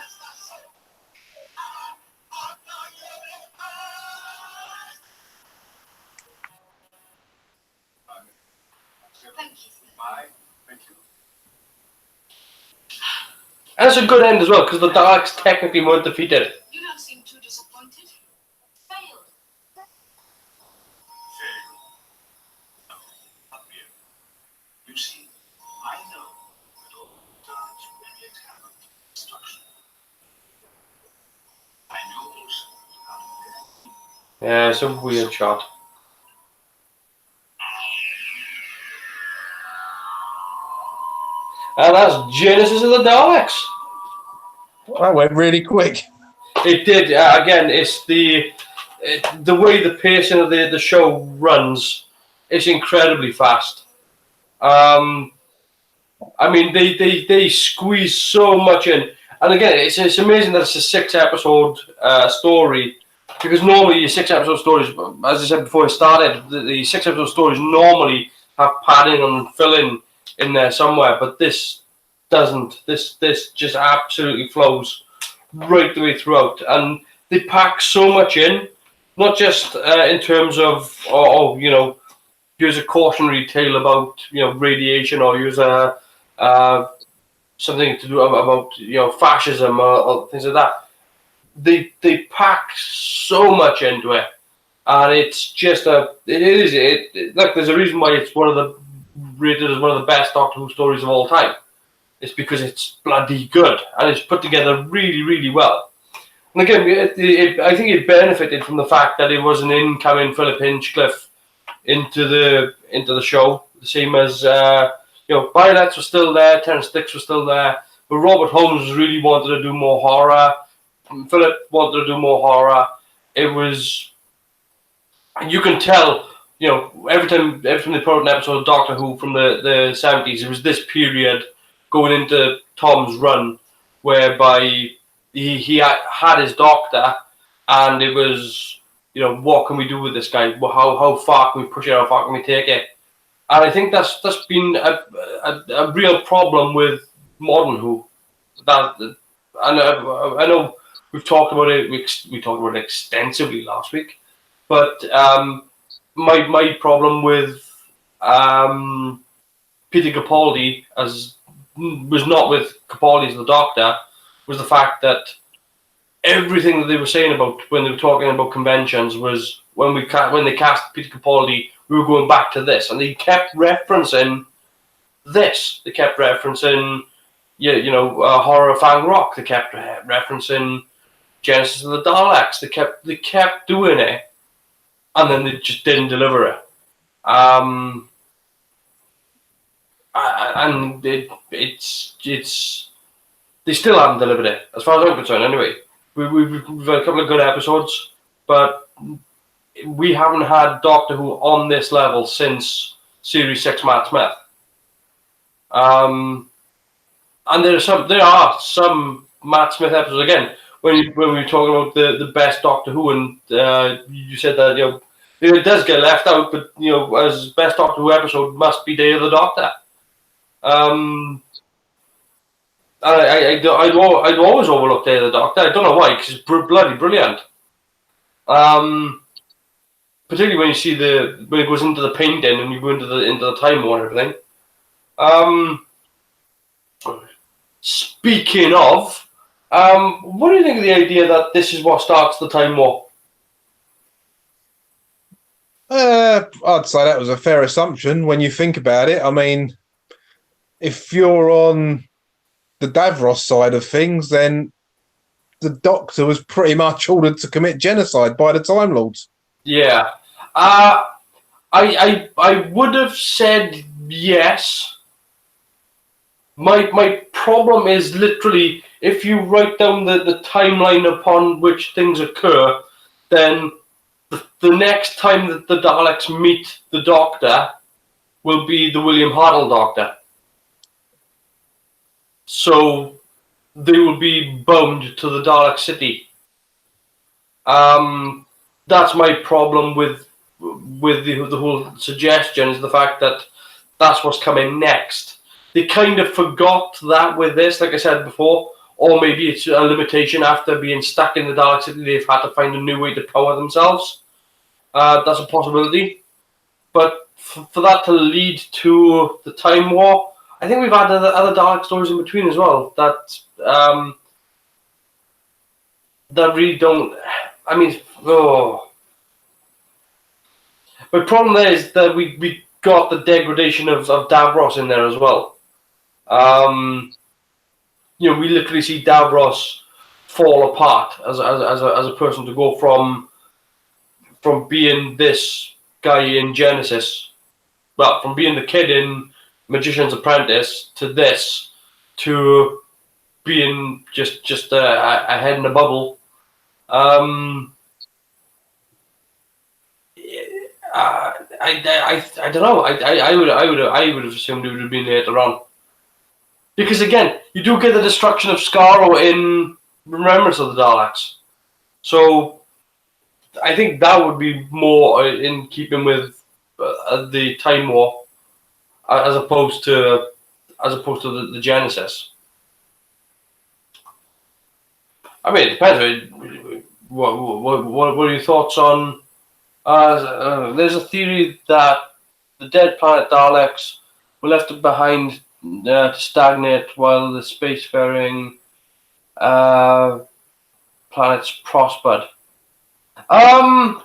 And it's a good end as well, because the Daleks technically weren't defeated. You don't seem too disappointed. Failed. You see, I know that all times when it happened, destruction. I know also how to get. Yeah, it's a weird shot. And that's Genesis of the Daleks. That went really quick. It did. Again, it's the way the pacing of the show runs. It's incredibly fast. I mean, they squeeze so much in. And again, it's amazing that it's a 6-episode story, because normally your 6-episode stories, as I said before it started, the 6-episode stories normally have padding and fill-in in there somewhere, but this doesn't. This just absolutely flows right the way throughout, and they pack so much in, not just in terms of you know, here's a cautionary tale about, you know, radiation, or here's a something to do about, you know, fascism or things like that. They pack so much into it, and it's just like there's a reason why it's rated as one of the best Doctor Who stories of all time. It's because it's bloody good, and it's put together really, really well. And again, I think it benefited from the fact that it was an incoming Philip Hinchcliffe into the show, the same as you know, Violet was still there, Terence Dix was still there, but Robert Holmes really wanted to do more horror. Philip wanted to do more horror. It was, and you can tell, you know, every time they put out an episode of Doctor Who from the 70s, it was this period going into Tom's run, whereby he had his doctor, and it was, you know, what can we do with this guy? How far can we push it? How far can we take it? And I think that's been a real problem with modern Who. That, and I know we've talked about it. We talked about it extensively last week, but my problem with Peter Capaldi was not with Capaldi as the Doctor, was the fact that everything that they were saying about when they were talking about conventions was when they cast Peter Capaldi, we were going back to this, and they kept referencing this. They kept referencing, Horror of Fang Rock. They kept referencing Genesis of the Daleks. They kept doing it, and then they just didn't deliver it. And it's they still haven't delivered it, as far as I'm concerned. Anyway, we've had a couple of good episodes, but we haven't had Doctor Who on this level since Series 6 Matt Smith. And there are some Matt Smith episodes again. When we were talking about the best Doctor Who, and you said that it does get left out, but as best Doctor Who episode must be Day of the Doctor. I'd always overlook Day of the Doctor. I don't know why, because it's bloody brilliant. Particularly when you see when it goes into the painting and you go into the time war and everything. Speaking of, what do you think of the idea that this is what starts the time war? I'd say that was a fair assumption when you think about it. I mean, if you're on the Davros side of things, then the Doctor was pretty much ordered to commit genocide by the Time Lords. Yeah. I would have said yes. My problem is literally, if you write down the timeline upon which things occur, then the next time that the Daleks meet the Doctor will be the William Hartnell Doctor. So they will be bound to the Dalek City. That's my problem with the whole suggestion, is the fact that that's what's coming next. They kind of forgot that with this, like I said before, or maybe it's a limitation after being stuck in the Dalek City. They've had to find a new way to power themselves. That's a possibility. But for that to lead to the Time War, I think we've had other Dalek stories in between as well that really don't. I mean, My problem there is that we got the degradation of Davros in there as well. We literally see Davros fall apart as a person, to go from being this guy in Genesis, well, from being the kid in Magician's Apprentice to this, to being just a head in a bubble. I don't know. I would have assumed it would have been later on, because again, you do get the destruction of Skaro in Remembrance of the Daleks, so I think that would be more in keeping with the Time War, as opposed to the Genesis. I mean, it depends. What are your thoughts on? There's a theory that the dead planet Daleks were left behind to stagnate while the spacefaring planets prospered. I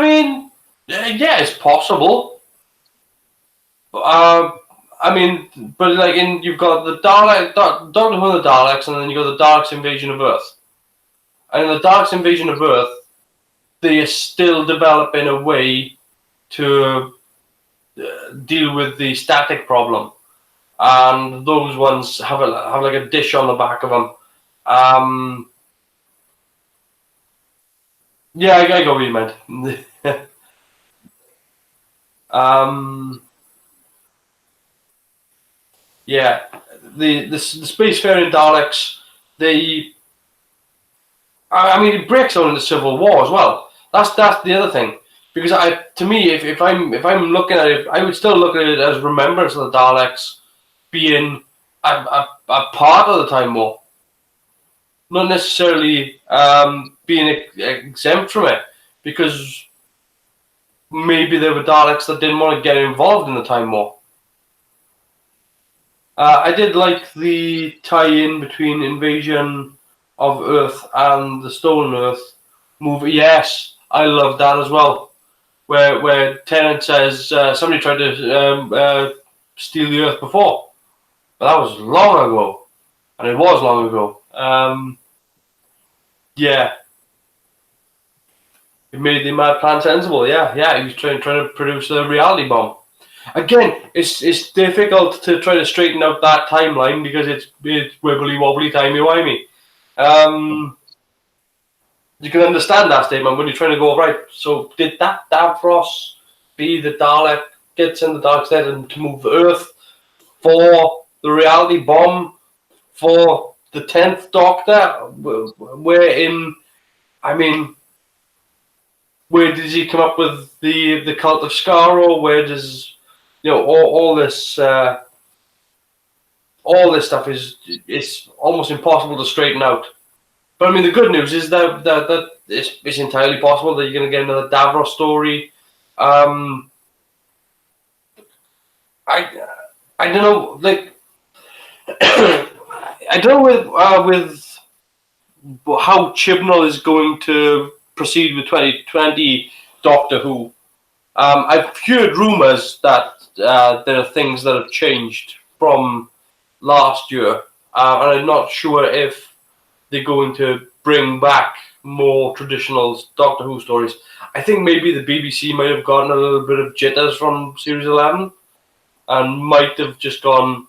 mean, yeah, it's possible. But like you've got the Doctor Who and the Daleks, and then you've got the Daleks' invasion of Earth. And in the Daleks' invasion of Earth, they are still developing a way to deal with the static problem, and those ones have like a dish on the back of them. Yeah, I got what you meant. Yeah, the spacefaring Daleks, it breaks down into civil war as well. That's the other thing, because to me, if I'm looking at it, I would still look at it as Remembrance of the Daleks being a part of the Time War, not necessarily being exempt from it, because maybe there were Daleks that didn't want to get involved in the Time War. I did like the tie-in between Invasion of Earth and the Stolen Earth movie. Yes, I love that as well. Where Tennant says somebody tried to steal the Earth before, but that was long ago, and it was long ago. Yeah, it made the mad plan sensible. Yeah, he was trying to produce a reality bomb. Again, it's difficult to try to straighten out that timeline because it's wibbly wobbly, timey wimey. You can understand that statement when you're trying to go right. So did that Davros be the Dalek gets in the dark side and to move the Earth for the reality bomb for the 10th Doctor? Wherein, I mean, where does he come up with the cult of Skaro? Where does all this stuff is it's almost impossible to straighten out. But I mean, the good news is that it's entirely possible that you're going to get another Davros story. I I don't know, like I don't know with how Chibnall is going to proceed with 2020 Doctor Who. I've heard rumours that there are things that have changed from last year, and I'm not sure if they're going to bring back more traditional Doctor Who stories. I think maybe the BBC might have gotten a little bit of jitters from Series 11 and might have just gone,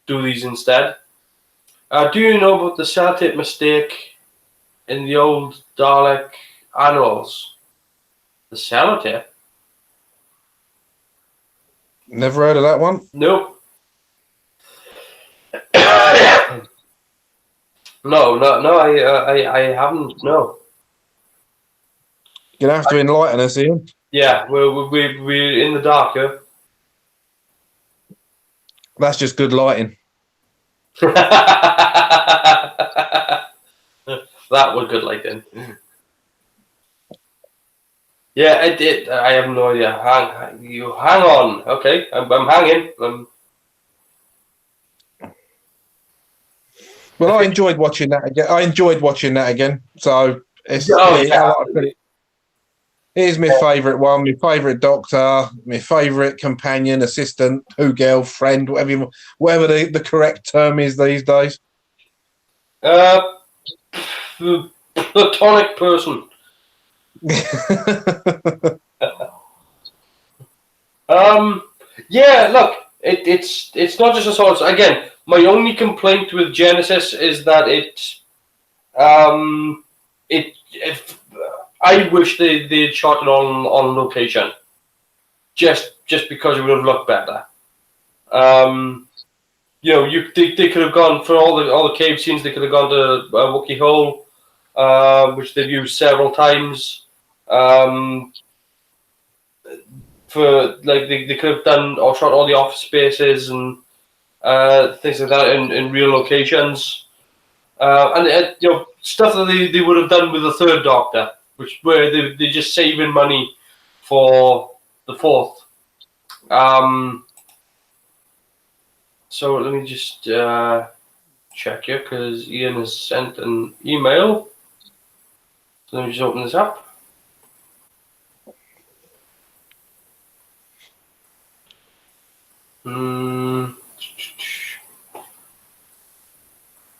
do these instead. Do you know about the sellotape mistake in the old Dalek annuals? The sellotape? Never heard of that one. Nope. No, I haven't. No. You're gonna have to enlighten us, Ian. Yeah, we're in the dark, yeah. That's just good lighting. That was good lighting. Yeah, it did. I have no idea. Hang on. Okay, I'm hanging. Well, I enjoyed watching that again. So it's yeah. like I said, it is my favourite one, my favourite Doctor, my favourite companion, assistant, Who girl, friend, whatever the correct term is these days. Platonic person. Yeah, look, it's not just a source. Again, my only complaint with Genesis is that I wish they'd shot it on location, just because it would have looked better. They could have gone for all the cave scenes. They could have gone to Wookiee Hole, which they've used several times. For like they could have done or shot all the office spaces and things like that in real locations, and stuff that they would have done with the third Doctor, where they're just saving money for the fourth. So let me just check here because Ian has sent an email. So let me just open this up.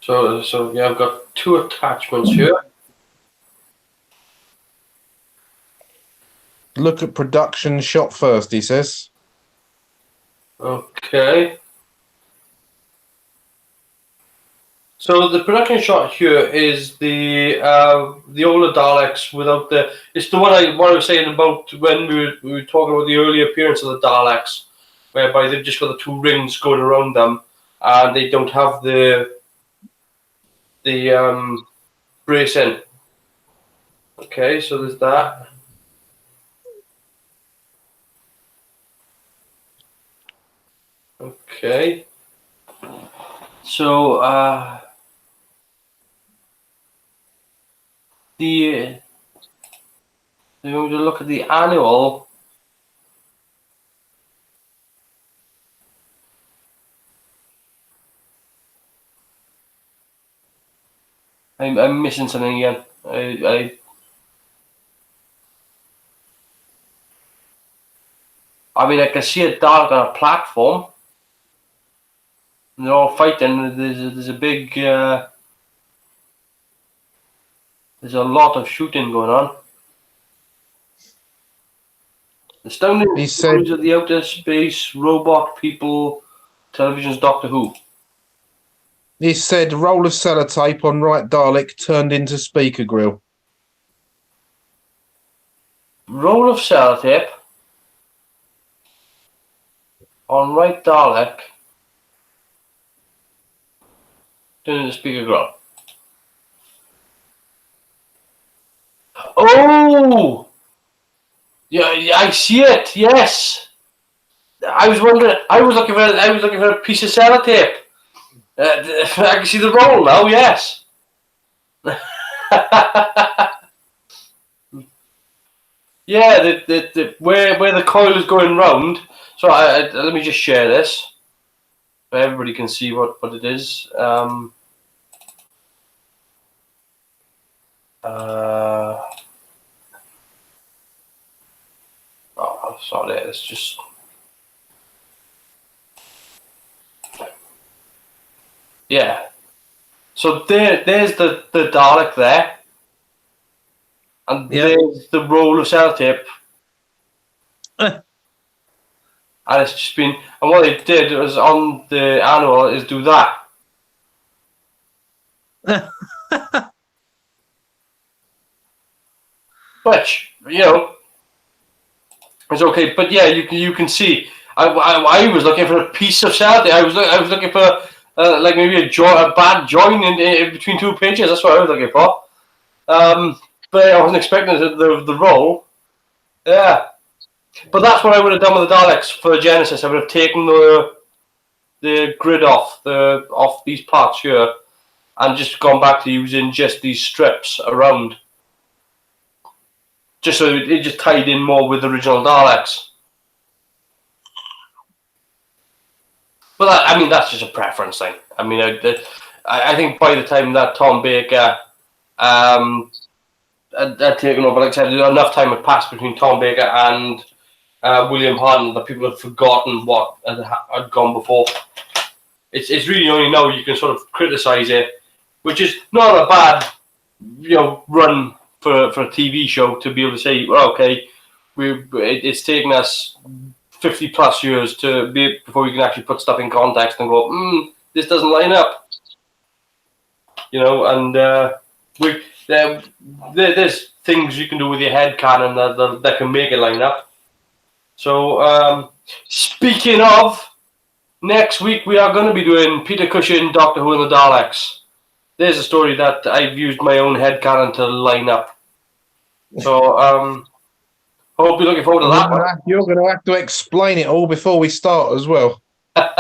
So yeah, I've got two attachments here. Look at production shot first, he says. Okay. So the production shot here is the older Daleks without the. It's the one I was saying about when we were talking about the early appearance of the Daleks, whereby they've just got the two rings going around them, and they don't have the bracing. Okay, so there's that. Okay. So we're going to look at the annual. I'm missing something again. I mean, I can see a Dalek on a platform. And they're all fighting. There's a big. There's a lot of shooting going on. Astounding He Stories said, of the Outer Space Robot People Television's Doctor Who. roll of sellotape on right Dalek turned into speaker grill. Roll of sellotape on right Dalek. Turn into speaker grill. Oh! Yeah, I see it. Yes. I was wondering. I was looking for a piece of sellotape. I can see the roll now. Yes. Yeah, where the coil is going round. So let me just share this, so everybody can see what it is. Oh, sorry. It's just. Yeah. So there's the Dalek there, and there's the roll of sellotape. And it's just been, and what they did was on the annual is do that. Which, it's okay. But yeah, you can see. I was looking for a piece of sellotape. I was looking for like maybe a bad join in between two pages. That's what I was looking for. But I wasn't expecting the roll. Yeah. But that's what I would have done with the Daleks for Genesis. I would have taken the grid off these parts here, and just gone back to using just these strips around, just so it just tied in more with the original Daleks. But that's just a preference thing. I mean, I think by the time that Tom Baker had taken over, like I said, enough time had passed between Tom Baker and William Hartnell that people had forgotten what had gone before. It's really only now you can sort of criticise it, which is not a bad run for a TV show to be able to say, well, okay, it's taken us 50 plus years before we can actually put stuff in context and go, this doesn't line up, and there's things you can do with your head canon that can make it line up. So, speaking of, next week we are going to be doing Peter Cushing, Doctor Who and the Daleks. There's a story that I've used my own headcanon to line up. So, hope you're looking forward to that one. You're going to have to explain it all before we start as well. Well,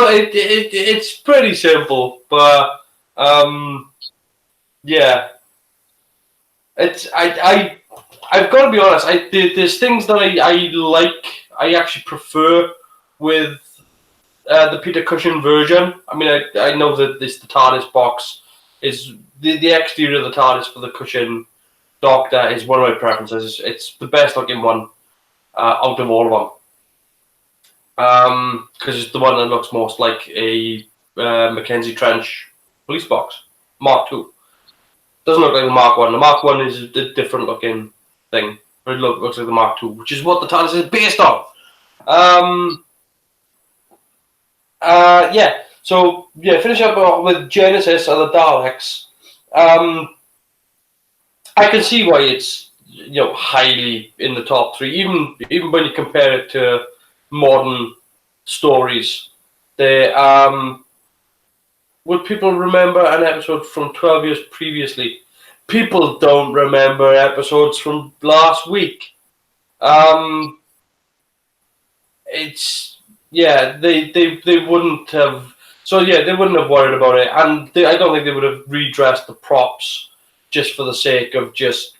it's pretty simple, but yeah, I've got to be honest. There's things that I like. I actually prefer with the Peter Cushing version. I mean, I know that the TARDIS box is the exterior of the TARDIS for the Cushing Doctor is one of my preferences. It's the best looking one out of all of them, because it's the one that looks most like a Mackenzie Trench police box, Mark II. Doesn't look like the Mark 1. The Mark 1 is a different looking thing. It looks like the Mark II, which is what the TARDIS is based on. Yeah. So yeah, finish up with Genesis and the Daleks. I can see why it's highly in the top 3, even when you compare it to modern stories. Would people remember an episode from 12 years previously? People don't remember episodes from last week. They wouldn't have. So yeah, they wouldn't have worried about it, and I don't think they would have redressed the props just for the sake of just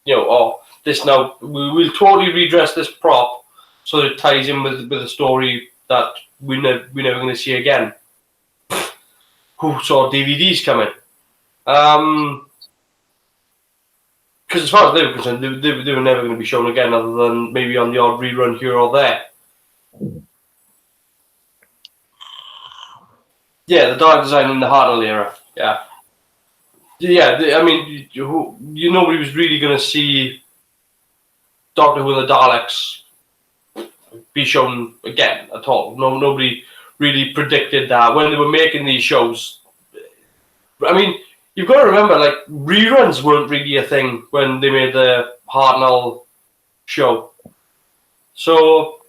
this now we'll totally redress this prop so that it ties in with a story that we're never going to see again. who saw DVDs coming. Because as far as they were concerned, they were never going to be shown again, other than maybe on the odd rerun here or there. Yeah, the Dalek design in the Hartnell era. Yeah. I mean, nobody was really going to see Doctor Who and the Daleks be shown again at all. Nobody really predicted that when they were making these shows. I mean, you've got to remember, like, reruns weren't really a thing when they made the Hartnell show. So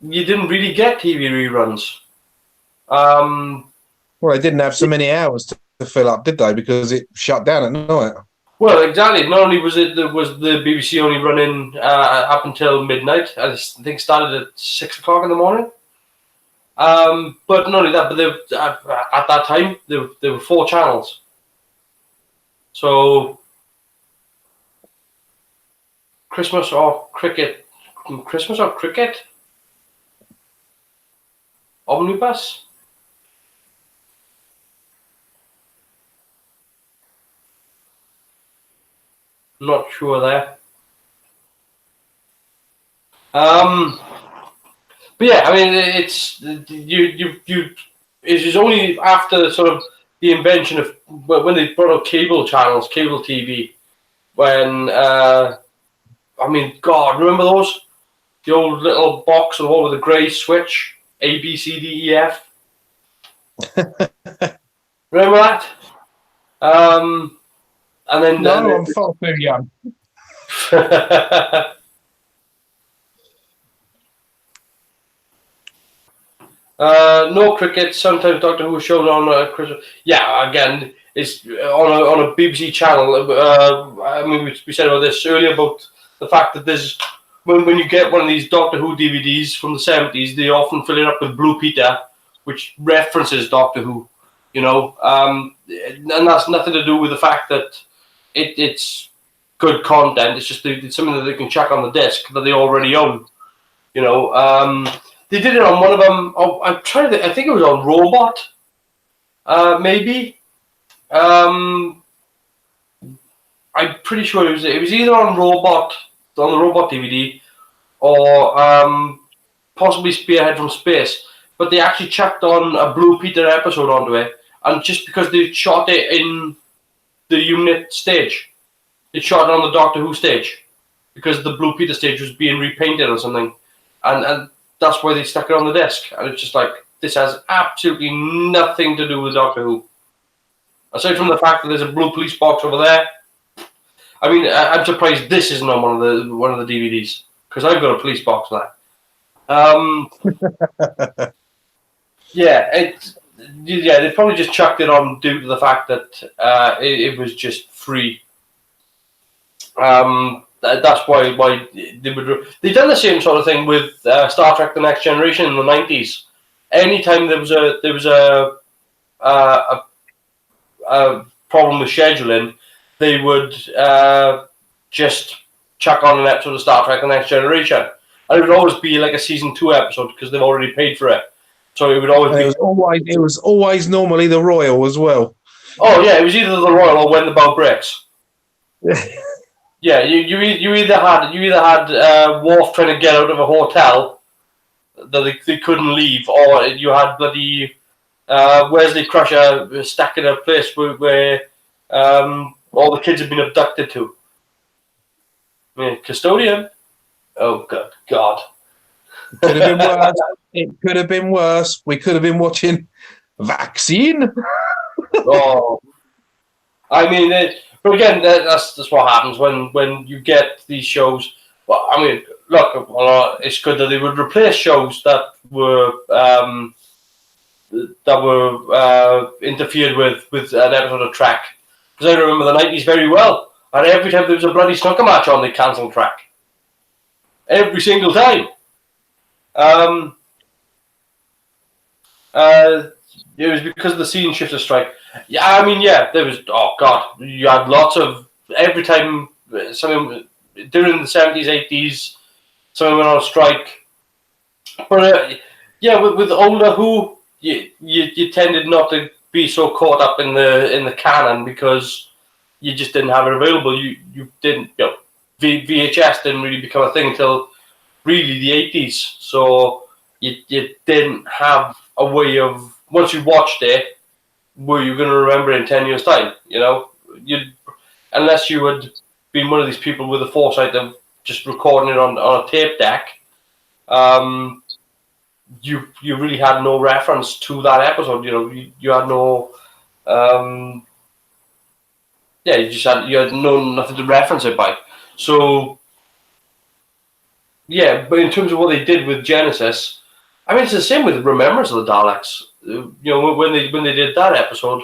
you didn't really get TV reruns. Well, they didn't have so many hours to fill up, did they? Because it shut down at night. Well, exactly. Not only was the BBC only running up until midnight, I think started at 6 o'clock in the morning. But not only that, but at that time there were 4 channels. So Christmas or cricket, omnibus. Not sure there. But yeah, I mean, it's it's only after sort of the invention of when they brought out cable channels, cable TV, when I mean, God, remember those? The old little box with all with the grey switch, A, B, C, D, E, F. Remember that? And then no, I'm far too young. No cricket. Sometimes Doctor Who shows on Christmas. Yeah, again, it's on a BBC channel. I mean, we said about this earlier about the fact that there's when you get one of these Doctor Who DVDs from the 70s, they often fill it up with Blue Peter, which references Doctor Who. You know, and that's nothing to do with the fact that it's good content. It's just it's something that they can chuck on the disc that they already own. You know, they did it on one of them. Oh, I'm trying to. I think it was on Robot, maybe. I'm pretty sure it was either on Robot, on the Robot DVD, or possibly Spearhead from Space. But they actually chucked on a Blue Peter episode onto it, and just because they shot it in the unit stage, they shot it on the Doctor Who stage because the Blue Peter stage was being repainted or something, and that's why they stuck it on the disc. And it's just like, this has absolutely nothing to do with Doctor Who, aside from the fact that there's a blue police box over there. I mean, I'm surprised this isn't on one of the DVDs, because I've got a police box there. Yeah, they probably just chucked it on due to the fact that it was just free. That's why they would. They've done the same sort of thing with Star Trek: The Next Generation in the 90s. Anytime there was a problem with scheduling, they would just chuck on an episode of Star Trek: The Next Generation, and it would always be like a season 2 episode because they've already paid for it. So it would always be. It was always normally the Royal as well. Oh yeah, it was either the Royal or When the Boat Breaks. Yeah, you either had Worf trying to get out of a hotel that they couldn't leave, or you had bloody Wesley Crusher stuck in a place where all the kids have been abducted to. I mean, custodian. Oh God. Could have been worse. It could have been worse. We could have been watching Vaccine. Oh, I mean, but again, that's what happens when you get these shows. Well, I mean, look, it's good that they would replace shows that were interfered with an episode of Trek. Because I remember the 90s very well, and every time there was a bloody snooker match on, they cancelled Trek. Every single time. It was because of the scene shifter strike. Yeah, I mean, yeah, there was. Oh God, you had lots of every time something during the 70s, 80s, someone went on a strike. But yeah, with older Who, you tended not to be so caught up in the canon because you just didn't have it available. You didn't, VHS didn't really become a thing until really the 80s. So you didn't have a way of, once you watched it, were you going to remember it in 10 years' time? Unless you had been one of these people with the foresight of just recording it on a tape deck, you really had no reference to that episode. You had no, you had nothing to reference it by. So, yeah, but in terms of what they did with Genesis, I mean, it's the same with Remembrance of the Daleks. When they did that episode,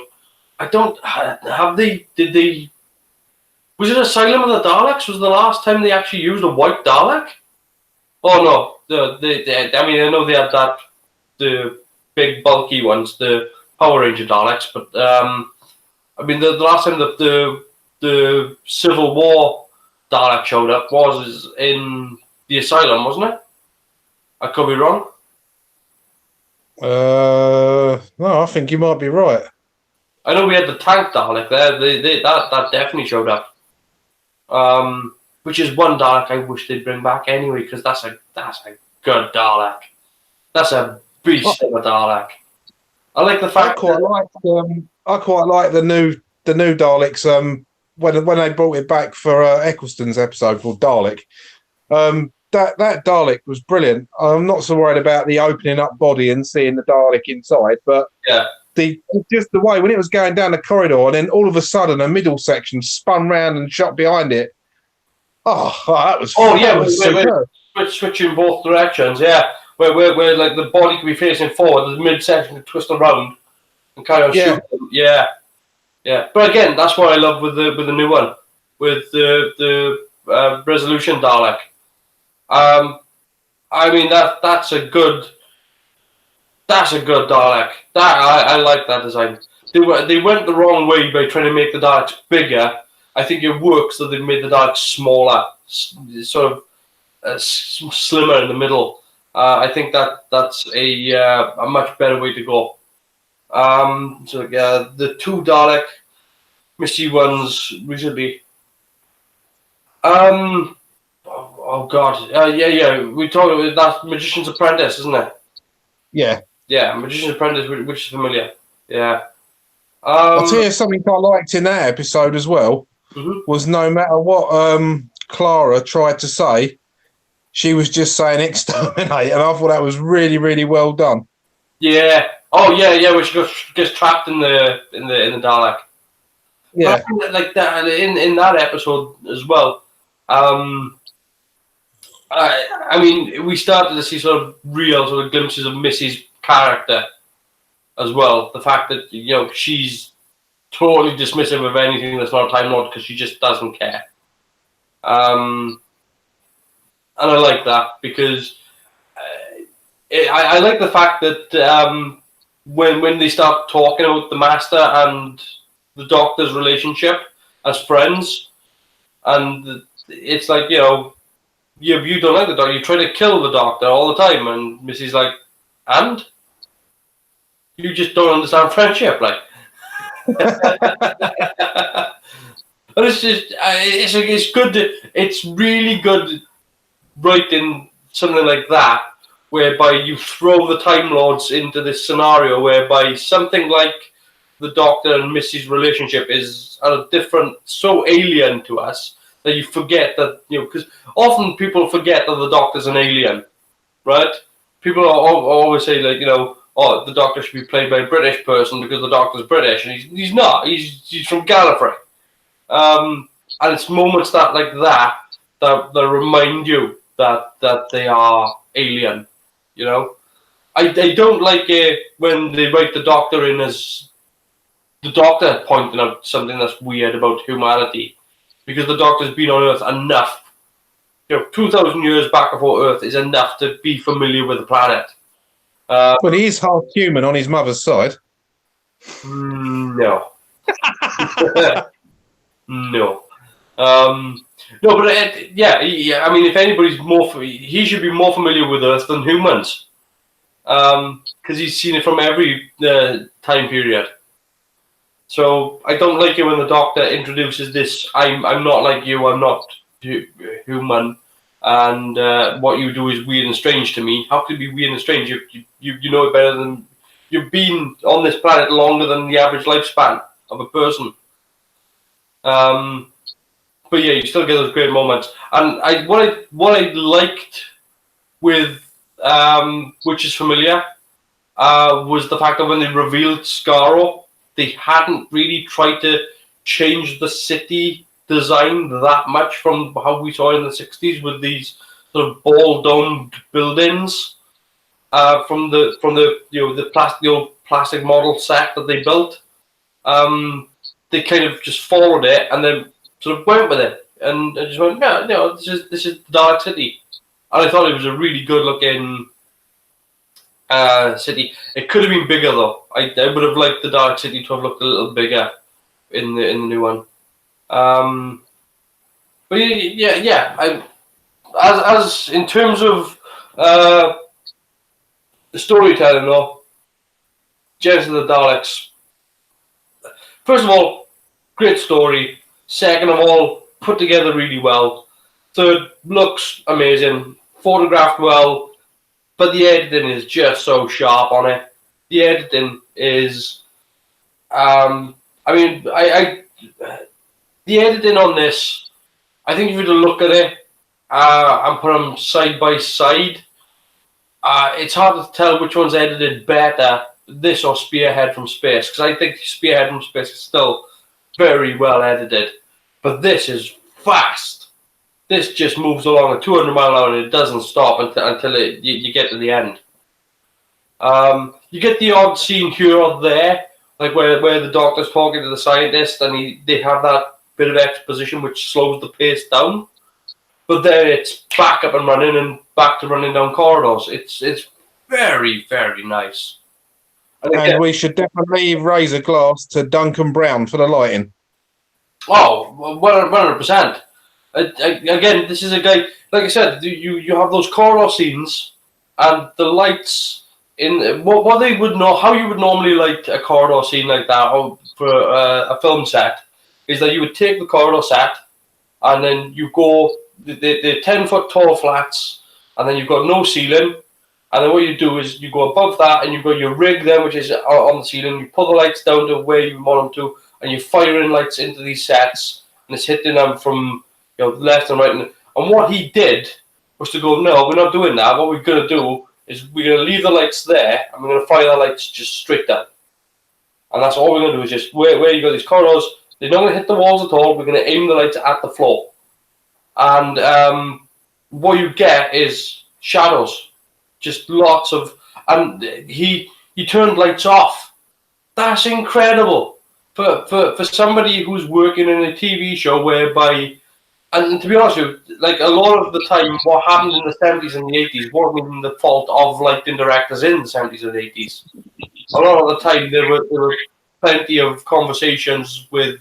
did they? Was it Asylum of the Daleks? Was the last time they actually used a white Dalek? Oh no, I know they had the big bulky ones, the Power Ranger Daleks, but the last time the Civil War Dalek showed up was in the Asylum, wasn't it? I could be wrong. No, I think you might be right. I know we had the tank Dalek there. That definitely showed up. Which is one Dalek I wish they'd bring back anyway, because that's a good Dalek. That's a beast of a Dalek. I like the fact I quite like the new Daleks. When they brought it back for Eccleston's episode called Dalek, that Dalek was brilliant. I'm not so worried about the opening up body and seeing the Dalek inside, but yeah, just the way when it was going down the corridor and then all of a sudden a middle section spun round and shot behind it. Oh, that was. Oh yeah, we're switching both directions. Yeah, where like the body can be facing forward, the midsection can twist around and kind of shoot them. Yeah. But again, that's what I love with the new one, with the Resolution Dalek. I mean that's a good Dalek. I like that design. They went the wrong way by trying to make the Daleks bigger. I think it works that they've made the Daleks smaller, sort of slimmer in the middle. I think that's a much better way to go. The two Dalek Misty ones recently. Oh God, yeah. We talked about that Magician's Apprentice, isn't it? Yeah. Yeah, Magician's Apprentice, which is familiar. Yeah. I'll tell you something I liked in that episode as well. Mm-hmm. Was no matter what Clara tried to say, she was just saying exterminate, and I thought that was really, really well done. Yeah. Oh yeah. Where she gets trapped in the Dalek. Yeah. But like that in that episode as well. I mean, we started to see sort of real sort of glimpses of Missy's character as well. The fact that she's totally dismissive of anything that's not a Time Lord because she just doesn't care. And I like that because I like the fact that when they start talking about the Master and the Doctor's relationship as friends, and it's like, you don't like the Doctor, you try to kill the Doctor all the time, and Missy's like, and? You just don't understand friendship, like. But it's just it's good. It's really good writing something like that, whereby you throw the Time Lords into this scenario, whereby something like the Doctor and Missy's relationship is a different, so alien to us that you forget that because often people forget that the Doctor's an alien, right? People always say like oh, the Doctor should be played by a British person because the Doctor's British, and he's not. He's from Gallifrey. And it's moments like that remind you that they are alien. I don't like it when they write the Doctor in as the Doctor pointing out something that's weird about humanity, because the Doctor's been on Earth enough. 2,000 years back before Earth is enough to be familiar with the planet. But he is half human on his mother's side. No. No. No, but I mean, if anybody's he should be more familiar with Earth than humans, because he's seen it from every time period. So I don't like it when the Doctor introduces this. I'm not like you. I'm not human, and what you do is weird and strange to me. How could it be weird and strange? You know it better than you've been on this planet longer than the average lifespan of a person. But yeah, you still get those great moments. And what I liked with which is familiar was the fact that when they revealed Skaro, they hadn't really tried to change the city design that much from how we saw it in the 60s with these sort of ball domed buildings from the the old plastic model set that they built. They kind of just followed it and then sort of went with it and just went, yeah, this is Dark City, and I thought it was a really good looking city. It could have been bigger though. I would have liked the Dark City to have looked a little bigger in the new one. But yeah. As in terms of the storytelling though, Genesis of the Daleks. First of all, great story. Second of all, put together really well. Third, looks amazing. Photographed well. But the editing is just so sharp on it. The editing is, the editing on this, I think if you were to look at it and put them side by side, it's hard to tell which one's edited better, this or Spearhead from Space, because I think Spearhead from Space is still very well edited. But this is fast. This just moves along at 200 mile an hour and it doesn't stop until you get to the end. You get the odd scene here or there, like where the Doctor's talking to the scientist and they have that bit of exposition which slows the pace down. But then it's back up and running and back to running down corridors. It's very, very nice. And we should definitely raise a glass to Duncan Brown for the lighting. Oh, 100%. Again, this is a guy, like I said, you have those corridor scenes and the lights in what they would know, how you would normally light a corridor scene like that for a film set is that you would take the corridor set and then you go the 10-foot tall flats and then you've got no ceiling, and then what you do is you go above that and you've got your rig then which is on the ceiling, you pull the lights down to where you want them to and you fire in lights into these sets and it's hitting them from left and right. And what he did was to go, no, we're not doing that. What we're going to do is we're going to leave the lights there and we're going to fire the lights just straight down. And that's all we're going to do is just where you got these corridors, they're not going to hit the walls at all. We're going to aim the lights at the floor. And what you get is shadows. Just lots of... And he turned lights off. That's incredible. For somebody who's working in a TV show whereby... And to be honest with you, like a lot of the time, what happened in the 70s and the 80s wasn't even the fault of lighting directors in the 70s and 80s. A lot of the time, there were plenty of conversations with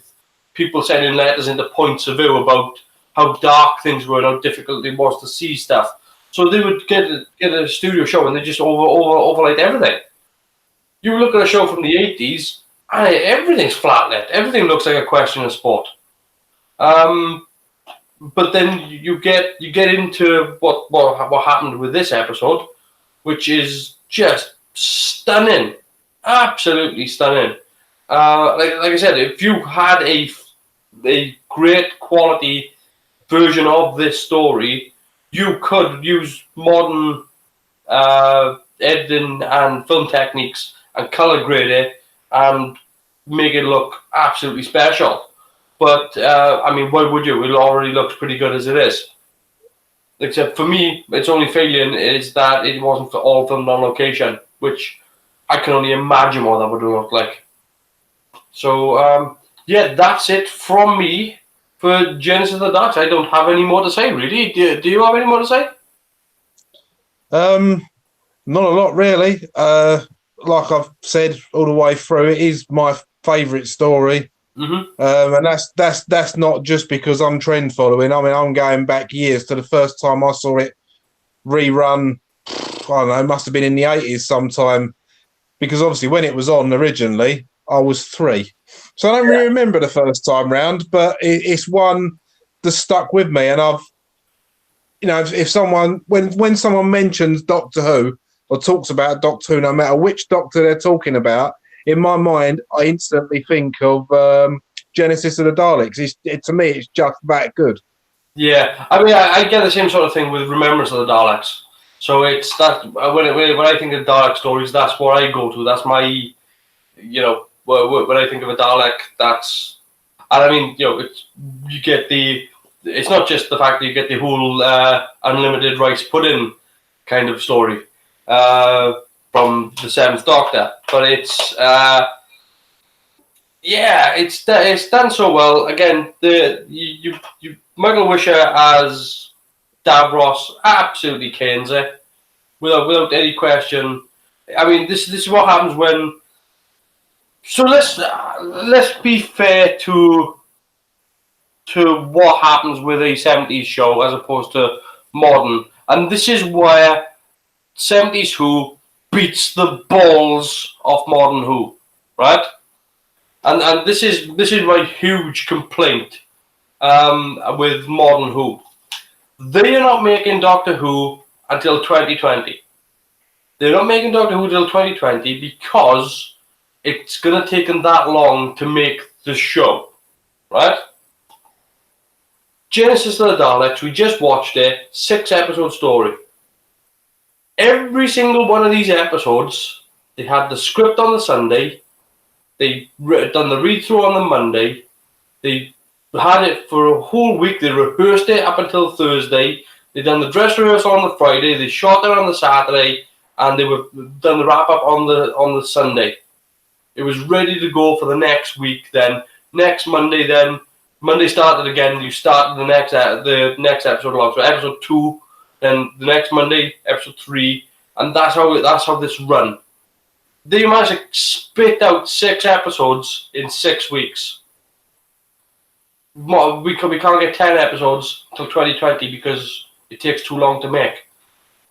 people sending letters into points of view about how dark things were and how difficult it was to see stuff. So they would get a studio show and they just overlight everything. You look at a show from the 80s, and everything's flat lit. Everything looks like a question of sport. But then you get into what happened with this episode, which is just stunning, absolutely stunning. Like I said, if you had a great quality version of this story, you could use modern editing and film techniques and color grade it and make it look absolutely special. But, why would you? It already looks pretty good as it is. Except for me, its only failing is that it wasn't all filmed on location, which I can only imagine what that would look like. So, that's it from me for Genesis of the Dark. I don't have any more to say, really. Do you have any more to say? Not a lot, really. Like I've said all the way through, it is my favourite story. Mm-hmm. And that's not just because I'm trend following. I mean, I'm going back years to the first time I saw it rerun. I don't know, it must have been in the 80s sometime, because obviously when it was on originally, I was 3. So I don't really remember the first time round, but it's one that stuck with me. And I've, if someone, when someone mentions Doctor Who or talks about Doctor Who, no matter which Doctor they're talking about, in my mind, I instantly think of Genesis of the Daleks. To me, it's just that good. Yeah, I mean, I get the same sort of thing with Remembrance of the Daleks. So it's that when I think of Dalek stories, that's what I go to. That's my, when I think of a Dalek, that's, and I mean, you get it's not just the fact that you get the whole unlimited rice pudding kind of story from the Seventh Doctor, but it's it's done so well. Again, you Michael Wisher as Davros absolutely canes it without any question. I mean, this is what happens when. So let's be fair to what happens with a 70s show as opposed to modern, and this is where 70s Who beats the balls of modern Who, right? And this is my huge complaint with modern Who. They are not making Doctor Who until 2020. They're not making Doctor Who until 2020 because it's going to take them that long to make the show, right? Genesis of the Daleks, we just watched it, 6-episode story. Every single one of these episodes, they had the script on the Sunday, they done the read-through on the Monday, they had it for a whole week, they rehearsed it up until Thursday, they done the dress rehearsal on the Friday, they shot it on the Saturday, and they were done the wrap-up on the Sunday. It was ready to go for the next week then. Next Monday then, Monday started again, you started the next episode along. So episode 2, then the next Monday, episode 3, and that's how this run. They managed to spit out 6 episodes in 6 weeks. We can't get 10 episodes until 2020 because it takes too long to make.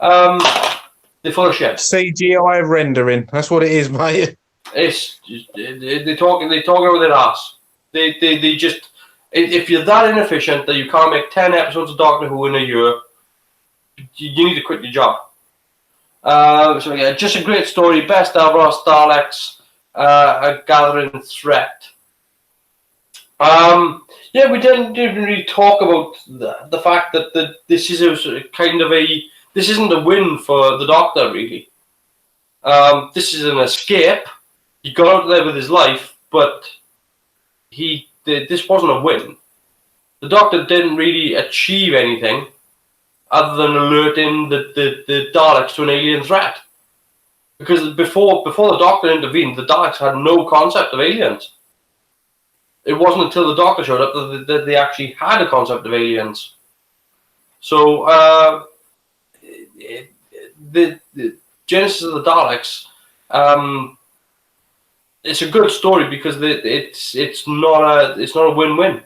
They're full of shit. CGI rendering. That's what it is, mate. It's they talk over their ass. They just, if you're that inefficient that you can't make 10 episodes of Doctor Who in a year, you need to quit your job. So yeah, just a great story. Best Davros Daleks, a gathering threat. Yeah, we didn't really talk about the fact that this is a kind of this isn't a win for the Doctor really. This is an escape. He got out there with his life, but this wasn't a win. The Doctor didn't really achieve anything other than alerting the Daleks to an alien threat. Because before the Doctor intervened, the Daleks had no concept of aliens. It wasn't until the Doctor showed up that they actually had a concept of aliens. So the Genesis of the Daleks, it's a good story because it's not a win-win,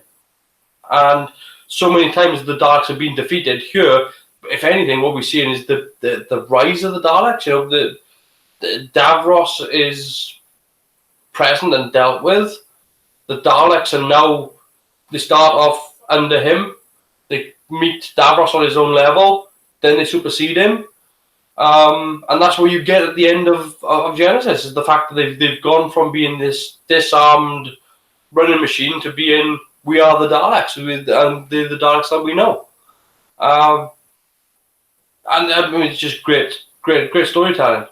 and so many times the Daleks have been defeated. Here, if anything, what we're seeing is the rise of the Daleks. The Davros is present and dealt with. The Daleks are now, they start off under him. They meet Davros on his own level, then they supersede him. And that's what you get at the end of Genesis, is the fact that they've gone from being this disarmed running machine to being, we are the Daleks, and they're the Daleks that we know. And I mean, it's just great storytelling.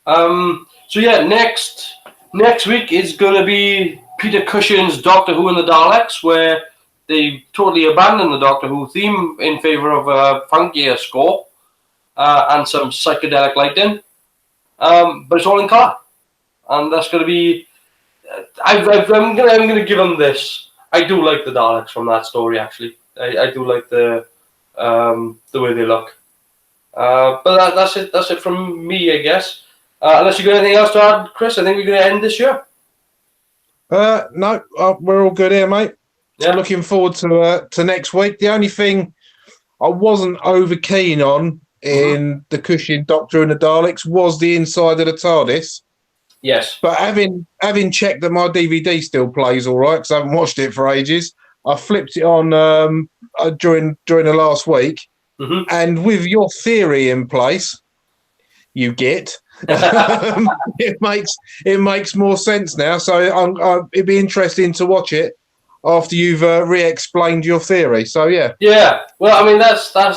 So yeah, next week is going to be Peter Cushing's Doctor Who and the Daleks, where they totally abandon the Doctor Who theme in favour of a funkier score and some psychedelic lighting. But it's all in colour, and that's going to be. I'm going to give them this. I do like the Daleks from that story. Actually, I do like the way they look. But that's it. That's it from me, I guess. Unless you got anything else to add, Chris, I think we're going to end this year. No, we're all good here, mate. Yeah. Looking forward to next week. The only thing I wasn't over keen on in the Cushing Doctor and the Daleks was the inside of the TARDIS. Yes. But having checked that my DVD still plays all right, because I haven't watched it for ages, I flipped it on during the last week, and with your theory in place, you get it makes more sense now. So it'd be interesting to watch it after you've re-explained your theory. So yeah. Yeah. Well, I mean that's going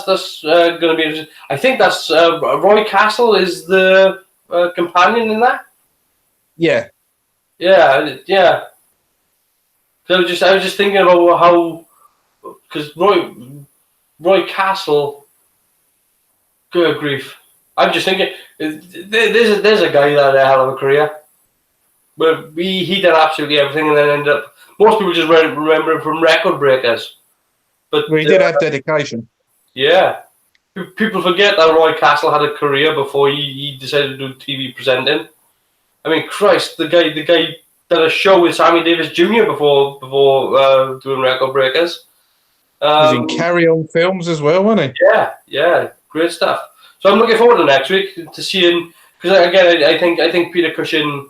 to be interesting. I think that's Roy Castle is the companion in that. Yeah. Yeah. Yeah. So I was just thinking about how, because Roy Castle, good grief. I'm just thinking there's a guy that had a hell of a career. But he did absolutely everything, and then ended up. Most people just remember him from Record Breakers. But Well, he did have dedication. Yeah. People forget that Roy Castle had a career before he decided to do TV presenting. I mean, Christ, the guy did a show with Sammy Davis Jr. before doing Record Breakers. He was in Carry On films as well, wasn't he? Yeah, great stuff. So I'm looking forward to next week to seeing, because again, I think Peter Cushing.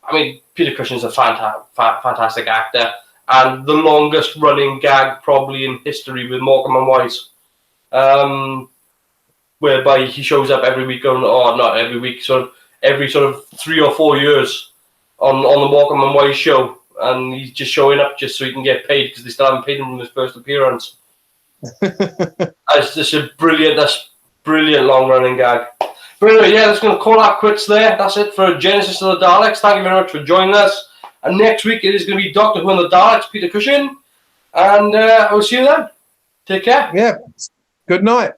I mean, Peter Cushing's a fantastic actor, and the longest running gag probably in history with Morecambe and Wise. Whereby he shows up every week not every week, every 3 or 4 years on the Morecambe and Wise show, and he's just showing up just so he can get paid because they still haven't paid him from his first appearance. That's just a brilliant long running gag. But anyway, yeah, that's going to call our quits there. That's it for Genesis of the Daleks. Thank you very much for joining us. And next week it is going to be Doctor Who and the Daleks, Peter Cushing, and I will see you then. Take care. Yeah. Good night.